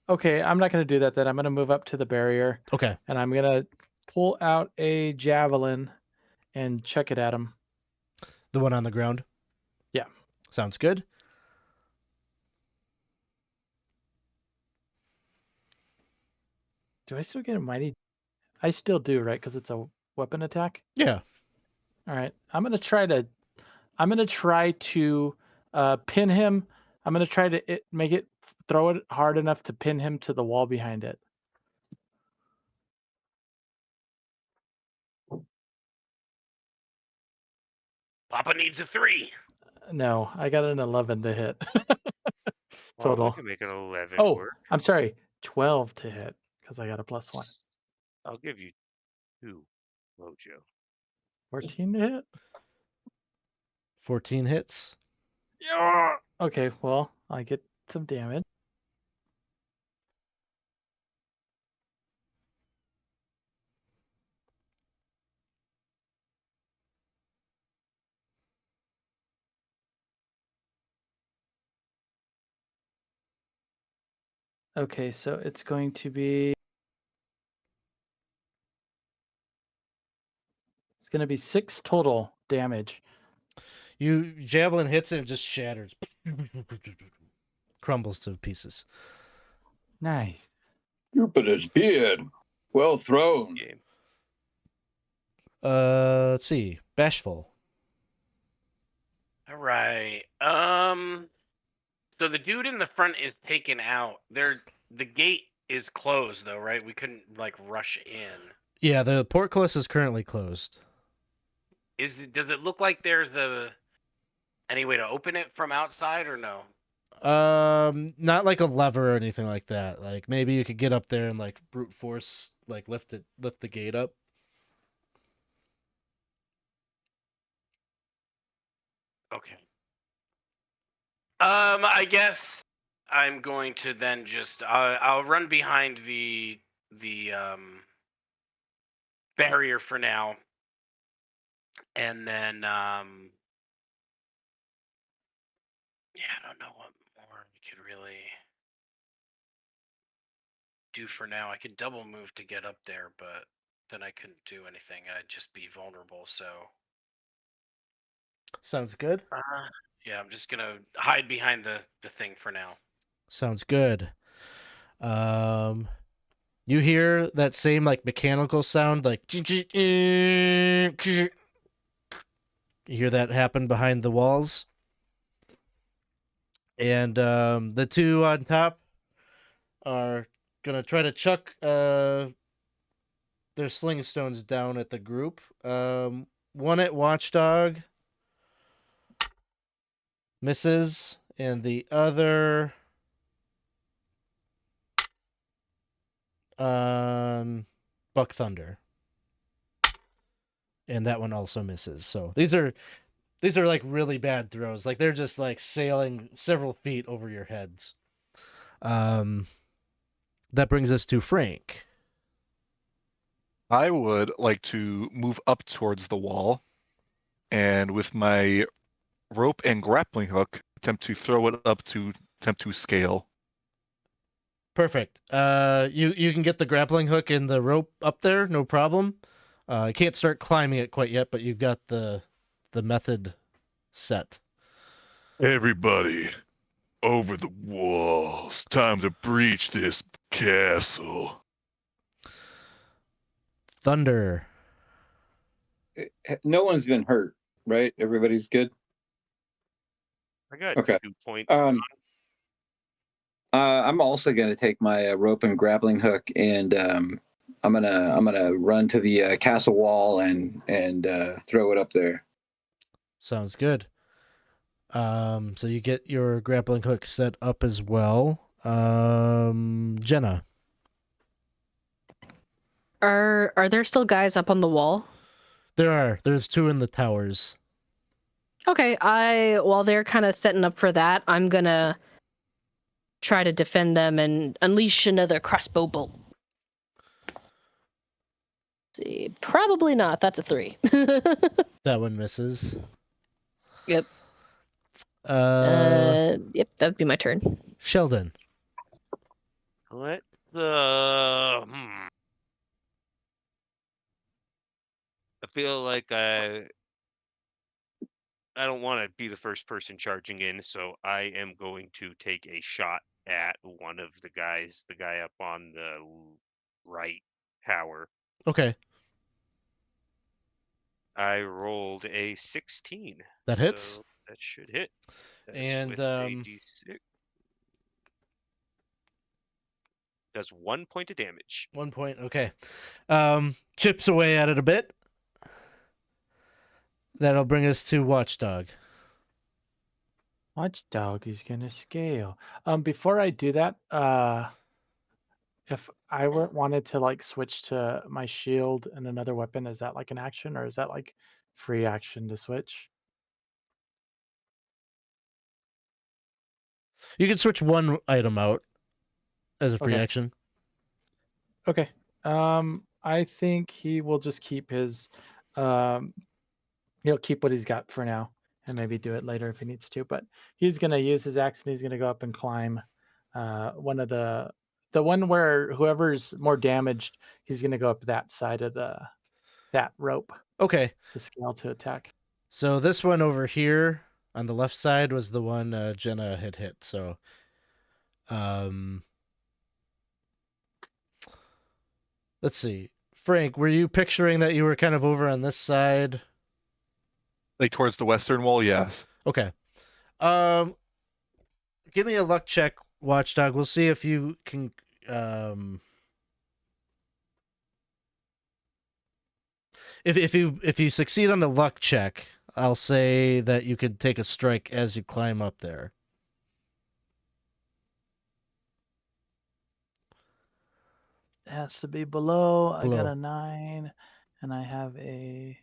Okay, I'm not gonna do that then. I'm gonna move up to the barrier Okay. and I'm gonna pull out a javelin and chuck it at him. The one on the ground? Yeah. Sounds good. Do I still get a mighty? I still do, right? Because it's a weapon attack. Yeah. All right. I'm gonna try to pin him. I'm gonna try to throw it hard enough to pin him to the wall behind it. Papa needs a 3. No, I got an 11 to hit. Well, we Total. can make an 11 Oh, work. I'm sorry, 12 to hit because I got a +1. I'll give you 2 mojo. 14 to hit. 14 hits. Yeah. Okay, well, I get some damage. Okay, so it's going to be 6 total damage. Javelin hits it and just shatters. Crumbles to pieces. Nice. Jupiter's beard. Well thrown. Game. Let's see. Bashful. All right. So the dude in the front is taken out. The gate is closed though, right? We couldn't like rush in. Yeah, the portcullis is currently closed. Does it look like there's any way to open it from outside or no? Not like a lever or anything like that. Like maybe you could get up there and like brute force, like lift the gate up. Okay. I guess I'm going to then just I'll run behind the barrier for now, and then yeah, I don't know what more we could really do for now. I could double move to get up there, but then I couldn't do anything. I'd just be vulnerable. So Sounds good. yeah, I'm just gonna hide behind the thing for now. Sounds good. You hear that same like mechanical sound, like you hear that happen behind the walls, and the two on top are gonna try to chuck their sling stones down at the group. One at Watchdog misses, and the other on Buck Thunder, and that one also misses. So these are like really bad throws. Like they're just like sailing several feet over your heads. That brings us to Frank. I would like to move up towards the wall, and with my rope and grappling hook, attempt to throw it up to attempt to scale. Perfect. You can get the grappling hook and the rope up there, no problem. I can't start climbing it quite yet, but you've got the method set. Everybody, over the walls. Time to breach this castle. Thunder. No one's been hurt, right? Everybody's good. I got Okay. 2 points. I'm also going to take my rope and grappling hook, and I'm gonna run to the castle wall and throw it up there. Sounds good. So you get your grappling hook set up as well. Jenna. Are there still guys up on the wall? There's 2 in the towers. Okay, while they're kind of setting up for that, I'm gonna try to defend them and unleash another crossbow bolt. Let's see, probably not. That's a 3. That one misses. Yep. Uh, Yep, that would be my turn. Sheldon. Let I feel like I don't want to be the first person charging in, so I am going to take a shot at one of the guys, the guy up on the right tower. Okay. I rolled a 16. That hits. So that should hit. That's And, with a D6. Does 1 point of damage. 1 point. Okay. Chips away at it a bit. That'll bring us to Watchdog. Watchdog is gonna scale. Before I do that, if I wanted to like switch to my shield and another weapon, is that like an action or is that like free action to switch? You can switch one item out as a free Okay. action. Okay. I think he will just keep his he'll keep what he's got for now and maybe do it later if he needs to, but he's gonna use his axe and he's gonna go up and climb one of the one where whoever's more damaged, he's gonna go up that side of that rope Okay. to scale to attack. So this one over here on the left side was the one Jenna had hit. So, let's see. Frank, were you picturing that you were kind of over on this side? Like towards the western wall, yes. Okay. Give me a luck check, Watchdog. We'll see if you can. If you succeed on the luck check, I'll say that you could take a strike as you climb up there. It has to be below. I got Below. a 9 and I have a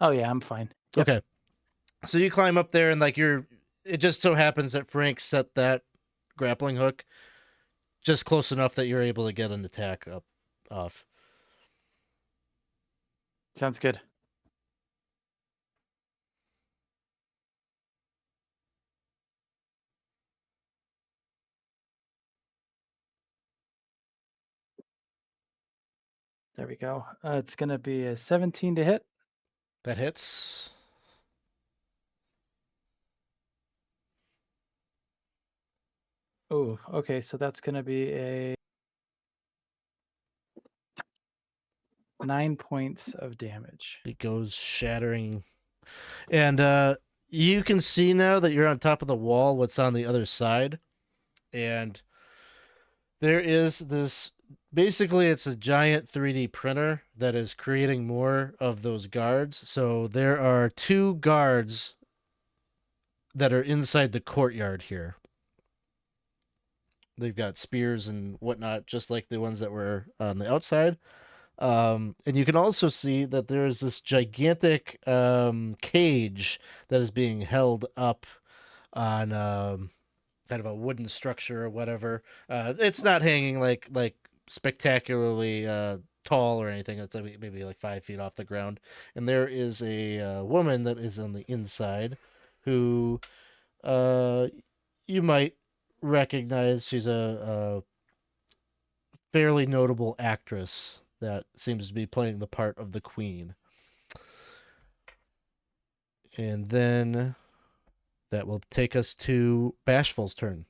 Oh yeah, I'm fine. Yep. Okay. So you climb up there and like it just so happens that Frank set that grappling hook just close enough that you're able to get an attack up off. Sounds good. There we go. It's going to be a 17 to hit. That hits. Oh, okay. So that's going to be a 9 points of damage. It goes shattering. And you can see now that you're on top of the wall what's on the other side. And there is this, basically it's a giant 3D printer that is creating more of those guards. So there are 2 guards that are inside the courtyard here. They've got spears and whatnot, just like the ones that were on the outside. And you can also see that there's this gigantic cage that is being held up on kind of a wooden structure or whatever. It's not hanging like spectacularly tall or anything. It's maybe like 5 feet off the ground. And there is a woman that is on the inside who you might recognize. She's a fairly notable actress that seems to be playing the part of the queen. And then that will take us to Bashful's turn.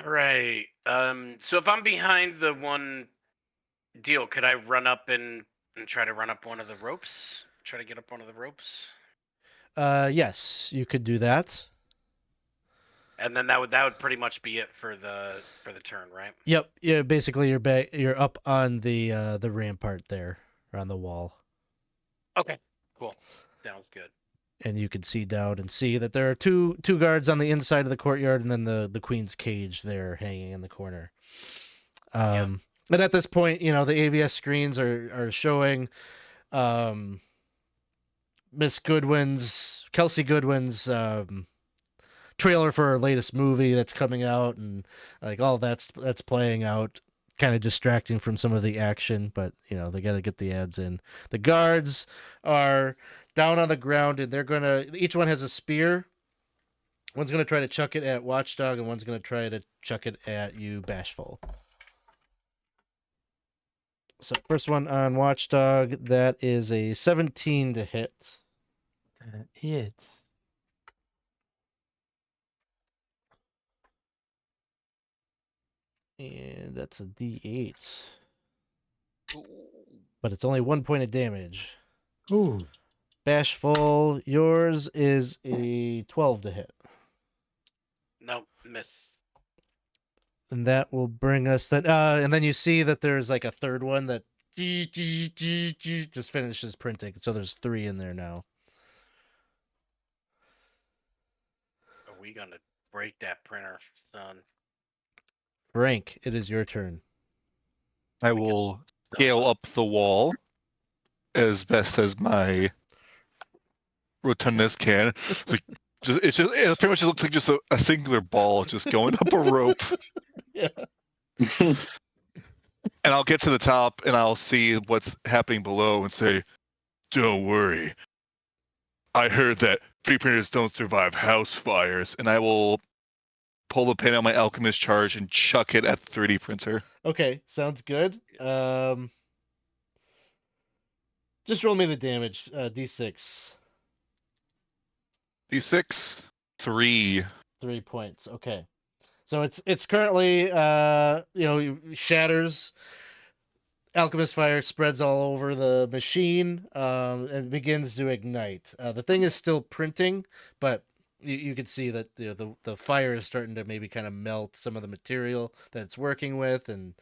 Right. So if I'm behind the one deal, could I run up and try to run up one of the ropes? Try to get up one of the ropes? Yes, you could do that. And then that would pretty much be it for the turn, right? Yep. Yeah. Basically, you're up on the rampart there, or on the wall. Okay. Cool. Sounds good. and you can see down and see that there are two guards on the inside of the courtyard, and then the queen's cage there hanging in the corner. And at this point, you know, the AVS screens are showing Kelsey Goodwin's trailer for her latest movie that's coming out, and like all that's playing out, kind of distracting from some of the action, but you know, they got to get the ads in. The guards are down on the ground, and each one has a spear. One's gonna try to chuck it at Watchdog, and one's gonna try to chuck it at you, Bashful. So first one on Watchdog, that is a 17 to hit. Hits. And that's a D8. But it's only 1 point of damage. Ooh. Bashful, yours is a 12 to hit. Nope, miss. And that will bring us then. And then you see that there's like a third one that just finishes printing. So there's 3 in there now. Are we gonna break that printer, son? Frank, it is your turn. I will scale up the wall as best as my rotundness can. It pretty much looks like just a singular ball just going up a rope. Yeah. And I'll get to the top and I'll see what's happening below and say, "Don't worry. I heard that 3D printers don't survive house fires," and I will pull the pin on my alchemist charge and chuck it at the 3D printer. Okay, sounds good. Just roll me the damage. D6. D6, 3. 3 points. Okay. So it's currently shatters. Alchemist fire spreads all over the machine and begins to ignite. The thing is still printing, but you can see that the fire is starting to maybe kind of melt some of the material that it's working with, and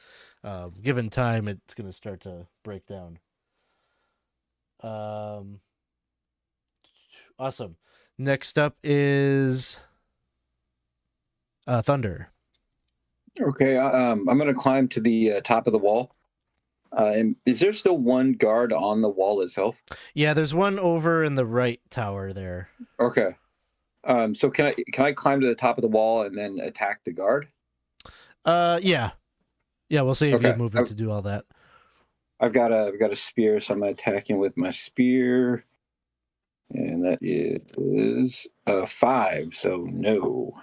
given time, it's going to start to break down. Awesome. Next up is Thunder. Okay, I'm going to climb to the top of the wall. And is there still one guard on the wall itself? Yeah, there's one over in the right tower there. Okay. So can I climb to the top of the wall and then attack the guard? Yeah. We'll see if you have Okay. movement to do all that. I've got a spear, so I'm attacking with my spear, and that is 5. So no.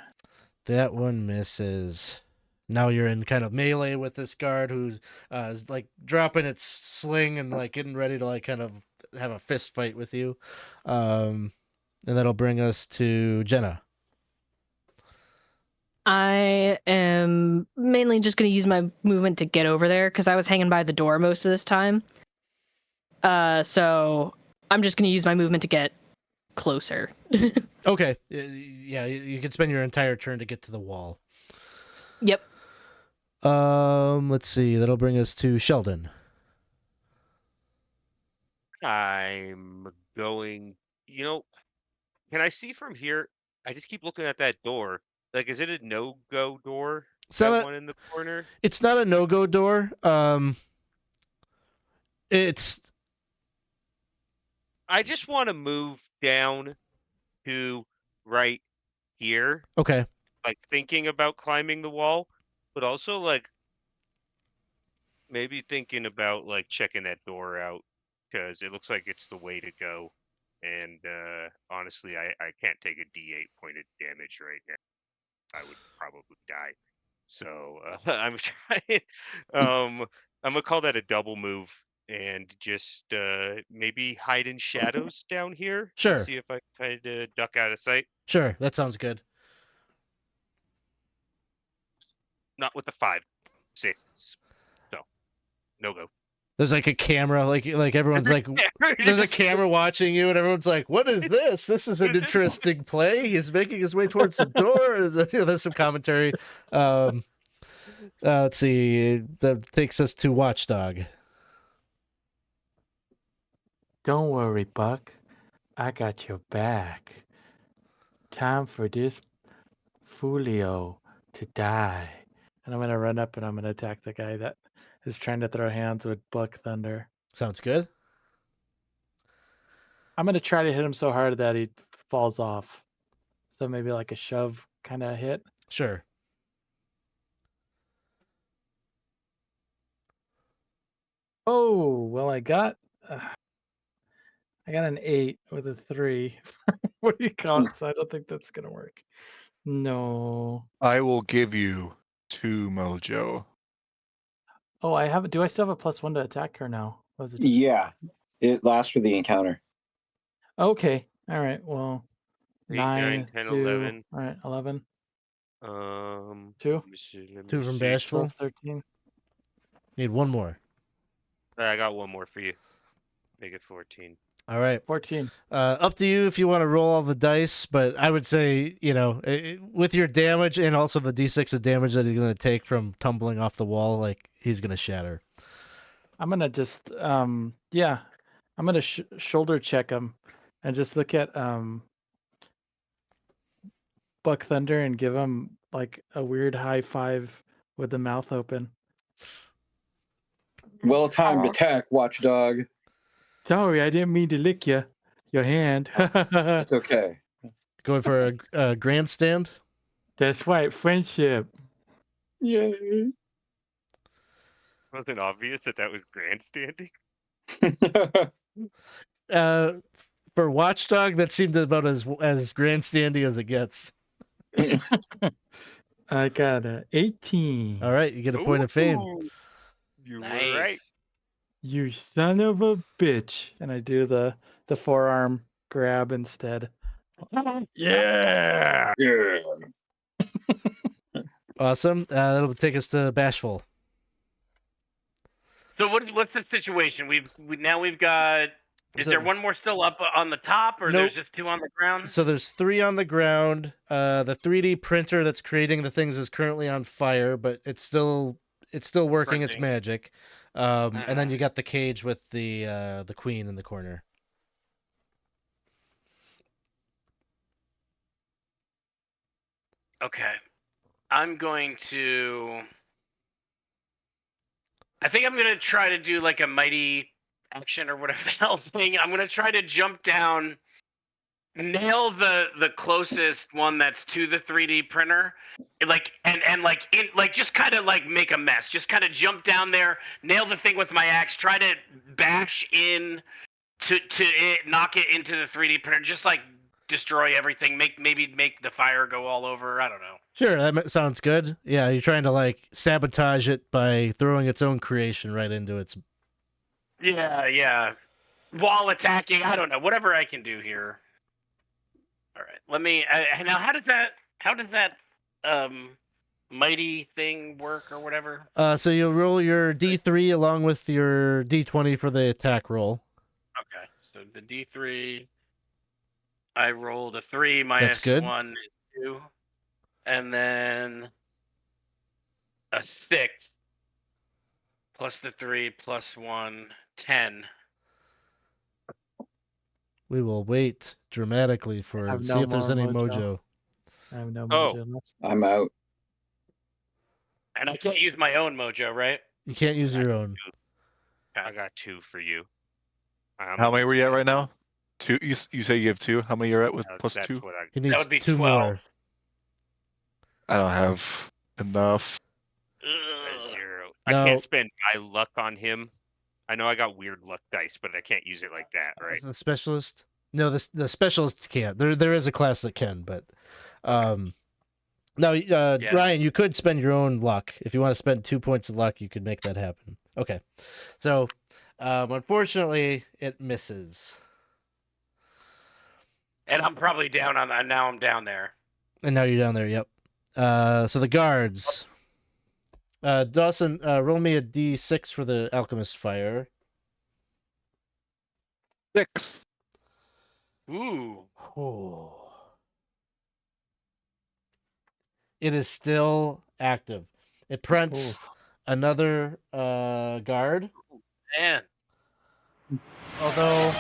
That one misses. Now you're in kind of melee with this guard who is like dropping its sling and like getting ready to like kind of have a fist fight with you. And that'll bring us to Jenna. I am mainly just going to use my movement to get over there because I was hanging by the door most of this time. So I'm just going to use my movement to get closer. Okay. Yeah, you can spend your entire turn to get to the wall. Yep. Let's see. That'll bring us to Sheldon. I'm going. Can I see from here? I just keep looking at that door. Like, is it a no-go door? That one in the corner? It's not a no-go door. It's. I just want to move down to right here. Okay. Like, thinking about climbing the wall, but also, like, maybe thinking about, like, checking that door out, because it looks like it's the way to go. And honestly, I can't take a D8 point of damage right now. I would probably die. So I'm trying. I'm gonna call that a double move and just maybe hide in shadows down here. Sure. And see if I kind of duck out of sight. Sure, that sounds good. Not with the 5, 6. So no go. There's like a camera, like everyone's like, there's a camera watching you, and everyone's like, "What is this? This is an interesting play. He's making his way towards the door." There's some commentary. Let's see. That takes us to Watchdog. Don't worry, Buck. I got your back. Time for this Fulio to die. And I'm gonna run up and I'm gonna attack the guy that is trying to throw hands with Buck Thunder. Sounds good. I'm gonna try to hit him so hard that he falls off. So maybe like a shove kind of hit. Sure. Oh, well, I got an 8 with a 3. What do you call it? So I don't think that's gonna work. No. I will give you 2 mojo. Oh, I have. Do I still have a +1 to attack or no? Was it just... Yeah, it lasts for the encounter. Okay. All right. Well, 8, 9, 9, 10, 2. 11. All right. 11. 2. Let me see. 2 from see. Bashful. 12, 13. Need one more. I got one more for you. Make it 14. All right. 14. Up to you if you want to roll all the dice, but I would say, with your damage and also the d6 of damage that he's going to take from tumbling off the wall, like, he's going to shatter. I'm gonna just yeah. I'm gonna shoulder check him and just look at Buck Thunder and give him like a weird high five with the mouth open. Well-timed attack, watchdog. Sorry, I didn't mean to lick your hand. It's okay. Going for a grandstand? That's right, friendship. Yay. Wasn't obvious that was grandstanding. For Watchdog, that seemed about as grandstandy as it gets. I got a 18. All right, you get a point of fame. Ooh, You Nice. were right. You son of a bitch. And I do the forearm grab instead. Yeah. Yeah. Awesome. That'll take us to Bashful. So what's the situation? We've got. Is So- there one more still up on the top, or Nope. there's just 2 on the ground? So there's 3 on the ground. The 3D printer that's creating the things is currently on fire, but it's still working its Printing. magic. And then you got the cage with the queen in the corner. Okay. I'm going to. I think I'm going to try to do like a mighty action or whatever the hell thing. I'm going to try to jump down, nail the closest one that's to the 3D printer, just kind of like make a mess. Just kind of jump down there, nail the thing with my axe, try to bash in to it, knock it into the 3D printer, just like destroy everything. Maybe make the fire go all over. I don't know. Sure, that sounds good. Yeah, you're trying to like sabotage it by throwing its own creation right into its. Yeah. While attacking, I don't know. Whatever I can do here. All right. Let me. Now, how does that mighty thing work or whatever? So you'll roll your D3 along with your D20 for the attack roll. Okay. So the D3, I rolled a 3 minus That's good. 1 is 2, and then a 6 plus the 3 plus 1, 10. We will wait dramatically I for have see no if there's more any mojo. mojo. I have no Oh. mojo left. I'm out. And I can't use my own mojo, right? You can't use your own. I got 2 for you. How many were you at right now? 2. You say you have 2. How many you're at with plus That's 2? what I. He needs would be 2 12. more. I don't have enough. Got 0. No. I can't spend my luck on him. I know I got weird luck dice, but I can't use it like that, right? The specialist? No, the specialist can't. There is a class that can, but no. Ryan, you could spend your own luck if you want to spend 2 points of luck. You could make that happen. Okay, so unfortunately, it misses, And I'm probably down on that. Now I'm down there. and now you're down there. Yep. So the guards. Dawson, roll me a D6 for the alchemist fire. 6. Ooh. Oh. It is still active. It prints another guard. Man. Although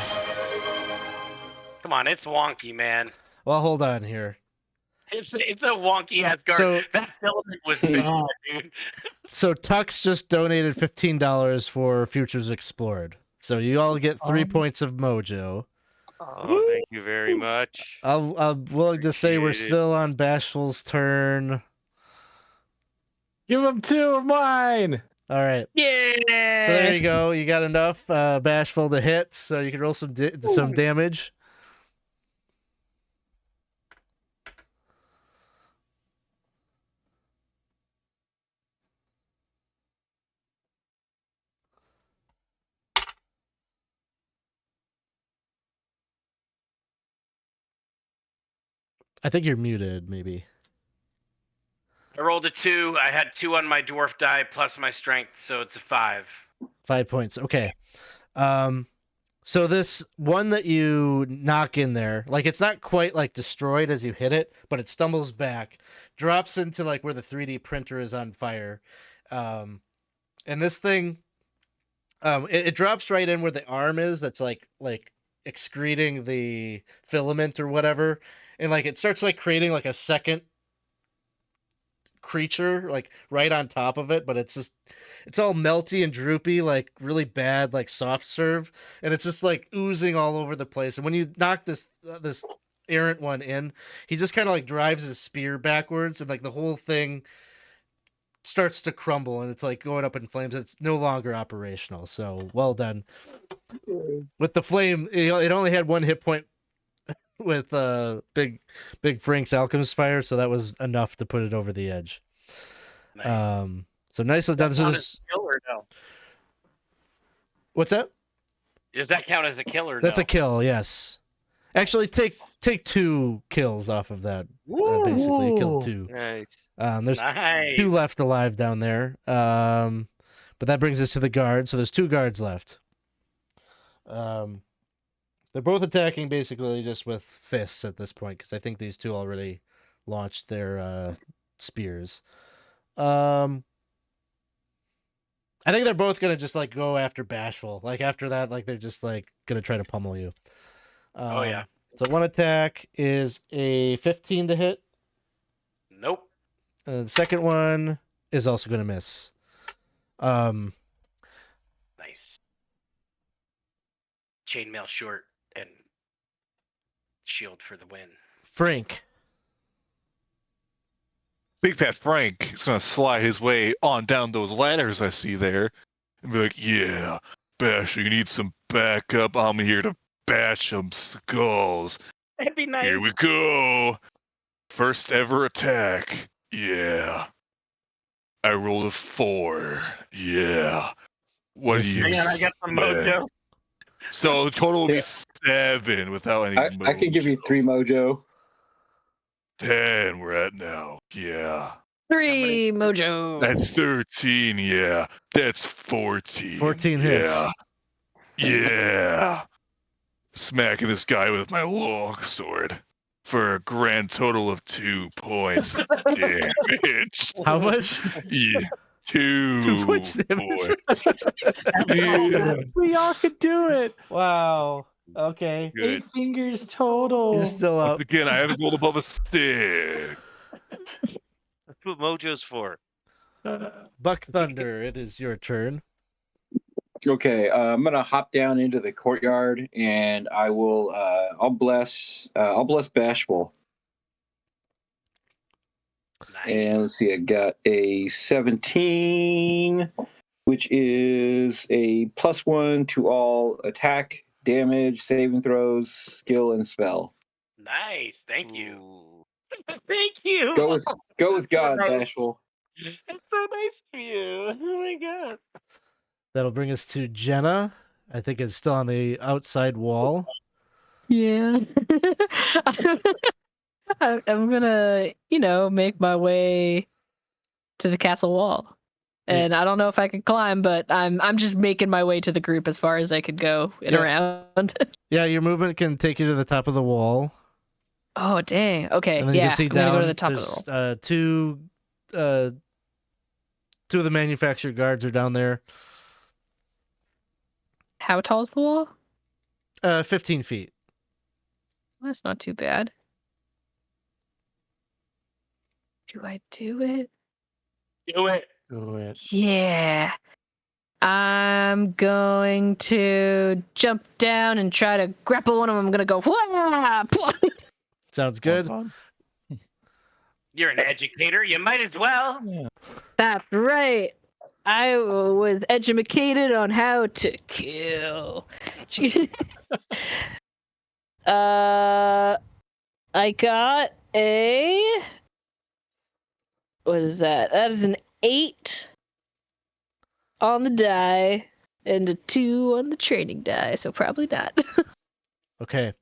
Come on, it's wonky, man. Well, hold on here. It's a wonky ass guard. So- That filament was bad, dude. So Tux just donated $15 for Futures Explored. So you all get 3 points of mojo. Oh, thank you very much. I'm willing to say we're Appreciate it. still on Bashful's turn. Give him 2 of mine. All right. Yeah. So there you go. You got enough Bashful to hit, so you can roll some damage. I think you're muted, maybe. I rolled a 2. I had 2 on my dwarf die plus my strength, so it's a 5. 5 points. Okay. So this one that you knock in there, like it's not quite like destroyed as you hit it, but it stumbles back, drops into like where the 3D printer is on fire. And this thing, it drops right in where the arm is that's like excreting the filament or whatever. And like it starts like creating like a second creature like right on top of it, but it's all melty and droopy, like really bad, like soft serve, and it's just like oozing all over the place. And when you knock this errant one in, he just kind of like drives his spear backwards, and like the whole thing starts to crumble, and it's like going up in flames. It's no longer operational. So well done. With the flame, it only had 1 hit point with big Frank's alchemist fire, so that was enough to put it over the edge. Nice. So nicely done. Does So that count this, as a kill or no? what's that? Does that count as a kill or That's no? a kill, yes. Actually, take 2 kills off of that. Basically, you killed 2. Nice. There's Nice. 2 left alive down there. But that brings us to the guard. So there's 2 guards left. They're both attacking basically just with fists at this point, because I think these 2 already launched their spears. I think they're both gonna just like go after Bashful. Like after that, like they're just like gonna try to pummel you. Oh, yeah. So one attack is a 15 to hit. Nope. The second one is also gonna miss. Nice. Chainmail short and shield for the win. Frank. Big Fat Frank is gonna slide his way on down those ladders I see there, and be like, "Yeah, Bash, you need some backup. I'm here to bash some skulls. That'd be nice. Here we go. First ever attack. Yeah. I rolled a 4. Yeah. What do This you Hang on, I got some mojo. So total will be 7 without any I can give you mojo. 3 mojo. 10 we're at now. Yeah. 3 mojo. That's 13, yeah. That's 14. 14 hits. Yeah. Yeah. Smacking this guy with my longsword for a grand total of 2 points of damage. How much? Yeah. 2 2 points damage. points. Yeah. We all could do it. Wow. Okay. Good. 8 fingers total. He's still Once up. again, I haven't rolled above a 6. That's what mojo's for. Buck Thunder, it is your turn. Okay, I'm gonna hop down into the courtyard, and I will. I'll bless Bashful. Nice. And let's see, I got a 17, which is a +1 to all attack, damage, saving throws, skill, and spell. Nice. Thank you. Ooh. Thank you. Go with God, Nice. Bashful. That's so nice of you. Oh my god. That'll bring us to Jenna. I think it's still on the outside wall. Yeah. I'm gonna, make my way to the castle wall. And I don't know if I can climb, but I'm just making my way to the group as far as I could go and Yeah. around. Yeah, your movement can take you to the top of the wall. Oh dang. Okay. And then you Yeah. can see I'm down. gonna go to the top of the wall. Two of the manufactured guards are down there. How tall is the wall? 15 feet. That's not too bad. Do I do it? Do it. Do it. Yeah. I'm going to jump down and try to grapple one of them. I'm going to go, "Wah!" Sounds More good. fun. You're an educator. You might as well. Yeah. That's right. I was educated on how to kill. I got a. What is that? That is an 8 on the die and a 2 on the training die, so probably not. Okay.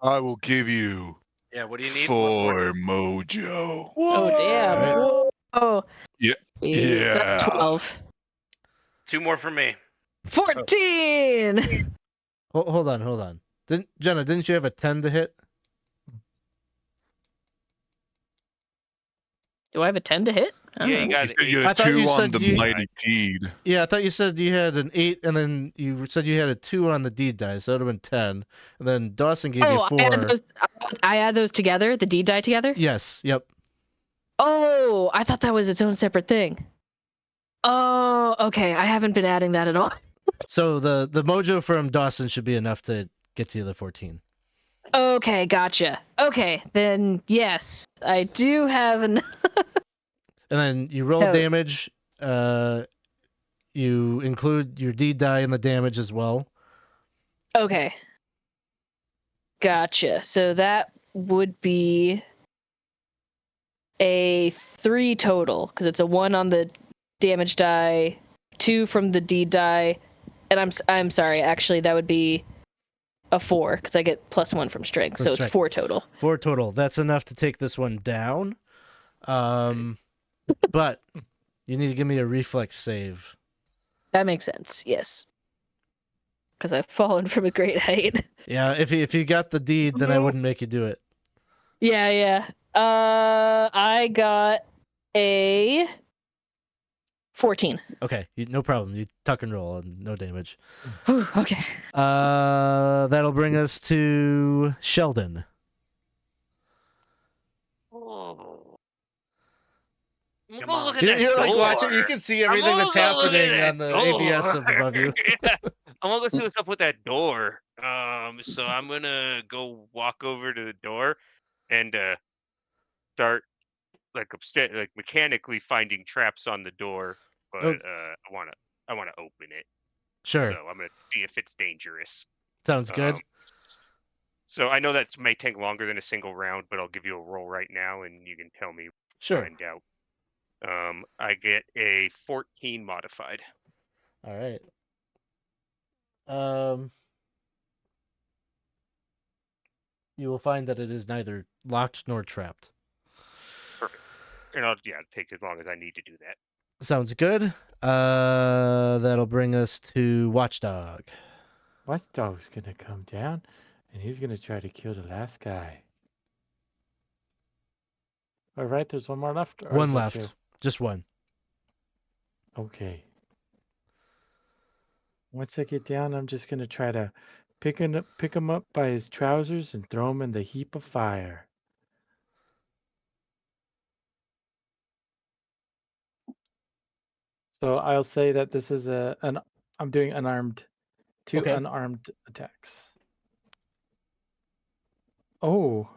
I will give you Yeah. What do you need? One more. 4 mojo. Oh, damn. Alright. Whoa. Yeah. So that's Yeah. 12. 2 more for me. 14! Hold on. Jenna, didn't you have a 10 to hit? Do I have a 10 to hit? I don't Yeah, know. you You got said an you eight. had I a thought 2 you on said the you- mighty deed. Yeah, I thought you said you had an 8, and then you said you had a 2 on the deed die, so it would have been 10. And then Dawson gave you Oh, 4. I add those together, the D die together? Yes, yep. Oh, I thought that was its own separate thing. Oh, okay. I haven't been adding that at all. So the mojo from Dawson should be enough to get you the 14. Okay, gotcha. Okay, then yes, I do have an. And then you roll Oh. damage. You include your deed die in the damage as well. Okay. Gotcha. So that would be a 3 total, because it's a 1 on the damage die, 2 from the D die, and I'm sorry, actually that would be a 4, because I get +1 from strength, From so strength. it's 4 total. 4 total. That's enough to take this one down. But you need to give me a reflex save. That makes sense, yes. Because I've fallen from a great height. Yeah, if you got the deed, then I wouldn't make you do it. Yeah. I got a 14. Okay, no problem. You tuck and roll and no damage. Whew, okay. That'll bring us to Sheldon. Oh. I'm Come gonna on. look at You're, that you're like door. watching. You can see I'm everything that's gonna look at happening that on the ABS door. above you. Yeah. I'm gonna go see what's up with that door. So I'm gonna go walk over to the door and start like like mechanically finding traps on the door, but Oh. I wanna open it. Sure, So I'm gonna see if it's dangerous. sounds good. So I know that may take longer than a single round, but I'll give you a roll right now, and you can tell me Sure. find out. I get a 14 modified. All right. You will find that it is neither locked nor trapped. Perfect. And I'll take as long as I need to do that. Sounds good. That'll bring us to Watchdog. Watchdog's gonna come down, and he's gonna try to kill the last guy. All right, there's one more left. Or One is there left, 2? just one. Okay. Once I get down, I'm just gonna try to pick him up by his trousers and throw him in the heap of fire. So I'll say that this is I'm doing unarmed, 2 Okay. unarmed attacks. Oh,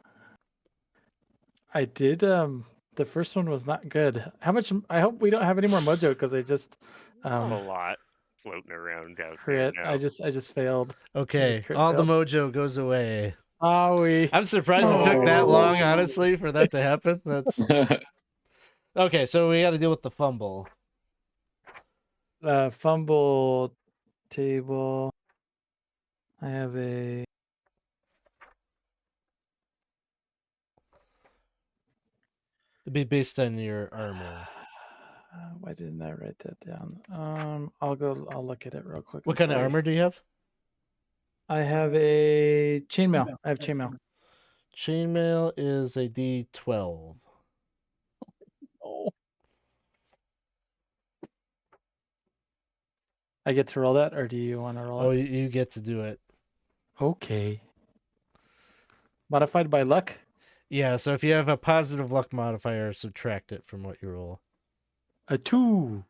I did. The first one was not good. How much? I hope we don't have any more mojo because I just Not a lot floating around out crit. there. I No. just failed. Okay, crit all the failed. mojo goes away. Owie. I'm surprised it took that Oh. long, honestly, for that to happen. That's okay. So we got to deal with the fumble. Fumble table. I have a. It'd be based on your armor. Why didn't I write that down? I'll look at it real quick. What kind of armor do you have? I have a chainmail. I have chainmail. Chainmail is a D12. Oh. I get to roll that, or do you want to roll Oh, it? you get to do it. Okay. Modified by luck? Yeah, so if you have a positive luck modifier, subtract it from what you roll. A 2.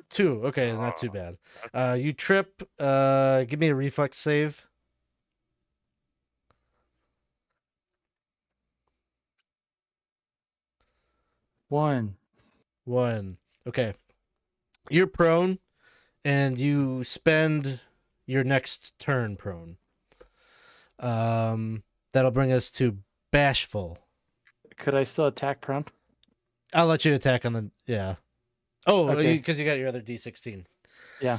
2. Okay, not too bad. You trip. Give me a reflex save. 1. 1. Okay. You're prone, and you spend your next turn prone. That'll bring us to Bashful. Could I still attack prone? I'll let you attack on the Oh, Okay. because you got your other D16. Yeah.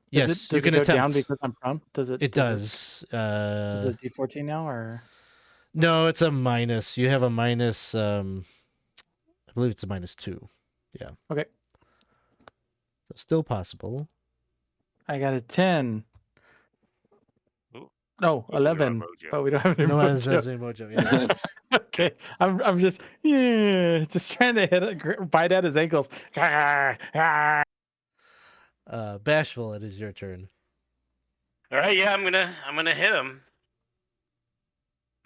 Yes, you Does it can go attempt. down because I'm prone? It does. Is it D14 now or? No, it's a minus. You have a minus. I believe it's a -2. Yeah. Okay. So still possible. I got a 10. Ooh. No, Hopefully we don't have 11. mojo. But we don't have any No one mojo. has any mojo. Yeah. Okay. I'm just just trying to bite at his ankles. Bashful, it is your turn. All right, yeah, I'm gonna hit him.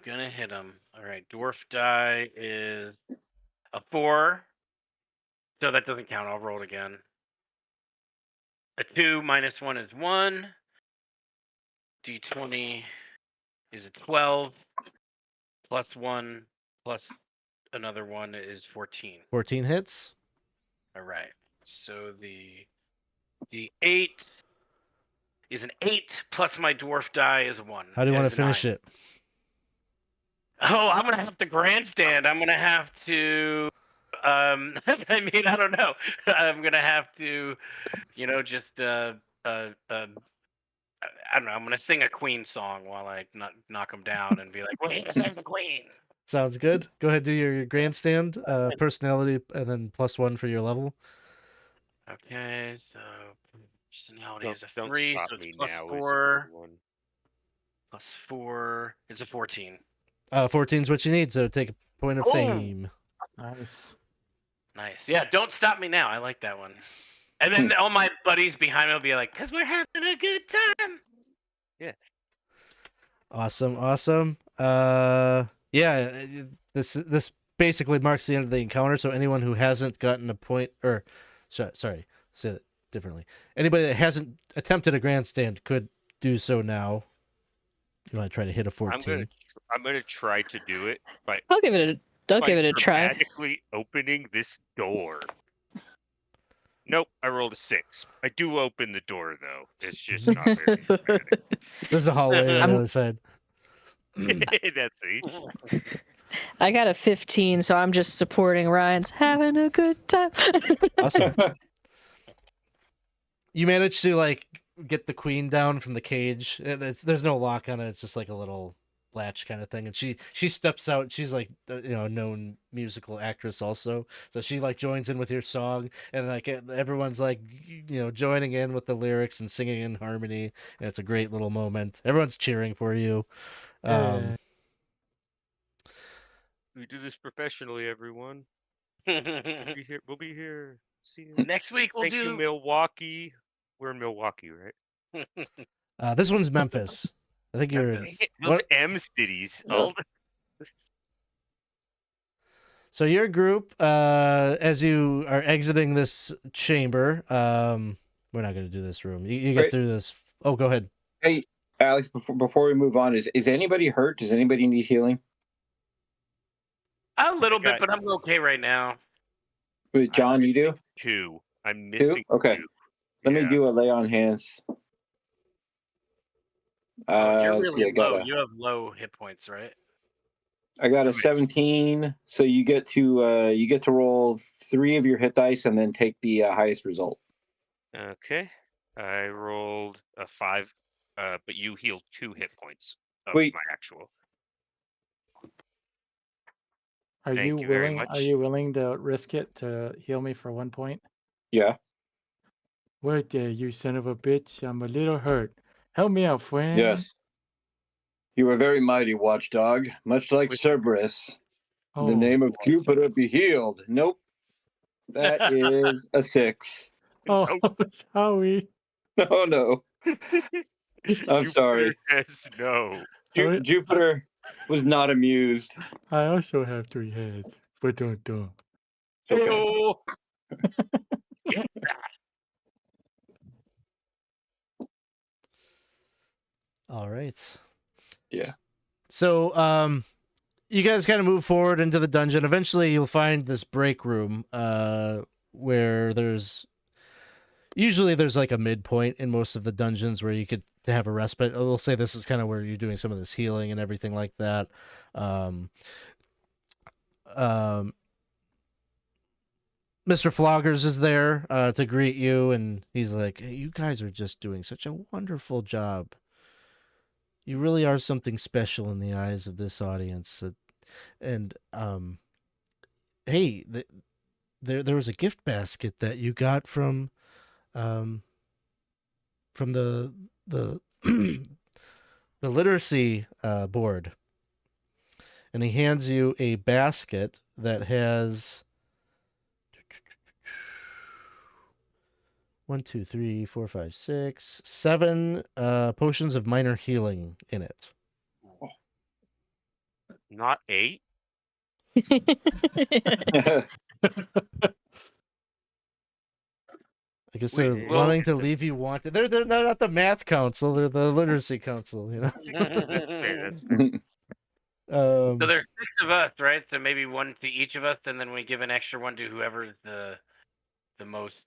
Gonna hit him. All right, dwarf die is a 4, so that doesn't count. I'll roll it again. A 2 minus 1 is 1. D20 is a 12. Plus 1 plus another 1 is 14. 14 hits. All right. So the 8 is an 8 plus my dwarf die is a 1. How do you want to finish it? Oh, I'm gonna have to grandstand. I'm gonna have to. I mean, I don't know. I'm gonna have to, just I don't know. I'm gonna sing a Queen song while I knock him down and be like, "We're here to save the Queen." Sounds good. Go ahead, do your grandstand. Personality, and then +1 for your level. Okay, so personality is a Don't 3, stop so it's me plus now is a 4. good one. Plus 4. It's a 14. 14 is what you need, so take a point of fame. Nice. Nice. Yeah, don't stop me now. I like that one. And then all my buddies behind me will be like, "Cause we're having a good time." Yeah. Awesome. Yeah, this basically marks the end of the encounter. So anyone who hasn't gotten a point, or sorry, say that differently. Anybody that hasn't attempted a grandstand could do so now. You want to try to hit a 14? I'm gonna try to do it by I'll give it a try. dramatically opening this door. Nope, I rolled a 6. I do open the door though. It's just not very dramatic. There's a hallway on the other side. That's it. I got a 15, so I'm just supporting Ryan's having a good time. Awesome. You managed to get the queen down from the cage. There's no lock on it. It's just like a little latch kind of thing. And she steps out. She's a known musical actress also. So she joins in with your song, and everyone's joining in with the lyrics and singing in harmony. And it's a great little moment. Everyone's cheering for you. Yeah. We do this professionally, everyone. We'll be here. See you Next week we'll Thank you, Milwaukee. We're in Milwaukee, right? This one's Memphis. I think you're. Those M cities. So your group, as you are exiting this chamber, we're not going to do this room. You get through this. Oh, go ahead. Hey, Alex. Before we move on, is anybody hurt? Does anybody need healing? A little bit, but I'm okay right now. Wait, John, you do? 2. I'm missing 2? Okay. 2. Let me do a lay on hands. You're really low. You have low hit points, right? I got a 17, so you get to roll 3 of your hit dice and then take the highest result. Okay. I rolled a 5, but you healed 2 hit points of Wait. my actual. Thank you very much. Are you willing to risk it to heal me for 1 point? Yeah. Wait there, you son of a bitch. I'm a little hurt. Help me out, friend. Yes. You are very mighty, watchdog. Much like Cerberus. In the name of Jupiter, be healed. Nope. That is a 6. Oh, sorry. Oh, no. I'm sorry. Says no. Jupiter Was not amused. I also have 3 heads. But don't. It's okay. Ew. Get that. All right. Yeah. So, you guys kind of move forward into the dungeon. Eventually, you'll find this break room, where there's like a midpoint in most of the dungeons where you could have a respite. I will say this is kind of where you're doing some of this healing and everything like that. Mr. Floggers is there to greet you, and he's like, hey, you guys are just doing such a wonderful job. You really are something special in the eyes of this audience. And hey, there was a gift basket that you got from the the literacy board, and he hands you a basket that has 1, 2, 3, 4, 5, 6, 7 potions of minor healing in it. Not 8? I guess Wait, they're well- wanting to leave you wanted. They're not the math council. They're the literacy council. You know. that's So there's 6 of us, right? So maybe 1 to each of us, and then we give an extra 1 to whoever's the most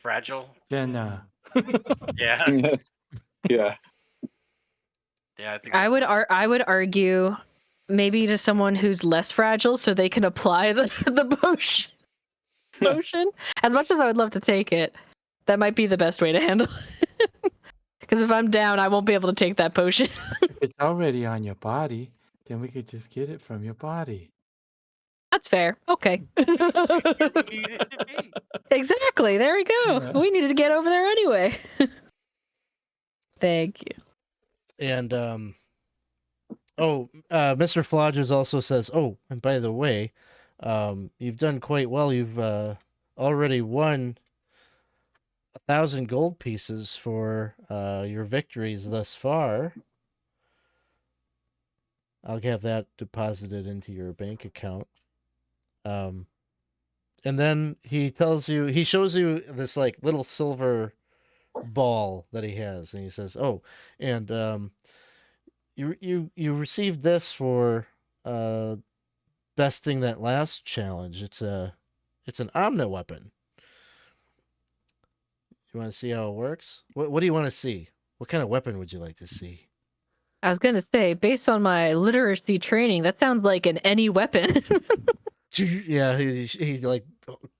fragile. Jenna. Yeah, Yeah. yeah. I think I would argue maybe to someone who's less fragile so they can apply the potion. As much as I would love to take it, that might be the best way to handle it. Because if I'm down, I won't be able to take that potion. If it's already on your body, then we could just get it from your body. That's fair. Okay. we need it to be. Exactly. There we go. Yeah. We needed to get over there anyway. Thank you. And Mr. Flodgers also says, oh, and by the way, you've done quite well. You've already won 1,000 gold pieces for your victories thus far. I'll have that deposited into your bank account. And then he shows you this like little silver ball that he has, and he says, "Oh, and you received this for besting that last challenge. It's an omni weapon. You want to see how it works? What do you want to see? What kind of weapon would you like to see?" I was gonna say, based on my literacy training, that sounds like an any weapon. Yeah, he like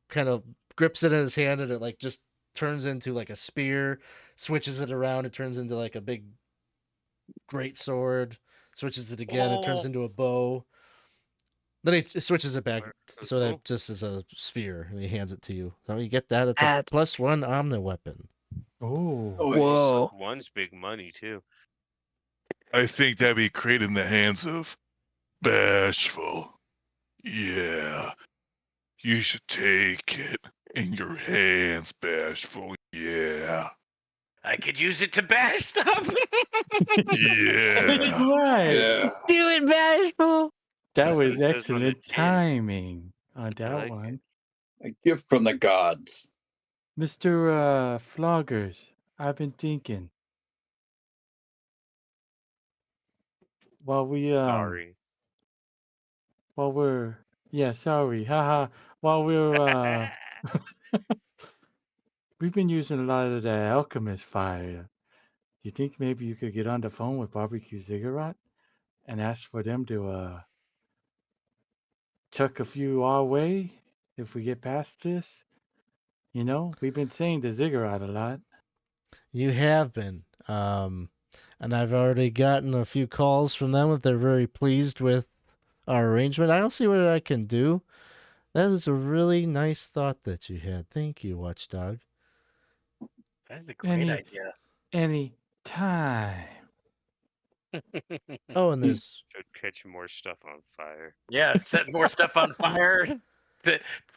kind of grips it in his hand, and it like just turns into like a spear. Switches it around, it turns into like a big great sword. Switches it again, it turns into a bow. Then he switches it back so that just is a sphere, and he hands it to you. So you get that. It's a +1 omni weapon. Oh. Whoa. 1's big money too. I think that'd be great in the hands of Bashful. Yeah. You should take it in your hands, Bashful. Yeah. I could use it to bash stuff. Yeah. Right. Yeah. Do it, Bashful. That was That's what it excellent did. timing on that like one. A gift from the gods. Mr. Floggers, I've been thinking. While we Sorry. while we're sorry, haha. While we're we've been using a lot of the alchemist fire. Do you think maybe you could get on the phone with Barbecue Ziggurat and ask for them to chuck a few our way if we get past this? You know, we've been saying the Ziggurat a lot. You have been. And I've already gotten a few calls from them that they're very pleased with our arrangement. I'll see what I can do. That is a really nice thought that you had. Thank you, Watchdog. That's a great idea. Any time. Oh, and there's Should catch more stuff on fire. Yeah, set more stuff on fire.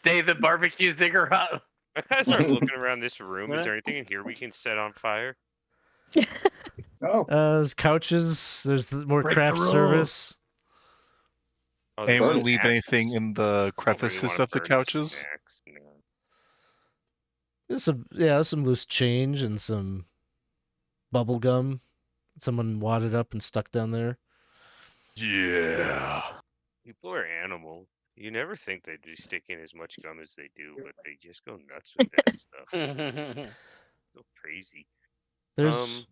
Say the barbecue ziggurat. I kind of start looking around this room. Is there anything in here we can set on fire? Oh. there's couches. There's more Break the craft rules. service. Oh, Anyone there's leave anything snacks. in the Don't really crevices want to of the burn couches? snacks. No. There's some loose change and some bubble gum. Someone wadded up and stuck down there. Yeah. People are animals. You never think they'd be sticking as much gum as they do, but they just go nuts with that stuff. Go crazy. There's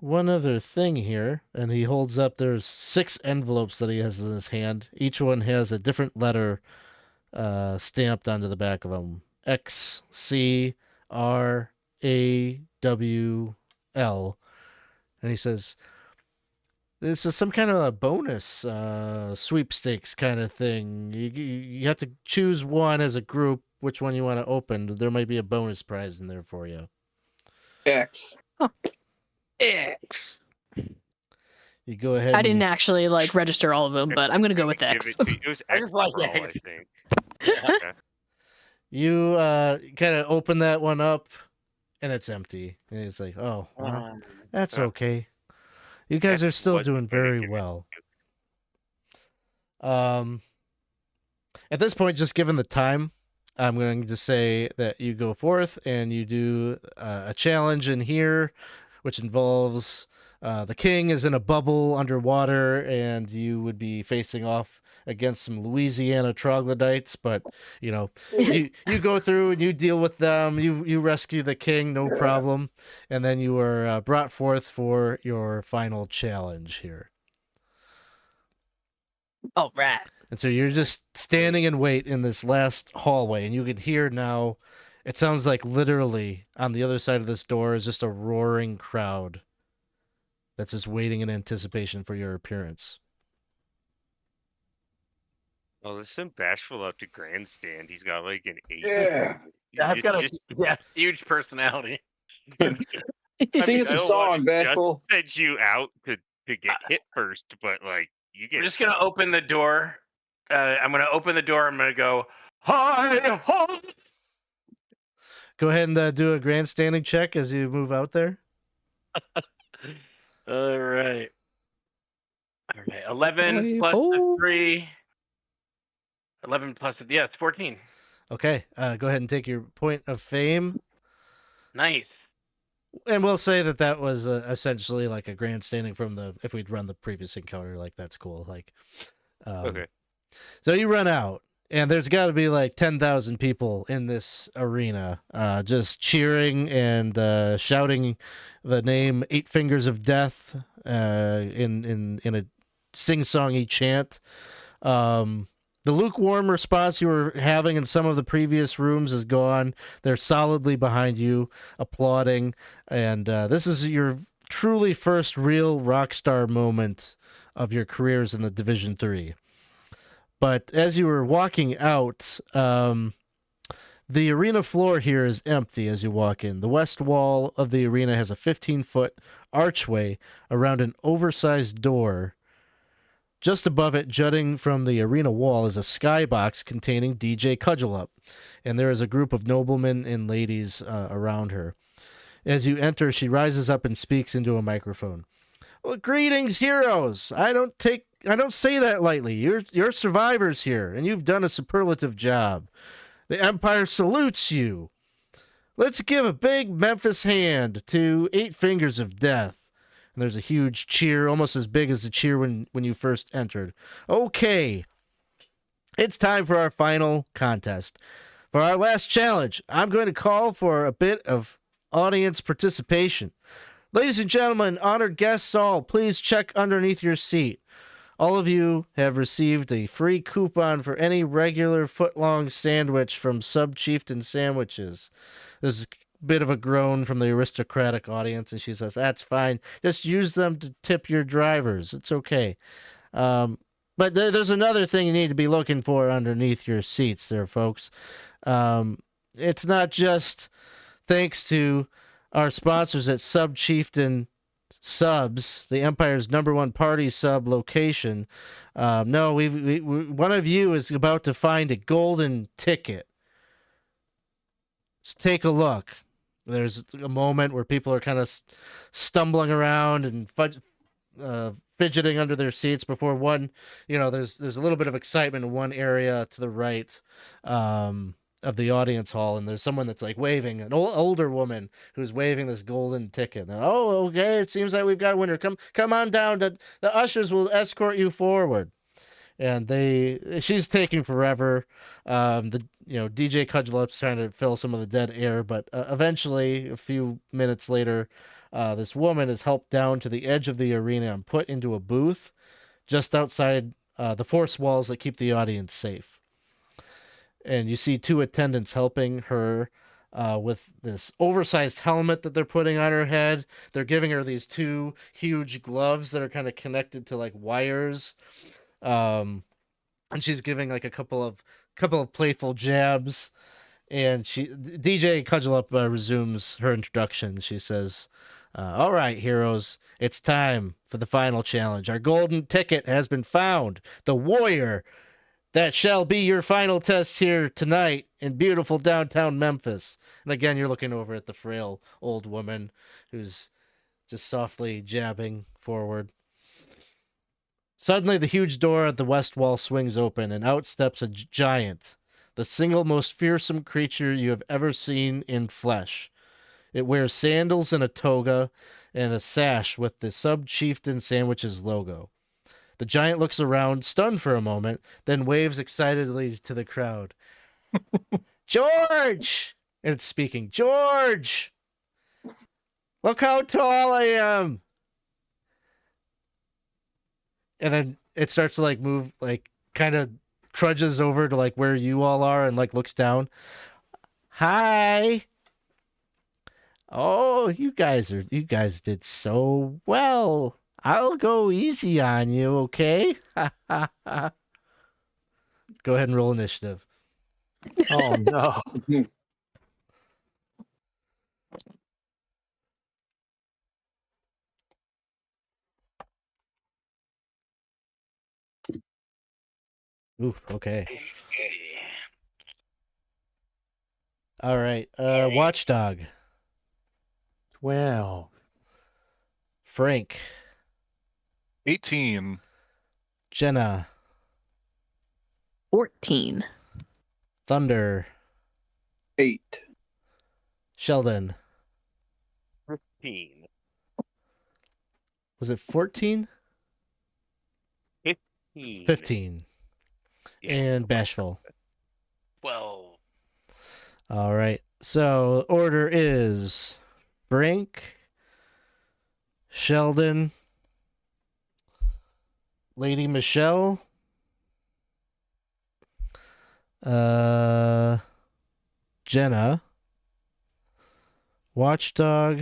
one other thing here, and he holds up. There's 6 envelopes that he has in his hand. Each one has a different letter stamped onto the back of them. XCRAWL. And he says, this is some kind of a bonus sweepstakes kind of thing. You have to choose one as a group, which one you want to open. There might be a bonus prize in there for you. X. X. You go ahead. I didn't actually like register all of them, but I'm gonna go with Give X. it to, it was I X just like Pro, it. I think. Yeah. Yeah. You kind of open that one up, and it's empty. And it's like, oh, well, that's okay. You guys are X still wasn't doing gonna very give it well. to At this point, just given the time, I'm going to say that you go forth and you do a challenge in here, which involves the king is in a bubble underwater, and you would be facing off against some Louisiana troglodytes. But you know, you go through and you deal with them. You rescue the king, no problem, and then you are brought forth for your final challenge here. All right. And so you're just standing in wait in this last hallway, and you can hear now, it sounds like literally on the other side of this door is just a roaring crowd that's just waiting in anticipation for your appearance. Oh, there's some bashful up to grandstand. He's got like an 8. Yeah. I've got a just, huge personality. Sing I us a don't want song, to just Bashful. send you out to get hit first, but like you get. I'm just gonna open the door. I'm gonna open the door. I'm gonna go hi ho. Go ahead and do a grandstanding check as you move out there. All right. 11 Hi plus ho. the 3. 11 plus it's 14. Okay, go ahead and take your point of fame. Nice. And we'll say that that was essentially like a grandstanding from the, if we'd run the previous encounter, like that's cool. Like, Okay. So you run out, and there's got to be like 10,000 people in this arena, just cheering and shouting the name 8 Fingers of Death in a sing-songy chant. The lukewarm response you were having in some of the previous rooms is gone. They're solidly behind you, applauding, and this is your truly first real rock star moment of your careers in the Division 3. But as you were walking out, the arena floor here is empty as you walk in. The west wall of the arena has a 15-foot archway around an oversized door. Just above it, jutting from the arena wall, is a skybox containing DJ Cudgelup, and there is a group of noblemen and ladies around her. As you enter, she rises up and speaks into a microphone. Well, greetings, heroes. I don't say that lightly. You're survivors here, and you've done a superlative job. The Empire salutes you. Let's give a big Memphis hand to 8 Fingers of Death. And there's a huge cheer, almost as big as the cheer when you first entered. Okay, it's time for our final contest. For our last challenge, I'm going to call for a bit of audience participation. Ladies and gentlemen, honored guests all, please check underneath your seat. All of you have received a free coupon for any regular foot-long sandwich from Sub Chieftain Sandwiches. There's a bit of a groan from the aristocratic audience, and she says, that's fine. Just use them to tip your drivers. It's okay. But there's another thing you need to be looking for underneath your seats there, folks. It's not just thanks to our sponsors at Sub Chieftain Subs, the Empire's #1 party sub location. No, we one of you is about to find a golden ticket. Let's take a look. There's a moment where people are kind of stumbling around and fidgeting under their seats before one. There's a little bit of excitement in one area to the right of the audience hall, and there's someone that's like waving, an older woman who's waving this golden ticket. And, oh, okay, it seems like we've got a winner. Come on down. The ushers will escort you forward. And she's taking forever. DJ Cudgelup's trying to fill some of the dead air, but eventually, a few minutes later, this woman is helped down to the edge of the arena and put into a booth just outside the force walls that keep the audience safe. And you see two attendants helping her with this oversized helmet that they're putting on her head. They're giving her these two huge gloves that are kind of connected to like wires. And she's giving like a couple of playful jabs, and DJ Cudgelup resumes her introduction. She says, all right, heroes, it's time for the final challenge. Our golden ticket has been found. The warrior that shall be your final test here tonight in beautiful downtown Memphis. And again, you're looking over at the frail old woman who's just softly jabbing forward. Suddenly, the huge door at the west wall swings open, and out steps a giant, the single most fearsome creature you have ever seen in flesh. It wears sandals and a toga, and a sash with the Sub-Chieftain Sandwiches logo. The giant looks around, stunned for a moment, then waves excitedly to the crowd. George! And it's speaking. George! Look how tall I am! And then it starts to like move, like kind of trudges over to like where you all are and like looks down. Hi. Oh, you guys did so well. I'll go easy on you, okay? Go ahead and roll initiative. Oh no. Ooh, okay. All right. Watchdog. 12. Frank. 18. Jenna. 14. Thunder. 8. Sheldon. 15. Was it 14? 15. 15. Yeah. And Bashful. 12. All right. So order is Frank, Sheldon, Lady Michelle, Jenna, Watchdog,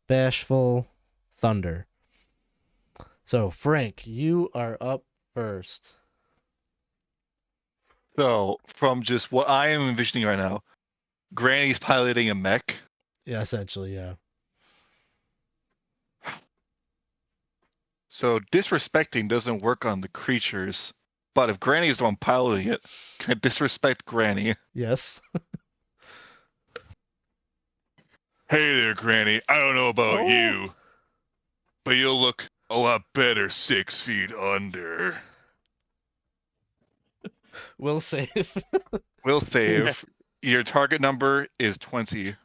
Bashful, Thunder. So Frank, you are up first. So, from just what I am envisioning right now, Granny's piloting a mech. Yeah, essentially, yeah. So, disrespecting doesn't work on the creatures. But if Granny is the one piloting it, can I disrespect Granny? Yes. Hey there, Granny. I don't know about you, but you'll look a lot better 6 feet under. Will save. Will save. Your target number is 20.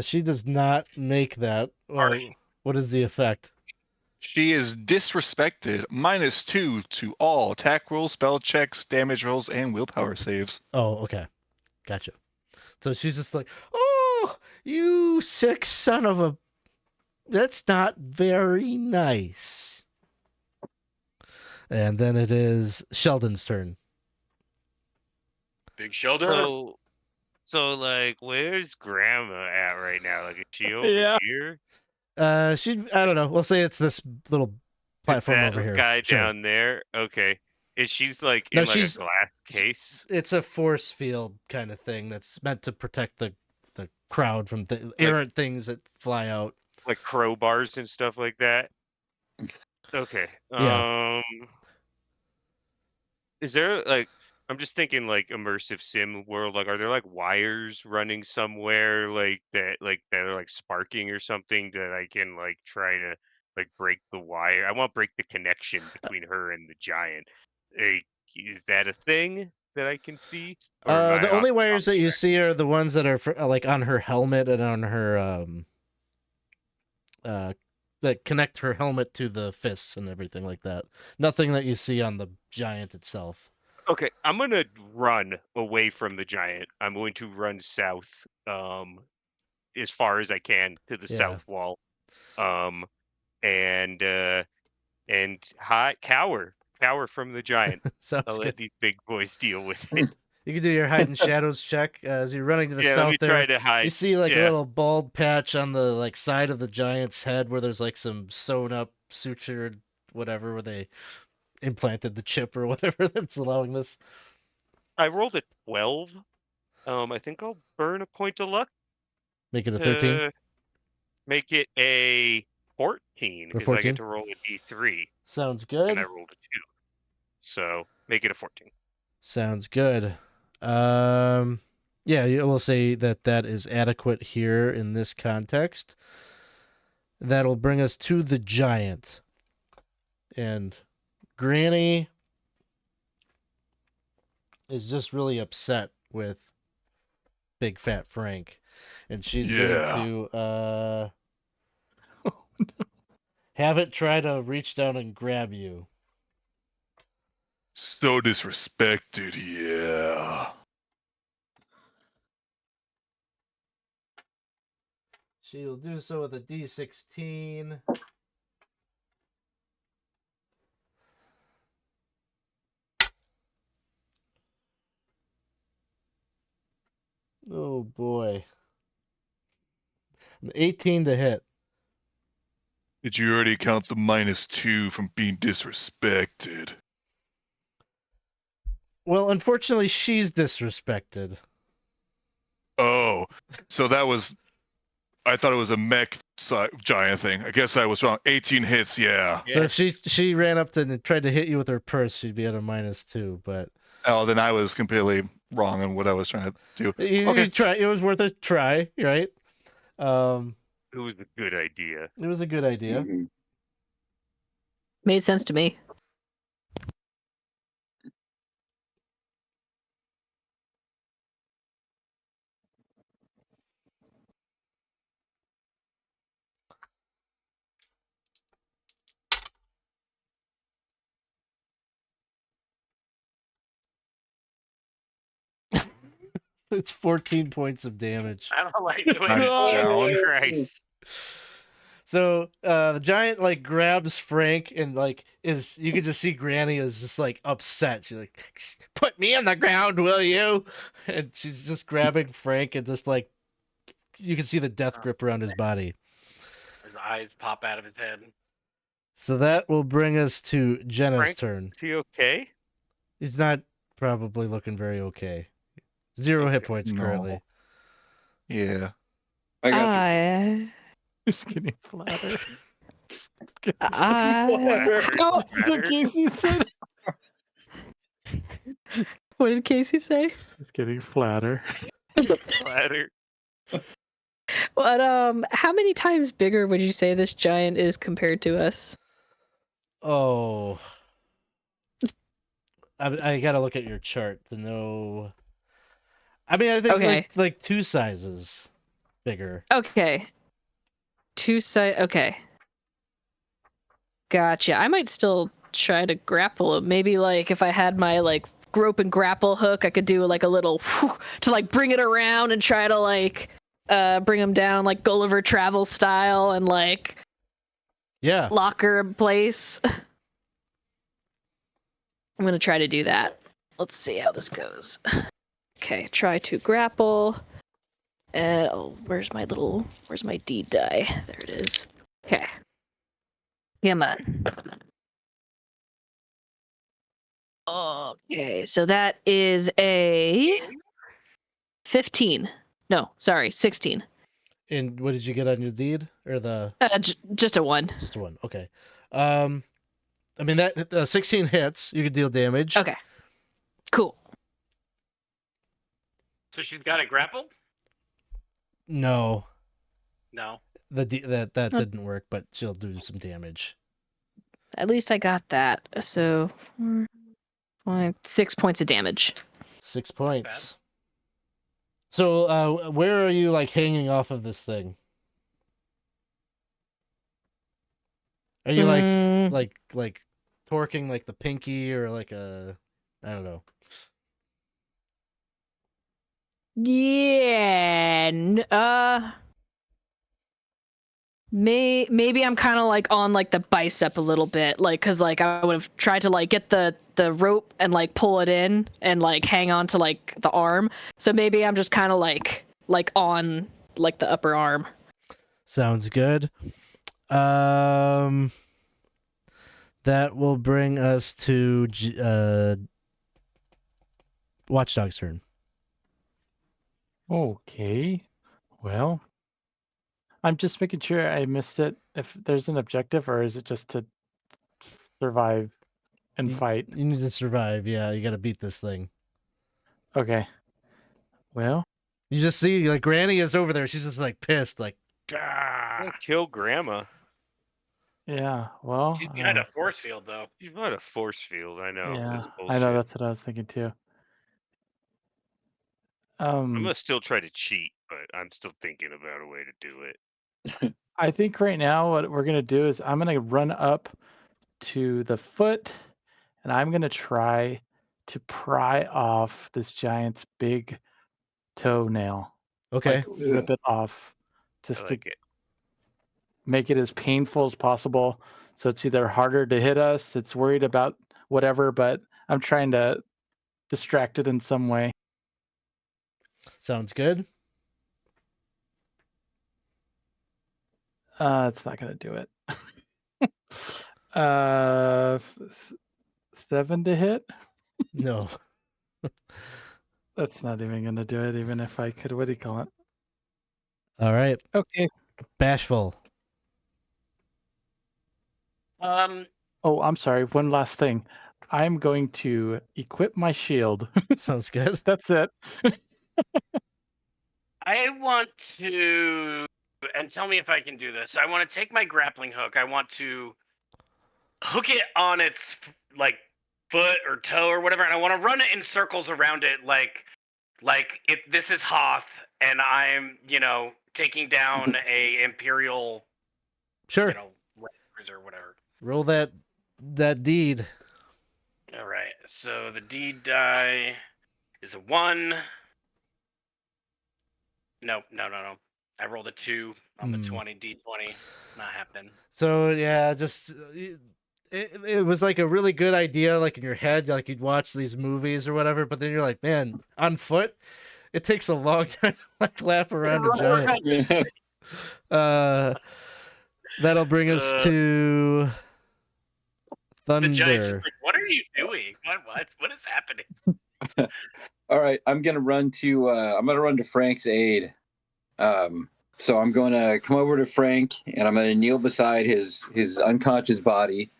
She does not make that. What is the effect? She is disrespected. -2 to all attack rolls, spell checks, damage rolls, and willpower saves. Oh, okay. Gotcha. So she's just like, oh, you sick son of a... That's not very nice. And then it is Sheldon's turn. Big Sheldon. So like, where's Grandma at right now? Like, is she over here? I don't know. We'll say it's this little platform over here. Guy Sure. down there. Okay. Is she's like in a glass case? It's a force field kind of thing that's meant to protect the crowd from the errant things that fly out. Like crowbars and stuff like that. Okay. Yeah. Is there like I'm just thinking like immersive sim world. Like, are there like wires running somewhere that are like sparking or something that I can like try to like break the wire? I want to break the connection between her and the giant. Like, is that a thing that I can see, or am The I only wires off that you track? see are the ones that are like on her helmet and on her uh that connect her helmet to the fists and everything like that. Nothing that you see on the giant itself. Okay, I'm gonna run away from the giant. I'm going to run south, as far as I can to the Yeah. south wall, um, and cower from the giant. I'll Sounds let good. these big boys deal with it. You can do your hide and shadows check as you're running to the Yeah, let me south there. try to hide. You see like a Yeah, little bald patch on the like side of the giant's head where there's like some sewn up sutured whatever where they implanted the chip or whatever that's allowing this. I rolled a 12. I think I'll burn a point of luck Make it a 13 to make it a 14 or because I get 14. to roll a d3, Sounds and I good. rolled a 2. So make it a 14. Sounds good. Yeah, you will say that that is adequate here in this context. That'll bring us to the giant. And Granny is just really upset with Big Fat Frank. And she's going Yeah. to have it try to reach down and grab you. So disrespected, yeah. She will do so with a D16. Oh boy. An 18 to hit. Did you already count the -2 from being disrespected? Well, unfortunately, she's disrespected. Oh, so that was. I thought it was a mech giant thing. I guess I was wrong. 18 hits, yeah. So if Yes. she ran up to and tried to hit you with her purse, she'd be at a -2. But Oh, then I was completely wrong in what I was trying to do. Okay. you try. It was worth a try, right? It was a good idea. It was a good idea. Mhm. Made sense to me. It's 14 points of damage. I don't like doing I'm it. down. Christ. So the giant like grabs Frank and like is you can just see Granny is just like upset. She's like, "Put me on the ground, will you?" And she's just grabbing Frank and just like you can see the death grip around his body. His eyes pop out of his head. So that will bring us to Jenna's Frank? turn. Is he okay? He's not probably looking very okay. 0 hit Okay. points No. currently. Yeah. I got I. Just getting flatter. I. Oh, that's what Casey said. What did Casey say? It's getting flatter. Flatter. What how many times bigger would you say this giant is compared to us? Oh. I gotta look at your chart to know. I mean, I think Okay. like 2 sizes bigger. Okay. Okay. Gotcha. I might still try to grapple him. Maybe like if I had my like rope and grapple hook, I could do like a little to like bring it around and try to like bring him down like Gulliver Travel style and like Yeah. lock her in place. I'm gonna try to do that. Let's see how this goes. Okay, try to grapple. Where's my D die? There it is. Okay. Come on. Okay, so that is a 15. No, sorry, 16. And what did you get on your deed or the Just a 1. just a 1? Okay. I mean that 16 hits. You could deal damage. Okay. Cool. So she's got it grappled? No, No. that didn't work, but she'll do some damage. At least I got that. So 4, 5, 6 points of damage. 6 points. So, where are you like hanging off of this thing? Are you like torquing like the pinky or like a, I don't know. Yeah. Maybe I'm kind of like on like the bicep a little bit, like because like I would have tried to like get the rope and like pull it in and like hang on to like the arm. So maybe I'm just kind of like on like the upper arm. Sounds good. That will bring us to Watchdog's turn. Okay. Well, I'm just making sure I missed it. If there's an objective, or is it just to survive and fight? You need to survive. Yeah, you got to beat this thing. Okay. Well, You just see like Granny is over there. She's just like pissed, like, "Gah!" Don't kill Grandma. yeah. Well, She's behind a force field, though. She's not a force field. I know. yeah. This is I bullshit. know, that's what I was thinking too. I'm gonna still try to cheat, but I'm still thinking about a way to do it. I think right now what we're gonna do is I'm gonna run up to the foot, and I'm gonna try to pry off this giant's big toenail. Okay. Like rip it off, I just like to it. make it as painful as possible. So it's either harder to hit us, it's worried about whatever, but I'm trying to distract it in some way. Sounds good. It's not gonna do it. 7 to hit. No. That's not even gonna do it, even if I could. What do you call it? All right. Okay. Bashful. Oh, I'm sorry. One last thing. I'm going to equip my shield. Sounds good. That's it. I want to, and tell me if I can do this. I want to take my grappling hook. I want to hook it on its like foot or toe or whatever, and I want to run it in circles around it, like if this is Hoth and I'm taking down a Imperial, Sure. cruiser or whatever. Roll that deed. All right. So the deed die is a 1. No. I rolled a 2 on the 20 D20. Not happening. So yeah, just it was like a really good idea, like in your head, like you'd watch these movies or whatever. But then you're like, man, on foot, it takes a long time to like lap around a giant. That'll bring us to Thunder. The giant's just like, what are you doing? What is happening? All right, I'm gonna run to Frank's aid. So I'm gonna come over to Frank and I'm gonna kneel beside his unconscious body.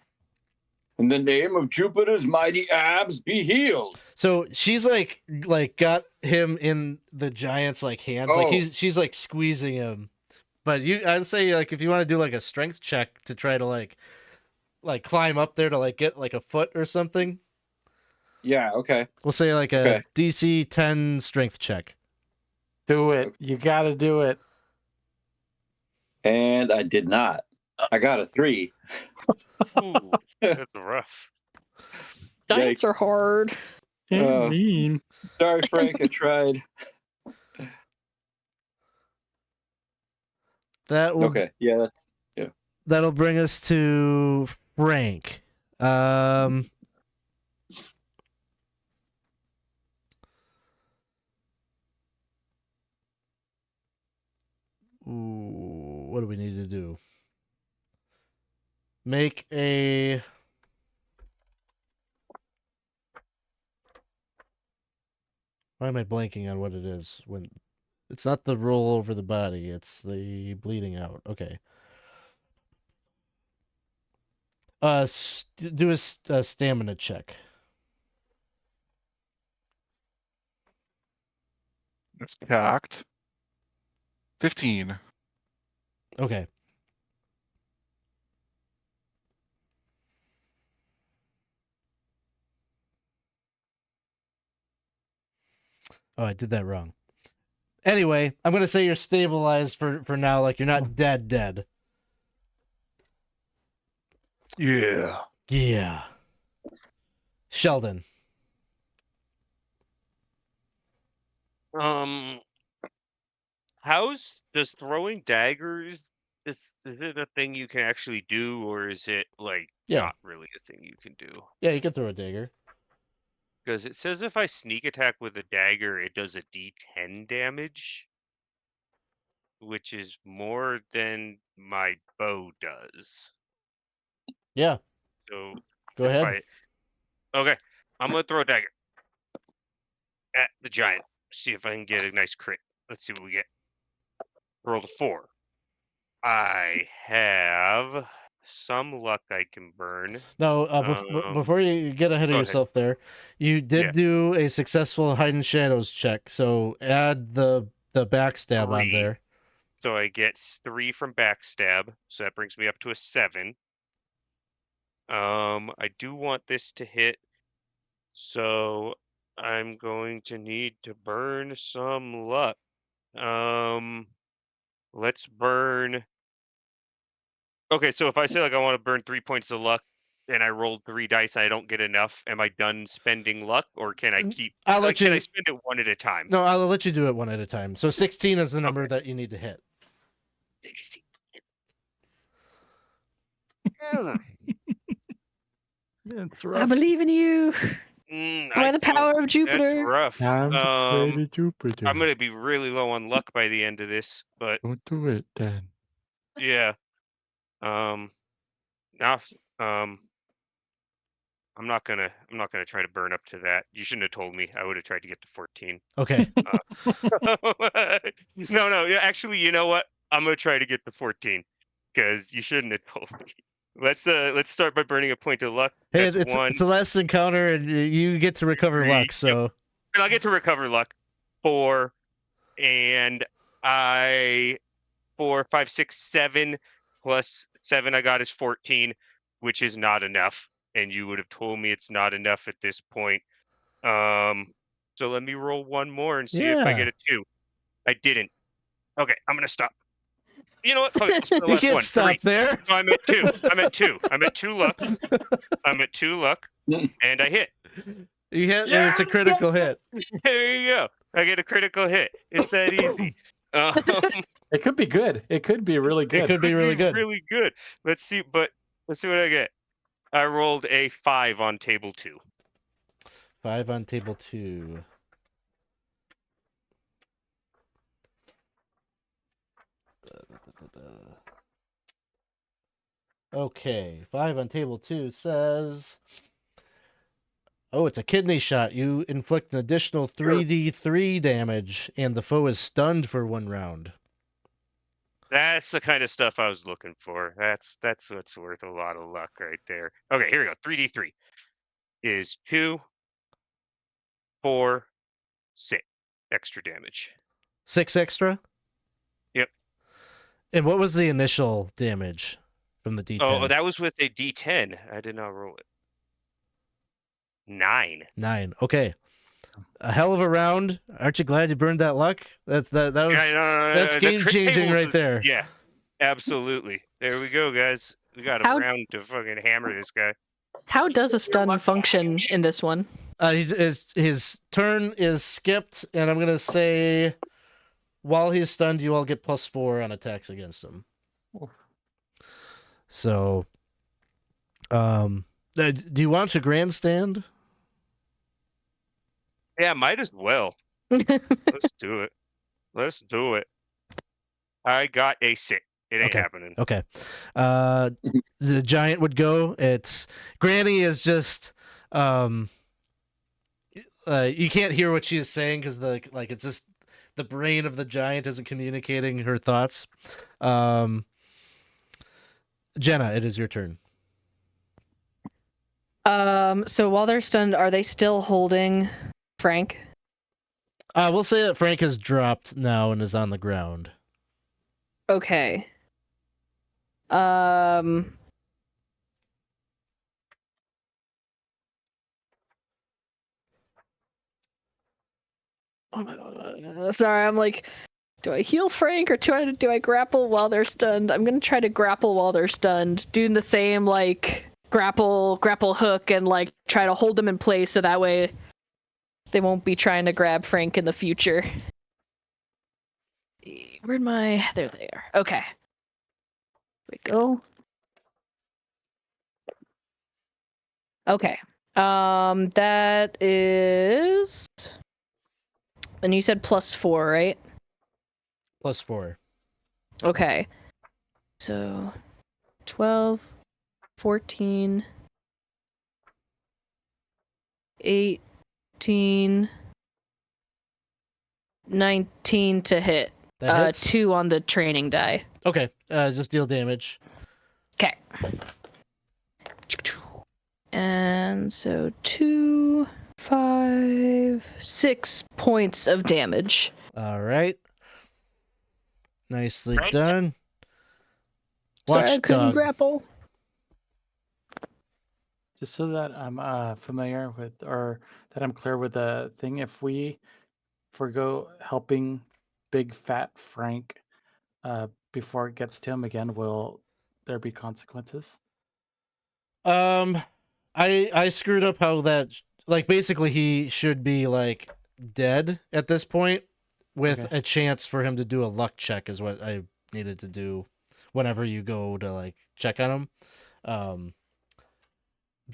In the name of Jupiter's mighty abs, be healed. So she's like got him in the giant's like hands, like she's like squeezing him. But I'd say like if you want to do like a strength check to try to like climb up there to like get like a foot or something. Yeah, okay. We'll say like a DC 10 strength check. Do it. You got to do it. And I did not. I got a 3. Ooh, that's rough. Giants are hard. Mean. Sorry, Frank. I tried. That will Okay. Yeah. That'll bring us to Frank. What do we need to do? Make a... Why am I blanking on what it is? When it's not the roll over the body, it's the bleeding out. Okay. Do a stamina check. It's cocked. 15. Okay. Oh, I did that wrong. Anyway, I'm gonna say you're stabilized for now. Like you're not dead. Yeah. Yeah. Sheldon. Does throwing daggers, is it a thing you can actually do, or is it like Yeah. not really a thing you can do? Yeah, you can throw a dagger. Because it says if I sneak attack with a dagger, it does a D10 damage, which is more than my bow does. Yeah. So Go if ahead. okay, I'm gonna throw a dagger at the giant. See if I can get a nice crit. Let's see what we get. Rolled a 4. I have some luck I can burn. No, Um, before you get ahead of Go ahead. yourself there, you did Yeah. do a successful hide and shadows check. So add the backstab on 3. there. So I get 3 from backstab, so that brings me up to a 7. I do want this to hit, so I'm going to need to burn some luck. Let's burn. Okay, so if I say like I want to burn 3 points of luck and I rolled 3 dice, I don't get enough. Am I done spending luck, or can I keep? I'll let Can I you. spend it one at a time? No, I'll let you do it one at a time. So 16 is the number Okay. that you need to hit. 16. It's I rough. believe in you. I By the don't. power of That's Jupiter. rough. Time to pray to Jupiter. I'm gonna be really low on luck by the end of this, but Don't do it, then. yeah. Um, now, um, I'm not gonna try to burn up to that. You shouldn't have told me. I would have tried to get to 14. Okay. No. Yeah, actually, you know what? I'm gonna try to get to 14 because you shouldn't have told me. Let's start by burning a point of luck. Hey, That's 1. it's a last encounter, and you get to recover 3. luck. Yep. So And I'll get to recover luck. 4, and 4, 5, 6, 7 plus 7 I got is 14, which is not enough. And you would have told me it's not enough at this point. So let me roll one more and see if I yeah, get a 2. I didn't. Okay, I'm gonna stop. You know what? Fuck it. Let's put the you last can't one. stop 3. there. No, I'm at 2. I'm at 2. I'm at 2 luck. I'm at 2 luck, and I hit. You hit, and it's a critical hit. There you go. I get a critical hit. It's that easy. It could be good. It could be really good. It could be really good. Really good. Let's see what I get. I rolled a 5 on table 2. 5 on table 2. Okay, 5 on table 2 says, oh, it's a kidney shot. You inflict an additional 3d3 damage, and the foe is stunned for 1 round. That's the kind of stuff I was looking for. That's what's worth a lot of luck right there. Okay, here we go. 3d3 is 2, 4, 6 extra damage. 6 extra? Yep. And what was the initial damage from the d10? Oh, that was with a d10. I did not roll it. 9. 9. Okay. A hell of a round. Aren't you glad you burned that luck? That was that's The game trick changing tables right there. Yeah, absolutely. There we go, guys. We got a round to fucking hammer this guy. How does a stun function in this one? His turn is skipped, and I'm gonna say, while he's stunned, you all get +4 on attacks against him. So, do you want to grandstand? Yeah, might as well. Let's do it. Let's do it. I got a 6. It ain't happening. Okay. The giant would go. It's Granny is just you can't hear what she is saying because it's just the brain of the giant isn't communicating her thoughts. Jenna, it is your turn. So while they're stunned, are they still holding Frank? We'll say that Frank has dropped now and is on the ground. Okay. Sorry, I'm like, do I heal Frank or do I grapple while they're stunned? I'm gonna try to grapple while they're stunned, doing the same like grapple hook and like try to hold them in place so that way they won't be trying to grab Frank in the future. Where'd my... There they are. Okay. Here we go. Okay. That is... And you said +4, right? +4. Okay. So 12, 14, 18, 19 to hit. That hits? 2 on the training die. Okay, just deal damage. Okay. And so 2, 5, 6 points of damage. All right. Nicely Right. done. Sorry, I couldn't Watchdog. grapple. Just so that I'm familiar with, or that I'm clear with the thing, if we forgo helping Big Fat Frank before it gets to him again, will there be consequences? I screwed up how that, like, basically he should be like dead at this point with Okay. a chance for him to do a luck check is what I needed to do whenever you go to like check on him.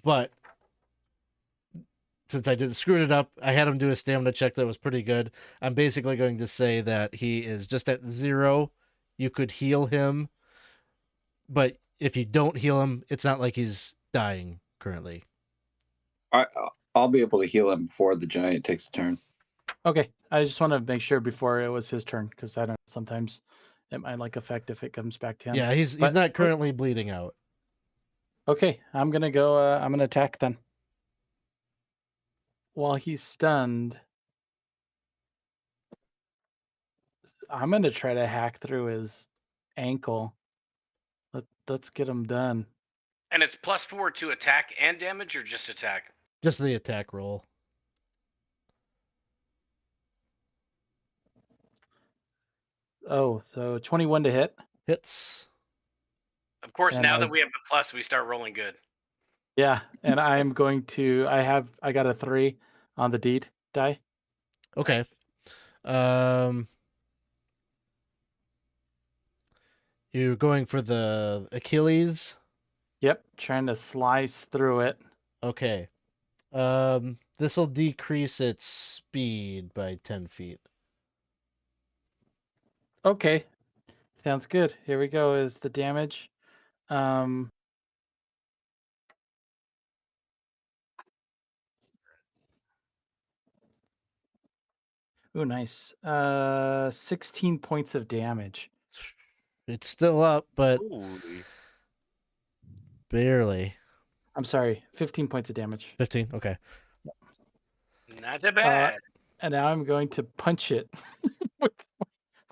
But since I screwed it up, I had him do a stamina check that was pretty good. I'm basically going to say that he is just at 0. You could heal him, but if you don't heal him, it's not like he's dying currently. I'll be able to heal him before the giant takes a turn. Okay, I just want to make sure before it was his turn, because I don't know, sometimes it might like affect if it comes back to him. Yeah, he's not currently bleeding out. Okay, I'm gonna go. I'm gonna attack then. While he's stunned, I'm gonna try to hack through his ankle. Let's get him done. And it's +4 to attack and damage, or just attack? Just the attack roll. Oh, so 21 to hit. Hits. Of course, And now I- that we have the plus, we start rolling good. Yeah, and I'm going to. I got a 3 on the deed die. Okay. You're going for the Achilles? Yep, trying to slice through it. Okay. This will decrease its speed by 10 feet. Okay, sounds good. Here we go. Is the damage? Oh, nice. 16 points of damage. It's still up, but Holy. barely. I'm sorry, 15 points of damage. 15, okay. Not too bad. And now I'm going to punch it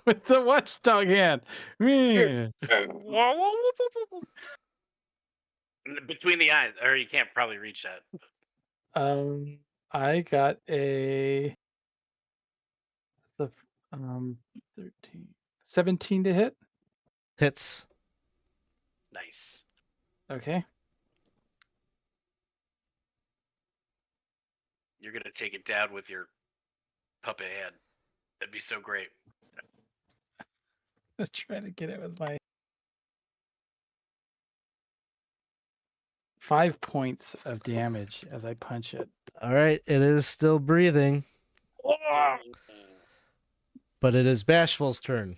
with the watchdog hand. Between the eyes, or you can't probably reach that. I got a 13, 17 to hit. Hits. Nice. Okay. You're gonna take it down with your puppet hand. That'd be so great. I was trying to get it with my 5 points of damage as I punch it. All right, it is still breathing, but it is Bashful's turn.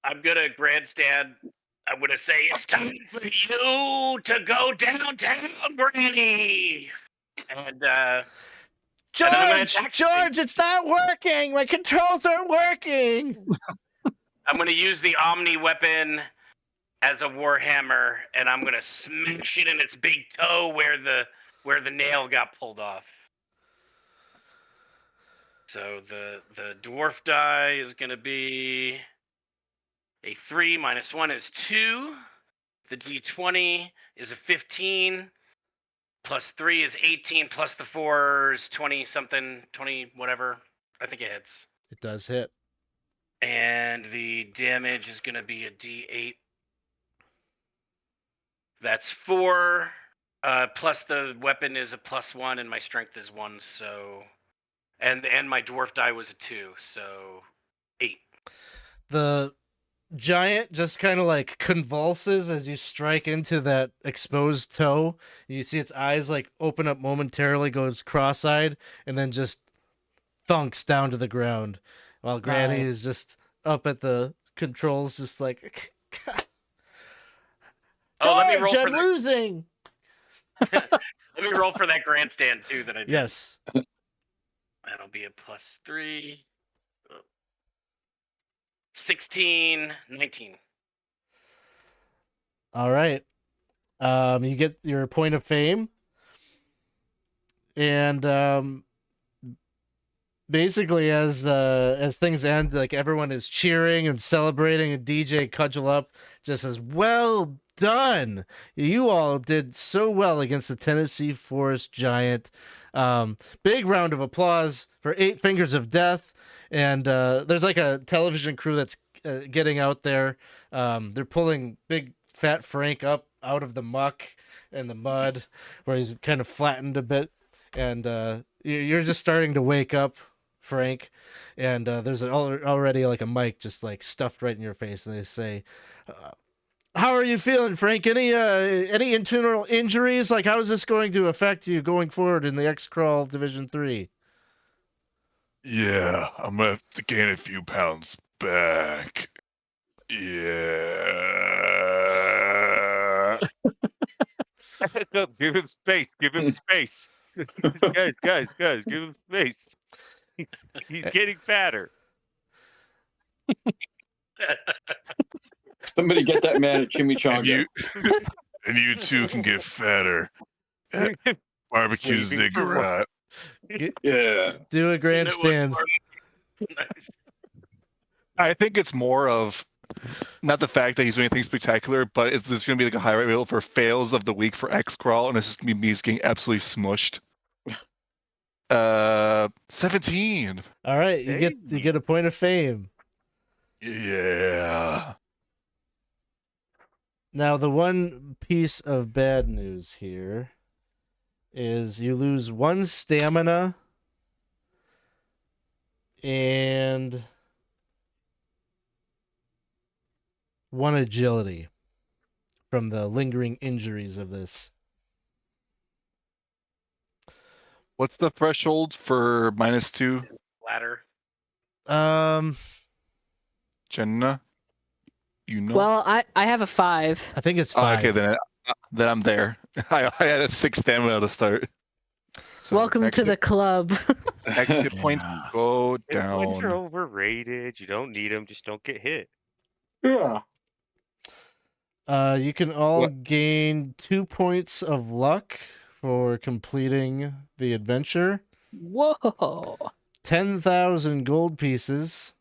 I'm gonna grandstand. I'm gonna say it's time for you to go downtown, Granny. And George, it's not working. My controls aren't working. I'm gonna use the Omni weapon as a warhammer, and I'm gonna smash it in its big toe where the where the nail got pulled off. So the dwarf die is going to be a 3 minus 1 is 2. The d20 is a 15. Plus 3 is 18. Plus the 4 is 20 something, 20 whatever. I think it hits. It does hit. And the damage is going to be a d8. That's 4. Plus the weapon is a +1, and my strength is 1. So, and my dwarf die was a 2. So, 8. The giant just kind of like convulses as you strike into that exposed toe. You see its eyes like open up momentarily, goes cross-eyed, and then just thunks down to the ground, while Granny Nice. is just up at the controls, just like, Oh, let me George, roll for I'm that. losing. Let me roll for that grandstand too that I did. Yes. That'll be a +3. 16, 19. All right. You get your point of fame, and basically as things end, like everyone is cheering and celebrating, and DJ Cudgel Up just says, "Well done! You all did so well against the Tennessee Forest Giant." Big round of applause for 8 Fingers of Death, and there's like a television crew that's getting out there. They're pulling big fat Frank up out of the muck and the mud, where he's kind of flattened a bit, and you're just starting to wake up, Frank, and there's already like a mic just like stuffed right in your face, and they say, "How are you feeling, Frank? Any internal injuries? Like, how is this going to affect you going forward in the X-Crawl Division 3?" Yeah, I'm gonna have to gain a few pounds back. Yeah. No, give him space. Give him space. guys, give him space. He's getting fatter. Somebody get that man a And chimichanga. you and you too can get fatter at barbecue Waving for ziggurat. Yeah. Do a grandstand. Nice. I think it's more of not the fact that he's doing anything spectacular, but it's there's going to be like a highlight reel for fails of the week for X Crawl, and it's just going to be me just getting absolutely smushed. 17. All right, you get a point of fame. Yeah. Now, the one piece of bad news here is you lose 1 stamina and 1 agility from the lingering injuries of this. What's the threshold for -2, Ladder. Jenna? You know? Well, I have a 5. I think it's Oh, 5. okay, then I'm there. I had a 6 stamina to start. So Welcome next to the club. next hit points go Hit points are down. overrated. You don't need them. Just don't get hit. Yeah. You can all What? gain 2 points of luck for completing the adventure. Whoa. 10,000 gold pieces.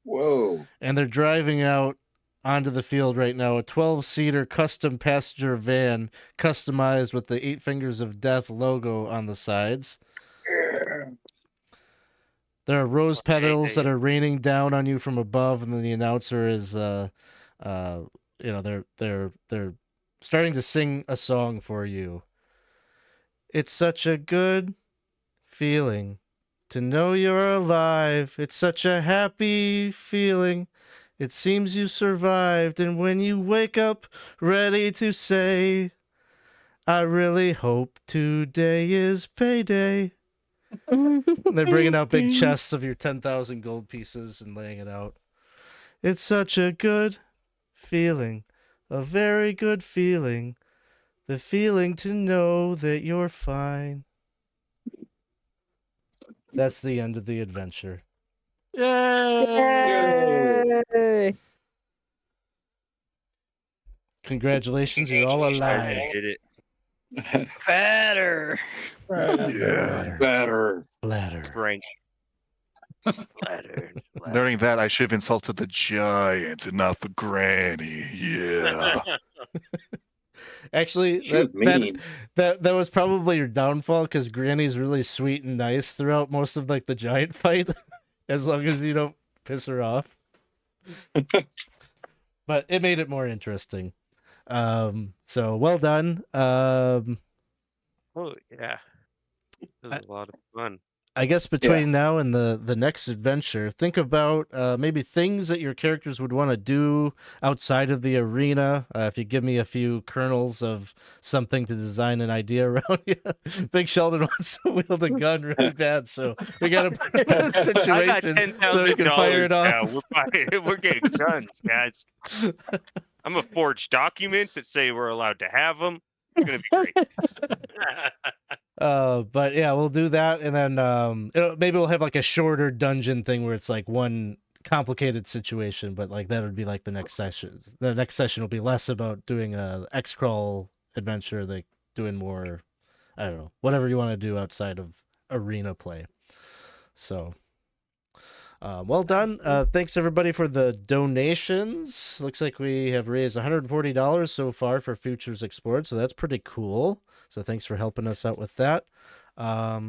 Whoa. And they're driving out onto the field right now, a 12-seater custom passenger van customized with the 8 Fingers of Death logo on the sides. There are rose petals that are raining down on you from above, and then the announcer is they're starting to sing a song for you. It's such a good feeling to know you're alive. It's such a happy feeling. It seems you survived, and when you wake up ready to say, I really hope today is payday. They're bringing out big chests of your 10,000 gold pieces and laying it out. It's such a good feeling, a very good feeling, the feeling to know that you're fine. That's the end of the adventure. Yay! Congratulations, you're all You guys alive. did it. Fatter. Yeah. Better. Bladder. Frank. Flattered. Learning that, I should have insulted the giant and not the granny. Yeah. Actually, She was mean. that was probably your downfall because Granny's really sweet and nice throughout most of like the giant fight, as long as you don't piss her off. But it made it more interesting. So well done. Oh yeah. That was a lot of fun. I guess between now and the next adventure, think about maybe things that your characters would want to do outside of the arena. If you give me a few kernels of something to design an idea around you. Big Sheldon wants to wield a gun really bad, so we got to put him in a I got situation so he can fire it off. Now. We're getting guns, guys. I'm gonna forge documents that say we're allowed to have them. It's gonna be great. But yeah, we'll do that, and then maybe we'll have like a shorter dungeon thing where it's like one complicated situation, but like that would be like the next session. The next session will be less about doing a X crawl adventure, like doing more, I don't know, whatever you want to do outside of arena play. So, well done. Thanks everybody for the donations. Looks like we have raised $140 so far for Futures Explored, so that's pretty cool. So thanks for helping us out with that. I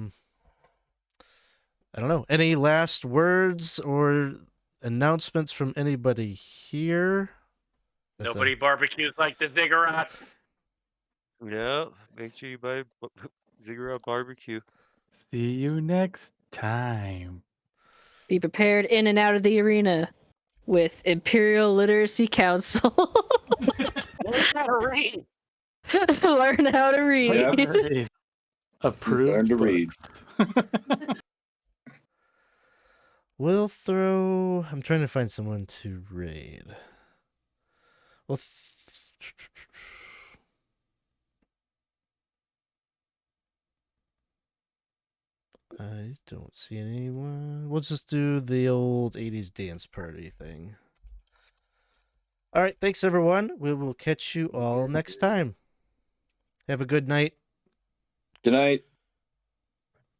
don't know. Any last words or announcements from anybody here? Nobody barbecues like the ziggurat. No, make sure you buy Ziggurat barbecue. See you next time. Be prepared in and out of the arena with Imperial Literacy Council. Learn how to read. Learn how to read. Yep. Approved Learn to read. books. We'll throw. I'm trying to find someone to raid. Well, I don't see anyone. We'll just do the old 80s dance party thing. All right, thanks everyone. We will catch you all next time. Have a good night. Good night.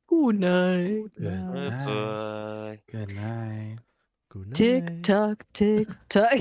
Good night. Good night. Bye. Good night. Good night. Tick tock, tick tock.